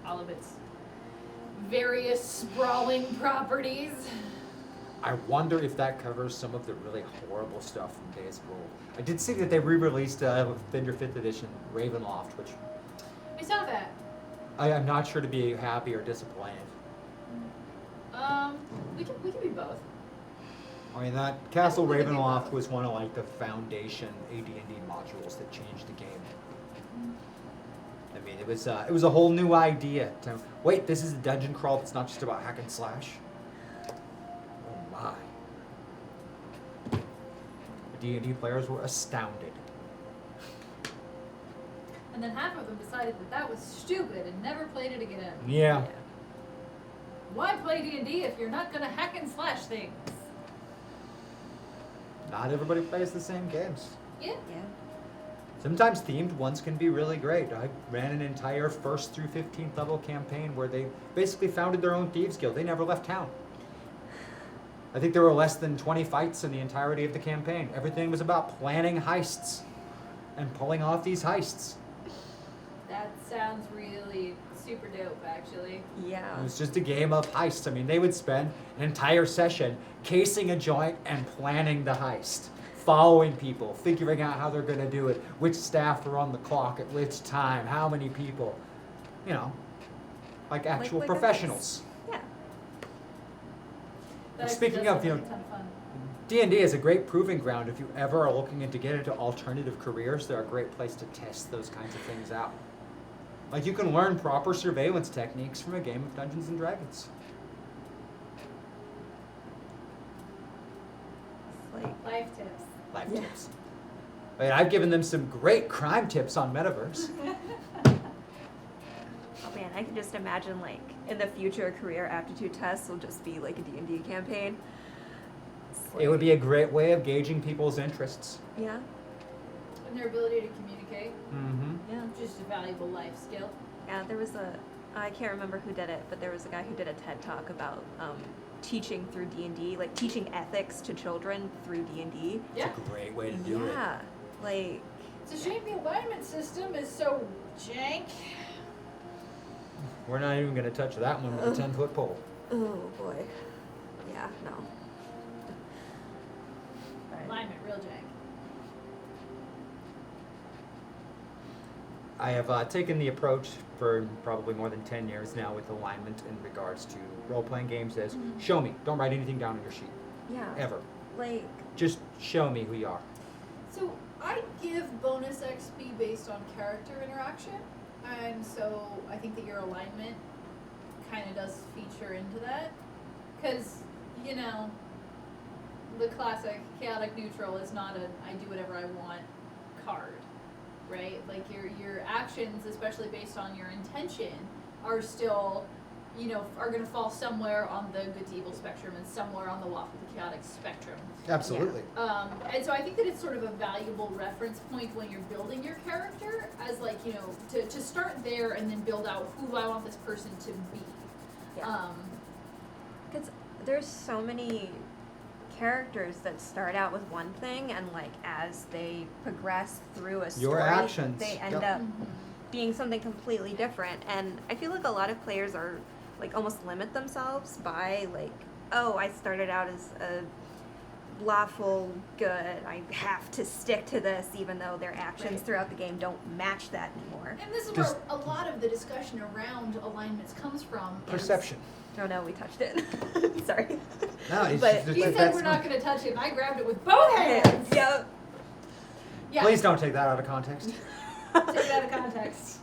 C: All of its various sprawling properties.
A: I wonder if that covers some of the really horrible stuff from Days of Old. I did see that they re-released within your 5th edition Ravenloft, which
C: I saw that.
A: I'm not sure to be happy or disappointed.
C: We can be both.
A: I mean, that Castle Ravenloft was one of like the foundation AD&D modules that changed the game. I mean, it was a whole new idea. Wait, this is a dungeon crawl that's not just about hack and slash. Oh my! The D&D players were astounded.
C: And then half of them decided that was stupid and never played it again.
A: Yeah.
C: Why play D&D if you're not gonna hack and slash things?
A: Not everybody plays the same games.
C: Yeah.
B: Yeah.
A: Sometimes themed ones can be really great. I ran an entire 1st through 15th level campaign where they basically founded their own thieves guild. They never left town. I think there were less than 20 fights in the entirety of the campaign. Everything was about planning heists and pulling off these heists.
C: That sounds really super dope, actually.
B: Yeah.
A: It was just a game of heists. I mean, they would spend an entire session casing a joint and planning the heist. Following people, figuring out how they're going to do it, which staff are on the clock at which time, how many people. Like actual
B: like a
A: professionals.
B: Yeah.
C: That actually
A: Speaking
C: does
A: of,
C: sound like a ton of fun.
A: D&D is a great proving ground. If you ever are looking to get into alternative careers, they're a great place to test those kinds of things out. Like you can learn proper surveillance techniques from a game of Dungeons and Dragons.
B: It's like
C: Life tips.
A: Life
B: Yeah.
A: tips. I mean, I've given them some great crime tips on Metaverse.
B: oh man, I can just imagine like in the future career aptitude tests will just be like a D&D campaign. It's
A: It would be a great way of gauging people's interests.
B: Yeah.
C: And their ability to communicate,
A: Mm-hmm.
B: Yeah.
C: just a valuable life skill.
B: Yeah, there was a I can't remember who did it, but there was a guy who did a TED Talk about teaching through D&D, like teaching ethics to children through D&D.
C: Yeah.
A: It's a great way to do it.
B: Yeah, like
C: It's a shame the alignment system is so jank.
A: We're not even going to touch that one with a 10-foot pole.
B: oh boy, yeah, no. But-
C: Alignment, real jank.
A: I have taken the approach for probably more than 10 years now with alignment in regards to role-playing games as show me. Don't write anything down on your sheet.
B: Yeah.
A: Ever.
B: Like,
A: Just show me who you are.
C: So I give bonus XP based on character interaction, and so I think that your alignment kind of does feature into that, because you know the classic chaotic neutral is not a I do whatever I want card, right? Like your actions, especially based on your intention, are still, you know, are going to fall somewhere on the good to evil spectrum and somewhere on the lawful to chaotic spectrum.
A: Absolutely.
C: And so I think that it's sort of a valuable reference point when you're building your character as like, you know, to start there and then build out who do I want this person to be.
B: yeah. Because there's so many characters that start out with one thing, and like as they progress through a story,
A: Your actions.
B: they end
A: Yep.
B: up being something completely different. And I feel like a lot of players are like almost limit themselves by like, oh, I started out as a lawful good. I have to stick to this, even though their actions
C: Right.
B: throughout the game don't match that anymore.
C: And this is
A: Just-
C: where a lot of the discussion around alignments comes from. is-
A: Perception.
B: Oh no, we touched it. Sorry.
A: No, it's
B: But-
A: just,
C: He said
A: that's
C: we're not going to touch it, and I grabbed it with both hands.
B: Yep.
C: Yeah.
A: Please don't take that out of context.
C: Take it out of context.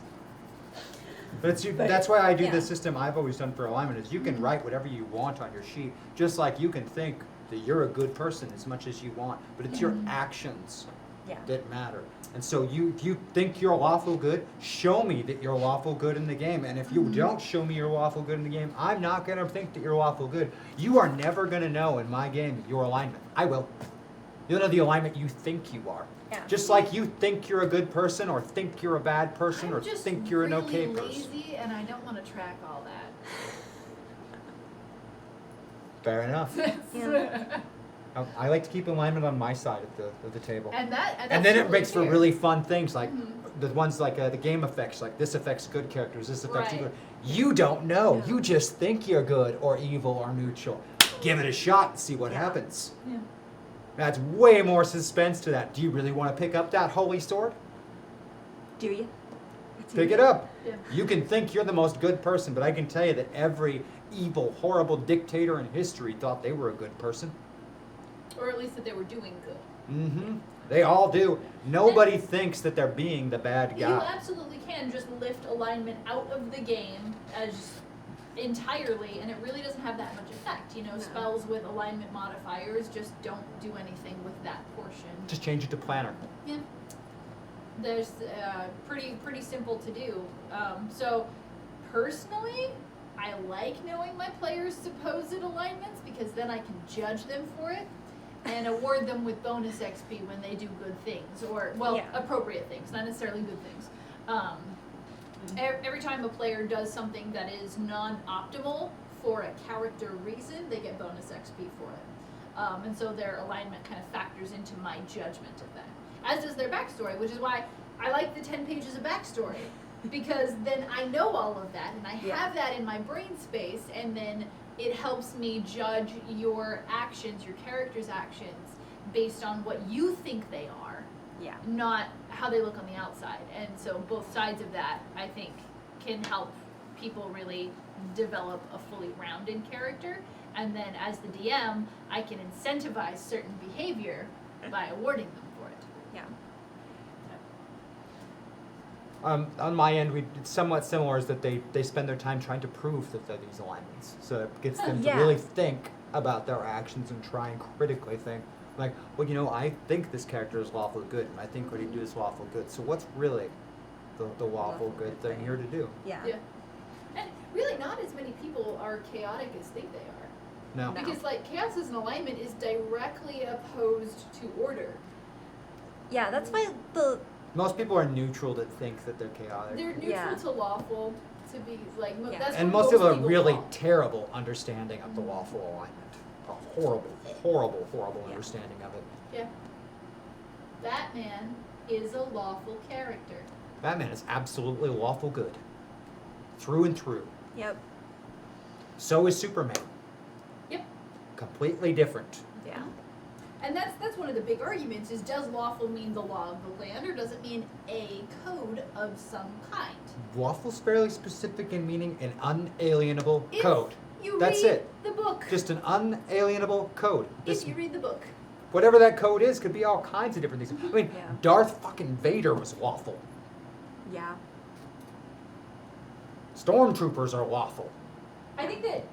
A: But that's why I do
B: yeah.
A: the system I've always done for alignment is you can write whatever you want on your sheet, just like you can think that you're a good person as much as you want, but it's your actions
B: Yeah.
A: that matter. And so if you think you're lawful good, show me that you're lawful good in the game. And if you don't show me you're lawful good in the game, I'm not going to think that you're lawful good. You are never going to know in my game your alignment. I will. You'll know the alignment you think you are.
B: Yeah.
A: Just like you think you're a good person or think you're a bad person
C: I'm
A: or
C: just
A: think you're an
C: really
A: okay person.
C: lazy, and I don't want to track all that.
A: Fair enough.
B: Yeah.
A: I like to keep alignment on my side of the table.
C: And
A: And
C: that's
A: then it
C: totally
A: makes for
C: fair.
A: really fun things like the ones like the game effects, like this affects good characters, this affects
C: Right.
A: evil. You don't know.
B: Yeah.
A: You just think you're good or evil or neutral. Give it a shot and see what
B: Yeah.
A: happens.
C: Yeah.
A: That's way more suspense to that. Do you really want to pick up that holy sword?
B: Do you?
A: Pick it up.
C: Yeah.
A: You can think you're the most good person, but I can tell you that every evil, horrible dictator in history thought they were a good person.
C: Or at least that they were doing good.
A: Mm-hmm. They all do. Nobody thinks that they're being the bad
C: You
A: guy.
C: absolutely can just lift alignment out of the game as entirely, and it really doesn't have that much effect. You know,
B: No.
C: spells with alignment modifiers just don't do anything with that portion.
A: Just change it to planner.
C: Yeah. There's pretty simple to do. So personally, I like knowing my players' supposed alignments because then I can judge them for it and award them with bonus XP when they do good things, or
B: Yeah.
C: appropriate things, not necessarily good things. Every time a player does something that is non-optimal for a character reason, they get bonus XP for it. And so their alignment kind of factors into my judgment of that, as does their backstory, which is why I like the 10 pages of backstory, because then I know all of that and I
B: Yeah.
C: have that in my brain space, and then it helps me judge your actions, your character's actions, based on what you think they are,
B: Yeah.
C: not how they look on the outside. And so both sides of that, I think, can help people really develop a fully rounded character. And then as the DM, I can incentivize certain behavior by awarding them for it.
B: Yeah.
A: On my end, it's somewhat similar is that they spend their time trying to prove that they're these alignments. So it gets them
B: Yeah.
A: to really think about their actions and try and critically think, like, well, you know, I think this character is lawful good, and I think what he do is lawful good. So what's really the lawful good thing here to do?
B: Yeah.
C: Yeah. And really not as many people are chaotic as think they are.
A: No.
B: No.
C: Because like chaos as an alignment is directly opposed to order.
B: Yeah, that's why the
A: Most people are neutral that think that they're chaotic.
C: They're neutral
D: Yeah.
C: to lawful, to be like,
D: Yeah.
C: that's
A: And
C: what
A: most people have
C: people
A: really
C: want.
A: terrible understanding of the lawful alignment. A horrible
D: Yeah.
A: understanding of it.
C: Yeah. Batman is a lawful character.
A: Batman is absolutely lawful good. Through and through.
D: Yep.
A: So is Superman.
C: Yep.
A: Completely different.
D: Yeah.
C: And that's one of the big arguments is, does lawful mean the law of the land, or does it mean a code of some kind?
A: Lawful's fairly specific in meaning an unalienable
C: If
A: code.
C: You
A: That's
C: read
A: it.
C: the book.
A: Just an unalienable code.
C: If you read the book.
A: Whatever that code is could be all kinds of different things. I mean,
D: Yeah.
A: Darth fucking Vader was lawful.
D: Yeah.
A: Stormtroopers are lawful.
C: I think that,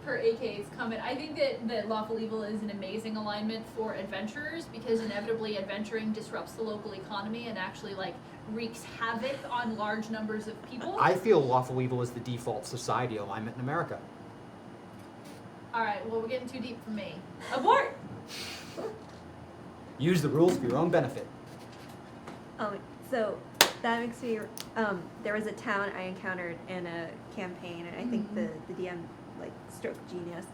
C: per AK's comment, I think that lawful evil is an amazing alignment for adventurers, because inevitably adventuring disrupts the local economy and actually like wreaks havoc on large numbers of people.
A: I feel lawful evil is the default society alignment in America.
C: All right, well, we're getting too deep for me. Abort.
A: Use the rules for your own benefit.
D: So that makes me. There was a town I encountered in a campaign, and I think the DM like stroke genius.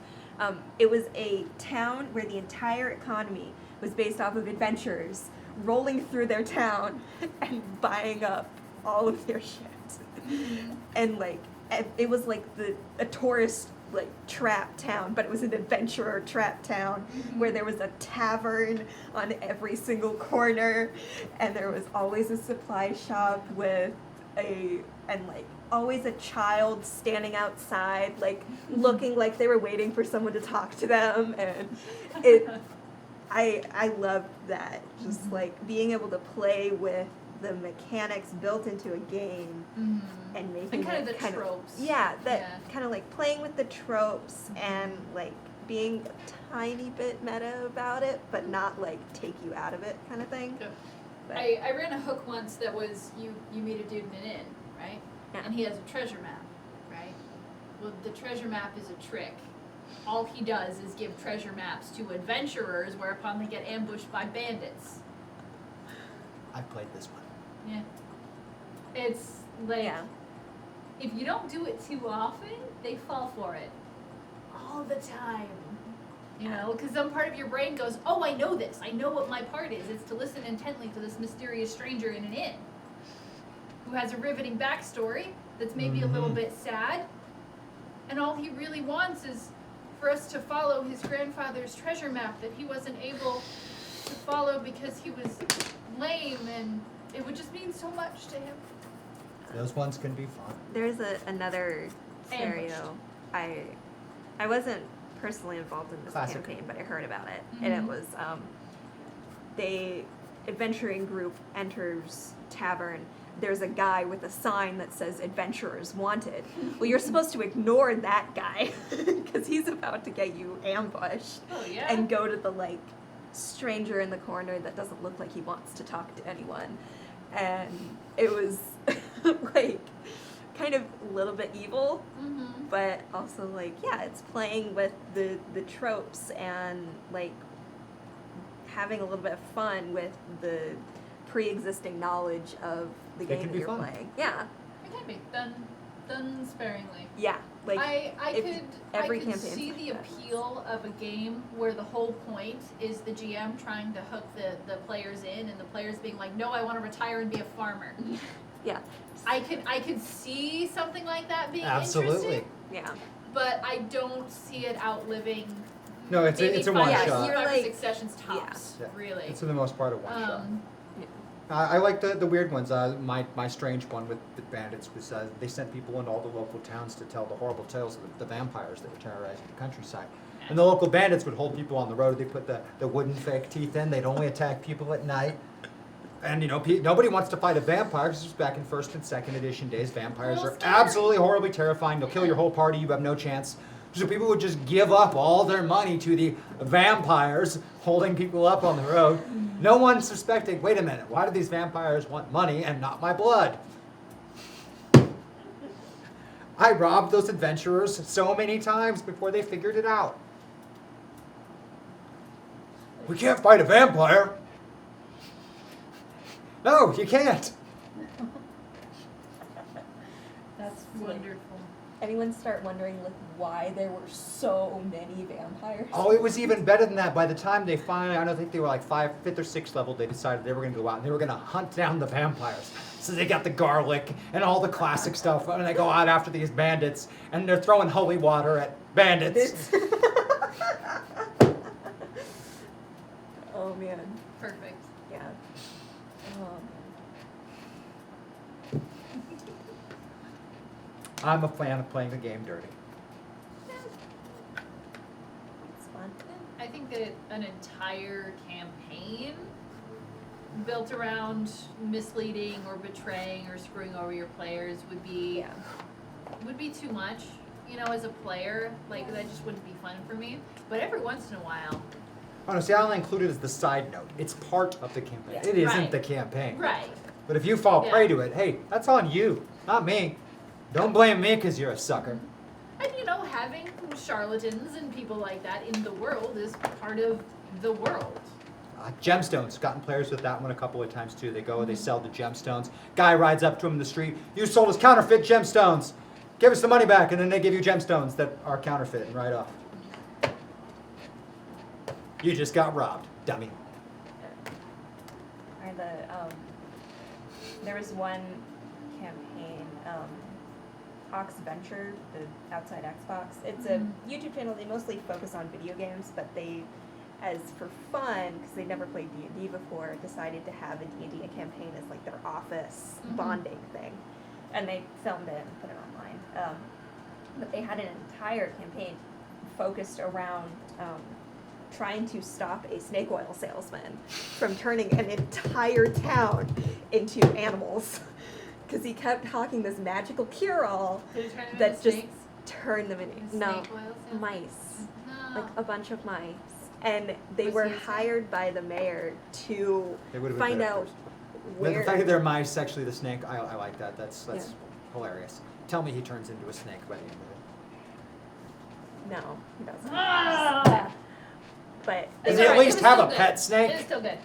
D: It was a town where the entire economy was based off of adventurers rolling through their town and buying up all of their shit, and like it was like a tourist like trap town, but it was an adventurer trap town where there was a tavern on every single corner, and there was always a supply shop with always a child standing outside, like looking like they were waiting for someone to talk to them, and I loved that, just like being able to play with the mechanics built into a game and making
C: And kind of
D: it
C: the tropes.
D: kind of like playing with the tropes and like being a tiny bit meta about it, but not like take you out of it kind of thing.
C: Yeah.
D: But,
C: I ran a hook once that was you meet a dude in an inn, right?
D: Yeah.
C: And he has a treasure map, right? Well, the treasure map is a trick. All he does is give treasure maps to adventurers, whereupon they get ambushed by bandits.
A: I played this one.
C: Yeah. It's like,
D: yeah.
C: if you don't do it too often, they fall for it. All the time. You know, because some part of your brain goes, oh, I know this. I know what my part is. It's to listen intently to this mysterious stranger in an inn who has a riveting backstory that's maybe a little bit sad. And all he really wants is for us to follow his grandfather's treasure map that he wasn't able to follow because he was lame, and it would just mean so much to him.
A: Those ones can be fun.
D: There's another scenario. I wasn't personally involved in this
A: Classic.
D: campaign, but I heard about it, and it was adventuring group enters tavern. There's a guy with a sign that says "Adventurers Wanted." Well, you're supposed to ignore that guy because he's about to get you ambushed,
C: Oh, yeah.
D: and go to the like stranger in the corner that doesn't look like he wants to talk to anyone. And it was like kind of a little bit evil, but also like, yeah, it's playing with the tropes and like having a little bit of fun with the pre-existing knowledge of the
A: It
D: game
A: can
D: that
A: be
D: you're
A: fun.
D: playing. Yeah.
C: It can be done sparingly.
D: Yeah. Like
C: I
D: if every
C: could
D: campaign's
C: see
D: like
C: the
D: that.
C: appeal of a game where the whole point is the GM trying to hook the players in, and the players being like, no, I want to retire and be a farmer.
D: Yeah.
C: I could see something like that being
A: Absolutely.
C: interesting,
D: Yeah.
C: but I don't see it outliving
A: No, it's
C: maybe
A: a
C: five,
A: one
D: Yeah,
A: shot.
D: you're
C: five or
D: like-
C: 6 sessions tops,
A: Yeah.
C: really.
A: It's for the most part a one shot.
C: Um,
A: I like the weird ones. My strange one with the bandits was they sent people into all the local towns to tell the horrible tales of the vampires that were terrorizing the countryside. And the local bandits would hold people on the road. They put the wooden fake teeth in. They'd only attack people at night. And you know, nobody wants to fight a vampire because back in first and second edition days, vampires
C: Well,
A: are
C: scary.
A: absolutely horribly terrifying. They'll kill your whole party. You have no chance. So people would just give up all their money to the vampires holding people up on the road. No one suspecting, wait a minute, why do these vampires want money and not my blood? I robbed those adventurers so many times before they figured it out. We can't fight a vampire. No, you can't.
C: That's wonderful.
B: Anyone start wondering like why there were so many vampires?
A: Oh, it was even better than that. By the time they finally, I don't think they were like 5th or 6th level, they decided they were going to go out and they were going to hunt down the vampires. So they got the garlic and all the classic stuff, and they go out after these bandits, and they're throwing holy water at bandits.
B: Oh man.
C: Perfect.
B: Yeah.
A: I'm a fan of playing the game dirty.
B: It's fun.
C: I think that an entire campaign built around misleading or betraying or screwing over your players would be too much, you know, as a player. Like, that just wouldn't be fun for me. But every once in a while.
A: Oh no, see, I only include it as the side note. It's part of the campaign.
B: Yeah.
A: It isn't
C: Right.
A: the campaign.
C: Right.
A: But if you fall
C: Yeah.
A: prey to it, hey, that's on you, not me. Don't blame me because you're a sucker.
C: And, you know, having charlatans and people like that in the world is part of the world.
A: Gemstones, gotten players with that one a couple of times too. They go, they sell the gemstones. Guy rides up to him in the street. You sold us counterfeit gemstones. Give us the money back, and then they give you gemstones that are counterfeit and right off. You just got robbed, dummy.
B: Or there was one campaign, Ox Venture, the Outside Xbox. It's a YouTube channel. They mostly focus on video games, but they, as for fun, because they never played D&D before, decided to have a D&D campaign as like their office bonding thing. And they filmed it and put it online. But they had an entire campaign focused around trying to stop a snake oil salesman from turning an entire town into animals. Because he kept talking this magical cure-all
C: Did it turn them
B: that
C: into
B: just
C: snakes?
B: turned them into
C: Snake oil salesman?
B: mice,
C: No.
B: like a bunch of mice, and they
C: Was
B: were
C: he a snake?
B: hired by the mayor to
A: They would have
B: find
A: been
B: out
A: The
B: where.
A: fact that they're mice, actually the snake, I like that. That's
B: Yeah.
A: hilarious. Tell me he turns into a snake by the end of it.
B: No, he doesn't.
C: Ah!
B: Yeah. But
A: Does
C: It's
A: he at
C: alright,
A: least
C: it was
A: have
C: still
A: a
C: good.
A: pet snake?
C: It was still good.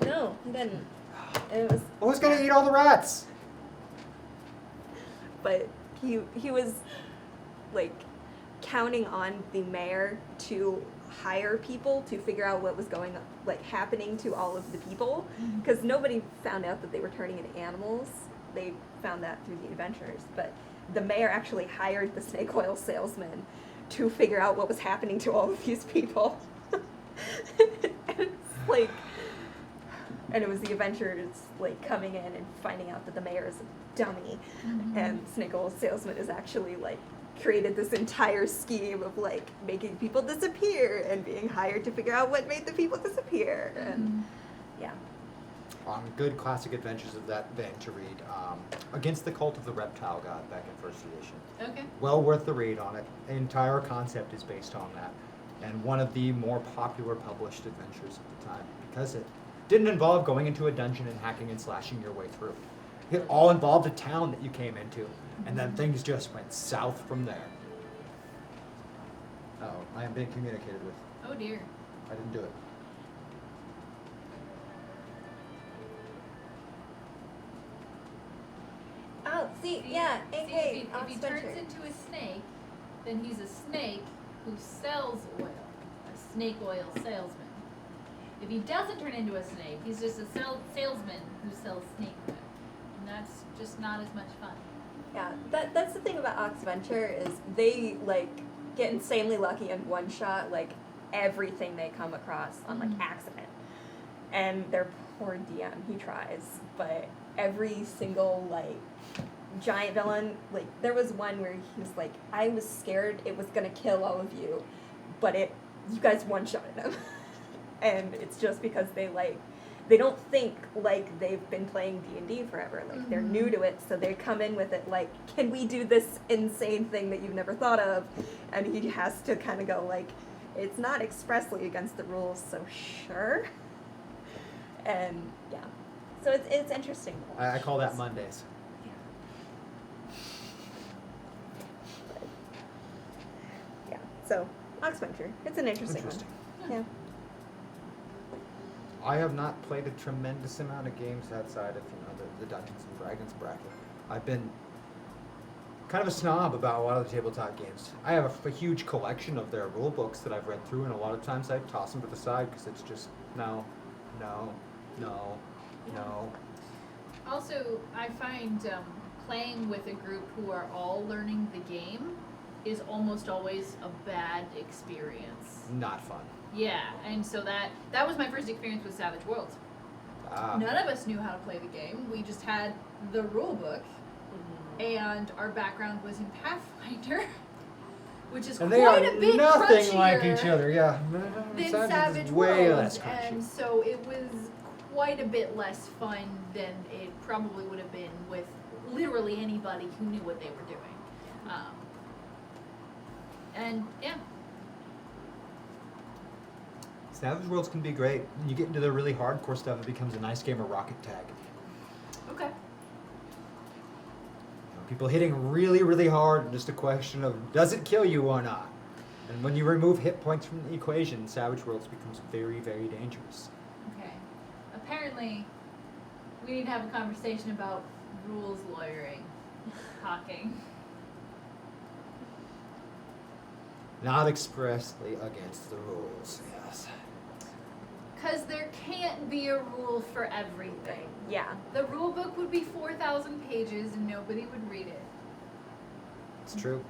B: no, he didn't. It was.
A: Well, who's gonna eat all the rats?
B: But he was like counting on the mayor to hire people to figure out what was going on, like happening to all of the people, because nobody found out that they were turning into animals. They found that through the adventures, but the mayor actually hired the snake oil salesman to figure out what was happening to all of these people. And it's like, and it was the adventures like coming in and finding out that the mayor is a dummy, and snake oil salesman is actually like created this entire scheme of like making people disappear and being hired to figure out what made the people disappear. And yeah.
A: Good classic adventures of that vein to read. Against the Cult of the Reptile God back in first edition.
C: Okay.
A: Well worth the read on it. The entire concept is based on that. And one of the more popular published adventures of the time, because it didn't involve going into a dungeon and hacking and slashing your way through. It all involved a town that you came into, and then things just went south from there. Uh-oh, I am being communicated with.
C: Oh dear.
A: I didn't do it.
B: Oh, see,
C: See,
B: yeah,
C: see,
B: AK,
C: if he turns into a snake, then he's a snake who sells oil, a snake oil salesman. If he doesn't turn into a snake, he's just a salesman who sells snake oil. And that's just not as much fun.
B: Yeah, that's the thing about Ox Venture is they like get insanely lucky in one shot like everything they come across on like accident. And their poor DM, he tries, but every single like giant villain, like there was one where he was like, I was scared it was gonna kill all of you, but you guys one-shotted him. And it's just because they don't think like they've been playing D&D forever. Like they're new to it, so they come in with it like, can we do this insane thing that you've never thought of? And he has to kind of go like, it's not expressly against the rules, so sure. And yeah, so it's interesting.
A: I call that Mondays.
B: Yeah, so Ox Venture, it's an interesting
A: Interesting.
B: one. Yeah.
A: I have not played a tremendous amount of games outside of the Dungeons and Dragons bracket. I've been kind of a snob about a lot of the tabletop games. I have a huge collection of their rule books that I've read through, and a lot of times I toss them to the side because it's just no.
C: Also, I find playing with a group who are all learning the game is almost always a bad experience.
A: Not fun.
C: Yeah, and so that was my first experience with Savage Worlds. None of us knew how to play the game. We just had the rule book, and our background was in Pathfinder, which is
A: and
C: quite
A: they are
C: a bit
A: nothing
C: crunchier
A: like each other. Yeah,
C: than
A: Savage
C: Savage
A: is way
C: Worlds,
A: less crunchy.
C: and so it was quite a bit less fun than it probably would have been with literally anybody who knew what they were doing. And yeah.
A: Savage Worlds can be great. When you get into the really hardcore stuff, it becomes a nice game of rocket tag.
C: Okay.
A: People hitting really, really hard, just a question of does it kill you or not? And when you remove hit points from the equation, Savage Worlds becomes very, very dangerous.
C: Okay. Apparently, we need to have a conversation about rules lawyering. Talking.
A: Not expressly against the rules, yes.
C: Because there can't be a rule for everything.
B: Yeah.
C: The rule book would be 4,000 pages and nobody would read it.
A: It's true.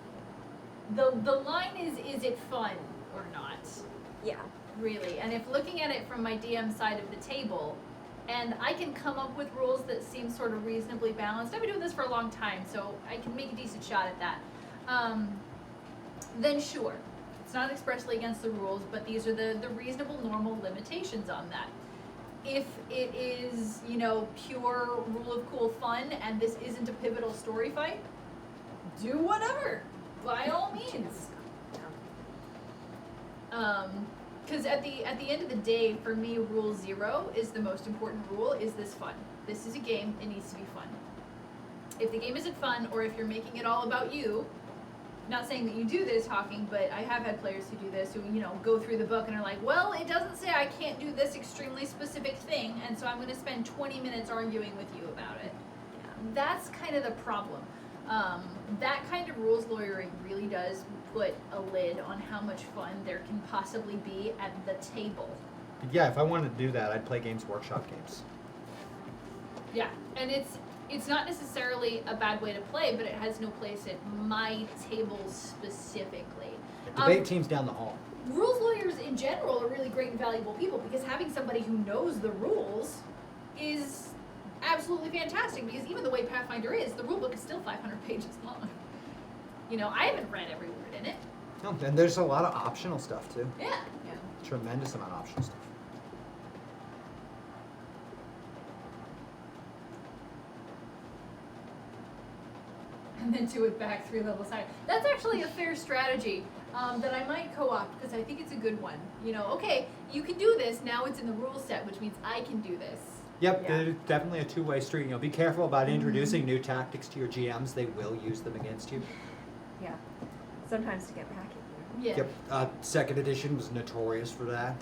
C: The line is it fun or not?
B: Yeah.
C: Really. And if looking at it from my DM side of the table, and I can come up with rules that seem sort of reasonably balanced. I've been doing this for a long time, so I can make a decent shot at that. Then sure. It's not expressly against the rules, but these are the reasonable, normal limitations on that. If it is, pure rule of cool fun, and this isn't a pivotal story fight, do whatever, by all means. Because at the end of the day, for me, rule 0 is the most important rule. Is this fun? This is a game. It needs to be fun. If the game isn't fun, or if you're making it all about you, not saying that you do this, Hawking, but I have had players who do this, who go through the book and are like, well, it doesn't say I can't do this extremely specific thing, and so I'm going to spend 20 minutes arguing with you about it.
B: Yeah.
C: That's kind of the problem. That kind of rules lawyering really does put a lid on how much fun there can possibly be at the table.
A: Yeah, if I wanted to do that, I'd play Games Workshop games.
C: Yeah, and it's not necessarily a bad way to play, but it has no place at my table specifically.
A: Debate teams down the hall.
C: Rules lawyers in general are really great and valuable people because having somebody who knows the rules is absolutely fantastic, because even the way Pathfinder is, the rulebook is still 500 pages long. I haven't read every word in it.
A: No, and there's a lot of optional stuff too.
C: Yeah.
A: Tremendous amount of optional stuff.
C: And then do it back 3 levels higher. That's actually a fair strategy that I might co-opt, because I think it's a good one. Okay, you can do this, now it's in the rule set, which means I can do this.
A: Yep,
B: Yeah.
A: It's definitely a two-way street. Be careful about introducing new tactics to your GMs. They will use them against you.
B: Yeah. Sometimes to get back at you.
C: Yeah.
A: Yep, second edition was notorious for that.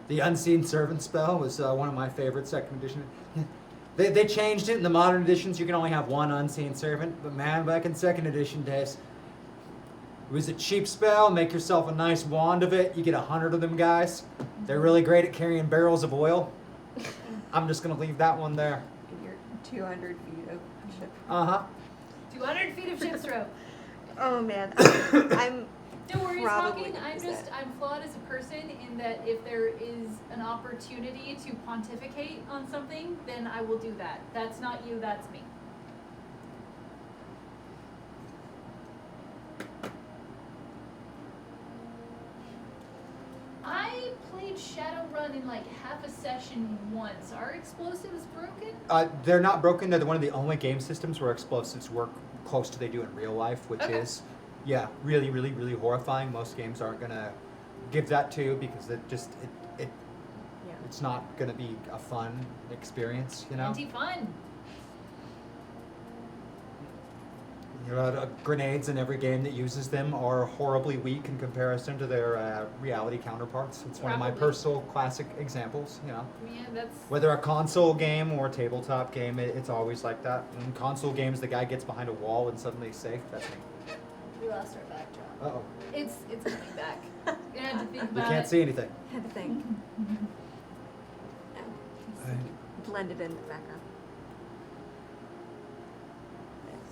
A: The Unseen Servant spell was one of my favorite second edition. They changed it in the modern editions. You can only have one Unseen Servant, but man, back in second edition days, it was a cheap spell. Make yourself a nice wand of it. You get 100 of them guys. They're really great at carrying barrels of oil. I'm just gonna leave that one there.
B: In your 200 feet of ship.
C: 200 feet of ship's rope.
B: Oh man. I'm
C: Don't worry,
B: Probably
C: Talking. I'm flawed as a person in that if there is an opportunity to pontificate on something, then I will do that. That's not you, that's me. I played Shadowrun in like half a session once. Are explosives broken?
A: They're not broken. They're one of the only game systems where explosives work close to they do in real life, which
C: Okay.
A: is, yeah, really, really, really horrifying. Most games aren't gonna give that to you because
B: yeah.
A: it's not gonna be a fun experience,
C: Anti-fun.
A: Grenades in every game that uses them are horribly weak in comparison to their reality counterparts. It's one of my
C: Probably.
A: personal classic examples, you know.
C: Yeah, that's.
A: Whether a console game or a tabletop game, it's always like that. In console games, the guy gets behind a wall and suddenly he's safe. That's me.
C: We lost our backdrop.
A: Uh-oh.
C: It's coming back. You had to think
A: You
C: about
A: can't
C: it.
A: see anything.
B: Had to think. Blended in the background.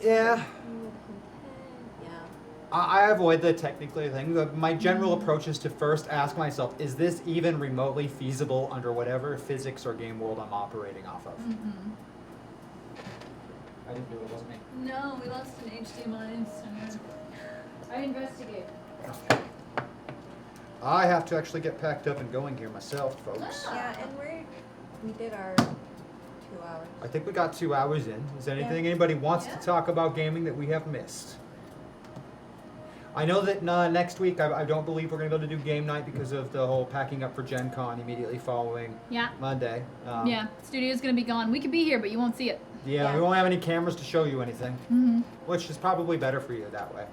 A: Yeah.
B: Yeah.
A: I avoid the technically thing. My general approach is to first ask myself, is this even remotely feasible under whatever physics or game world I'm operating off of? I didn't do it, wasn't me.
C: No, we lost an HDMI center. I investigate.
A: I have to actually get packed up and going here myself, folks.
B: Yeah, and we did our 2 hours.
A: I think we got 2 hours in. Is there anything anybody wants
C: Yeah.
A: to talk about gaming that we have missed? I know that next week I don't believe we're going to be able to do game night because of the whole packing up for Gen Con immediately following
E: Yeah.
A: Monday.
E: Yeah. Studio's gonna be gone. We could be here, but you won't see it.
A: Yeah, we
B: Yeah.
A: won't have any cameras to show you anything,
E: Mm-hmm.
A: which is probably better for you that way.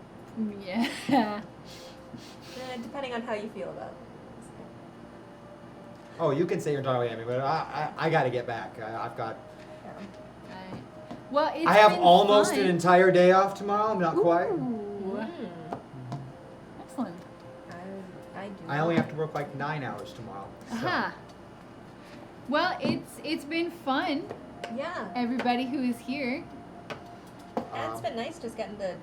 E: Yeah.
B: Depending on how you feel about it.
A: Oh, you can say you're talking at me, but I got to get back. I've got.
E: Right. Well, it's
A: I have
E: been
A: almost
E: fun.
A: an entire day off tomorrow. I'm not quite.
E: Ooh. Excellent.
B: I do.
A: I only have to work like 9 hours tomorrow. So.
E: Aha. Well, it's been fun.
B: Yeah.
E: Everybody who is here.
B: And it's been nice just getting to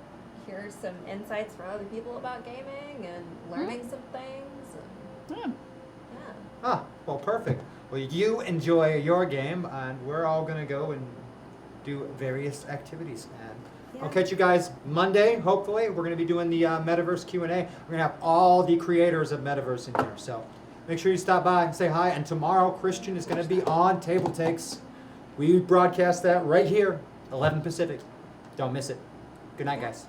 B: hear some insights from other people about gaming and learning some things. And,
E: Hmm.
B: yeah.
A: Ah, well, perfect. Well, you enjoy your game, and we're all gonna go and do various activities. And I'll catch you guys Monday. Hopefully, we're gonna be doing the Metaverse Q&A. We're gonna have all the creators of Metaverse in here, so make sure you stop by and say hi. And tomorrow, Christian is gonna be on Table Takes. We broadcast that right here, 11 Pacific. Don't miss it. Good night, guys.